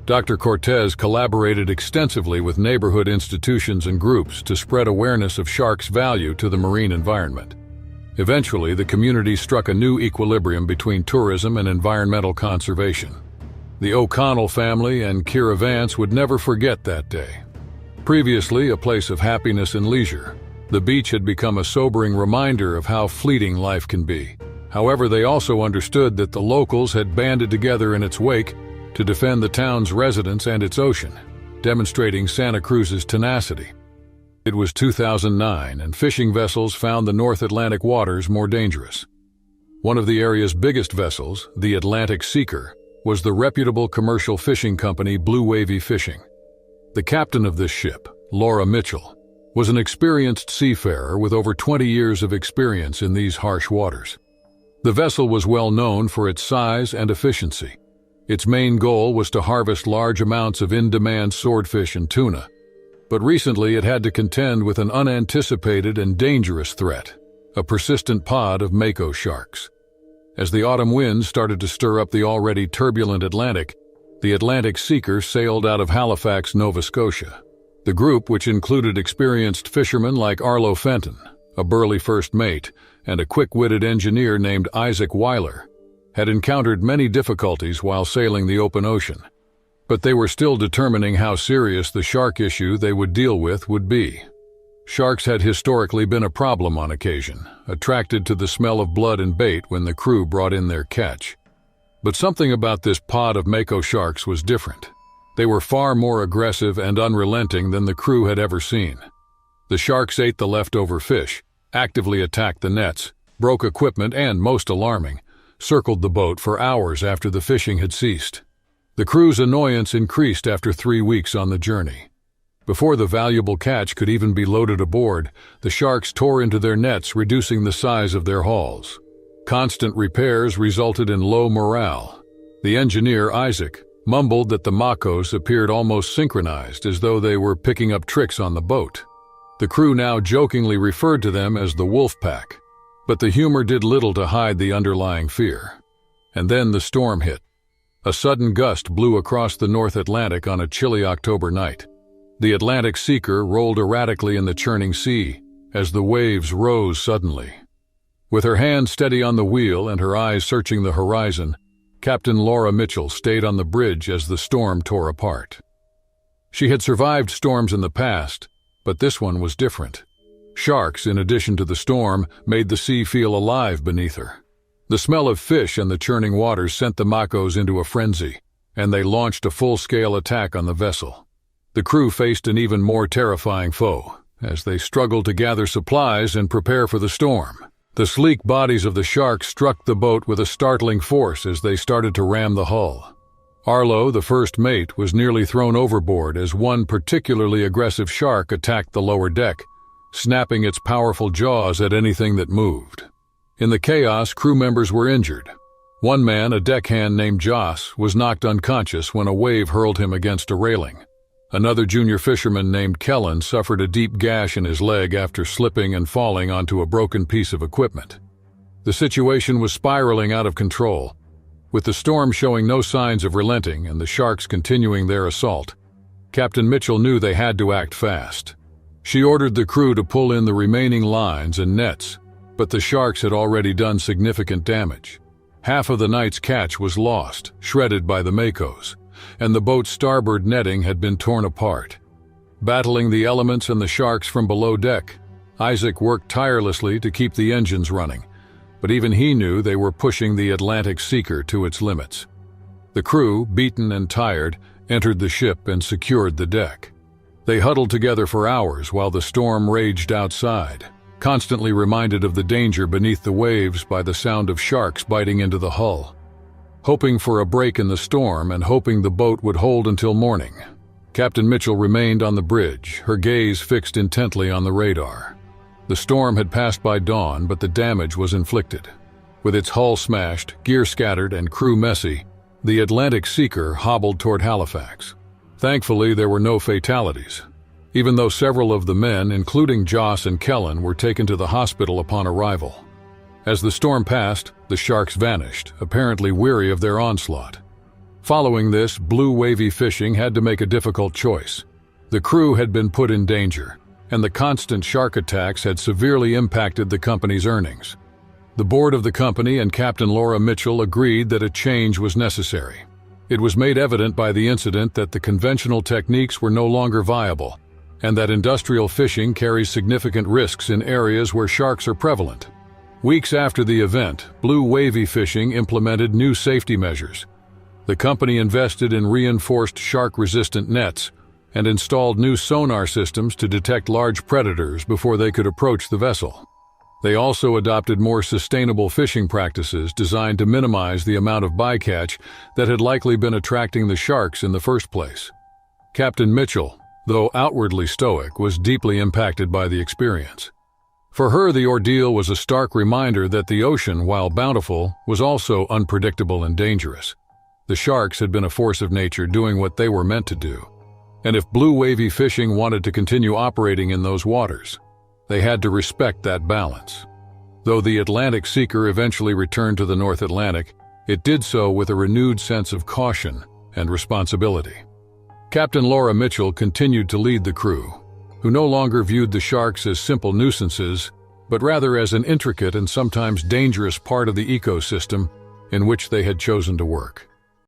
Dr. Cortez collaborated extensively with neighborhood institutions and groups to spread awareness of sharks' value to the marine environment. Eventually, the community struck a new equilibrium between tourism and environmental conservation. The O'Connell family and Kira Vance would never forget that day. Previously a place of happiness and leisure, the beach had become a sobering reminder of how fleeting life can be. However, they also understood that the locals had banded together in its wake to defend the town's residents and its ocean, demonstrating Santa Cruz's tenacity. It was 2009, and fishing vessels found the North Atlantic waters more dangerous. One of the area's biggest vessels, the Atlantic Seeker, was the reputable commercial fishing company Blue Wavy Fishing. The captain of this ship, Laura Mitchell, was an experienced seafarer with over 20 years of experience in these harsh waters. The vessel was well known for its size and efficiency. Its main goal was to harvest large amounts of in-demand swordfish and tuna, but recently it had to contend with an unanticipated and dangerous threat, a persistent pod of mako sharks. As the autumn winds started to stir up the already turbulent Atlantic, the Atlantic Seeker sailed out of Halifax, Nova Scotia. The group, which included experienced fishermen like Arlo Fenton, a burly first mate, and a quick-witted engineer named Isaac Weiler, had encountered many difficulties while sailing the open ocean. But they were still determining how serious the shark issue they would deal with would be. Sharks had historically been a problem on occasion, attracted to the smell of blood and bait when the crew brought in their catch. But something about this pod of mako sharks was different. They were far more aggressive and unrelenting than the crew had ever seen. The sharks ate the leftover fish, actively attacked the nets, broke equipment, and, most alarming, circled the boat for hours after the fishing had ceased. The crew's annoyance increased after 3 weeks on the journey. Before the valuable catch could even be loaded aboard, the sharks tore into their nets, reducing the size of their hauls. Constant repairs resulted in low morale. The engineer, Isaac, mumbled that the Makos appeared almost synchronized, as though they were picking up tricks on the boat. The crew now jokingly referred to them as the Wolf Pack, but the humor did little to hide the underlying fear. And then the storm hit. A sudden gust blew across the North Atlantic on a chilly October night. The Atlantic Seeker rolled erratically in the churning sea as the waves rose suddenly. With her hand steady on the wheel and her eyes searching the horizon, Captain Laura Mitchell stayed on the bridge as the storm tore apart. She had survived storms in the past, but this one was different. Sharks, in addition to the storm, made the sea feel alive beneath her. The smell of fish and the churning waters sent the Makos into a frenzy, and they launched a full-scale attack on the vessel. The crew faced an even more terrifying foe, as they struggled to gather supplies and prepare for the storm. The sleek bodies of the sharks struck the boat with a startling force as they started to ram the hull. Arlo, the first mate, was nearly thrown overboard as one particularly aggressive shark attacked the lower deck, snapping its powerful jaws at anything that moved. In the chaos, crew members were injured. One man, a deckhand named Joss, was knocked unconscious when a wave hurled him against a railing. Another junior fisherman named Kellen suffered a deep gash in his leg after slipping and falling onto a broken piece of equipment. The situation was spiraling out of control. With the storm showing no signs of relenting and the sharks continuing their assault, Captain Mitchell knew they had to act fast. She ordered the crew to pull in the remaining lines and nets, but the sharks had already done significant damage. Half of the night's catch was lost, shredded by the Makos, and the boat's starboard netting had been torn apart. Battling the elements and the sharks from below deck, Isaac worked tirelessly to keep the engines running, but even he knew they were pushing the Atlantic Seeker to its limits. The crew, beaten and tired, entered the ship and secured the deck. They huddled together for hours while the storm raged outside, constantly reminded of the danger beneath the waves by the sound of sharks biting into the hull. Hoping for a break in the storm and hoping the boat would hold until morning, Captain Mitchell remained on the bridge, her gaze fixed intently on the radar. The storm had passed by dawn, but the damage was inflicted. With its hull smashed, gear scattered, and crew messy, the Atlantic Seeker hobbled toward Halifax. Thankfully, there were no fatalities, even though several of the men, including Joss and Kellen, were taken to the hospital upon arrival. As the storm passed, the sharks vanished, apparently weary of their onslaught. Following this, Blue Wavy Fishing had to make a difficult choice. The crew had been put in danger, and the constant shark attacks had severely impacted the company's earnings. The board of the company and Captain Laura Mitchell agreed that a change was necessary. It was made evident by the incident that the conventional techniques were no longer viable, and that industrial fishing carries significant risks in areas where sharks are prevalent. Weeks after the event, Blue Wavy Fishing implemented new safety measures. The company invested in reinforced shark-resistant nets and installed new sonar systems to detect large predators before they could approach the vessel. They also adopted more sustainable fishing practices designed to minimize the amount of bycatch that had likely been attracting the sharks in the first place. Captain Mitchell, though outwardly stoic, was deeply impacted by the experience. For her, the ordeal was a stark reminder that the ocean, while bountiful, was also unpredictable and dangerous. The sharks had been a force of nature doing what they were meant to do, and if Blue Wavy Fishing wanted to continue operating in those waters, they had to respect that balance. Though the Atlantic Seeker eventually returned to the North Atlantic, it did so with a renewed sense of caution and responsibility. Captain Laura Mitchell continued to lead the crew, who no longer viewed the sharks as simple nuisances, but rather as an intricate and sometimes dangerous part of the ecosystem in which they had chosen to work.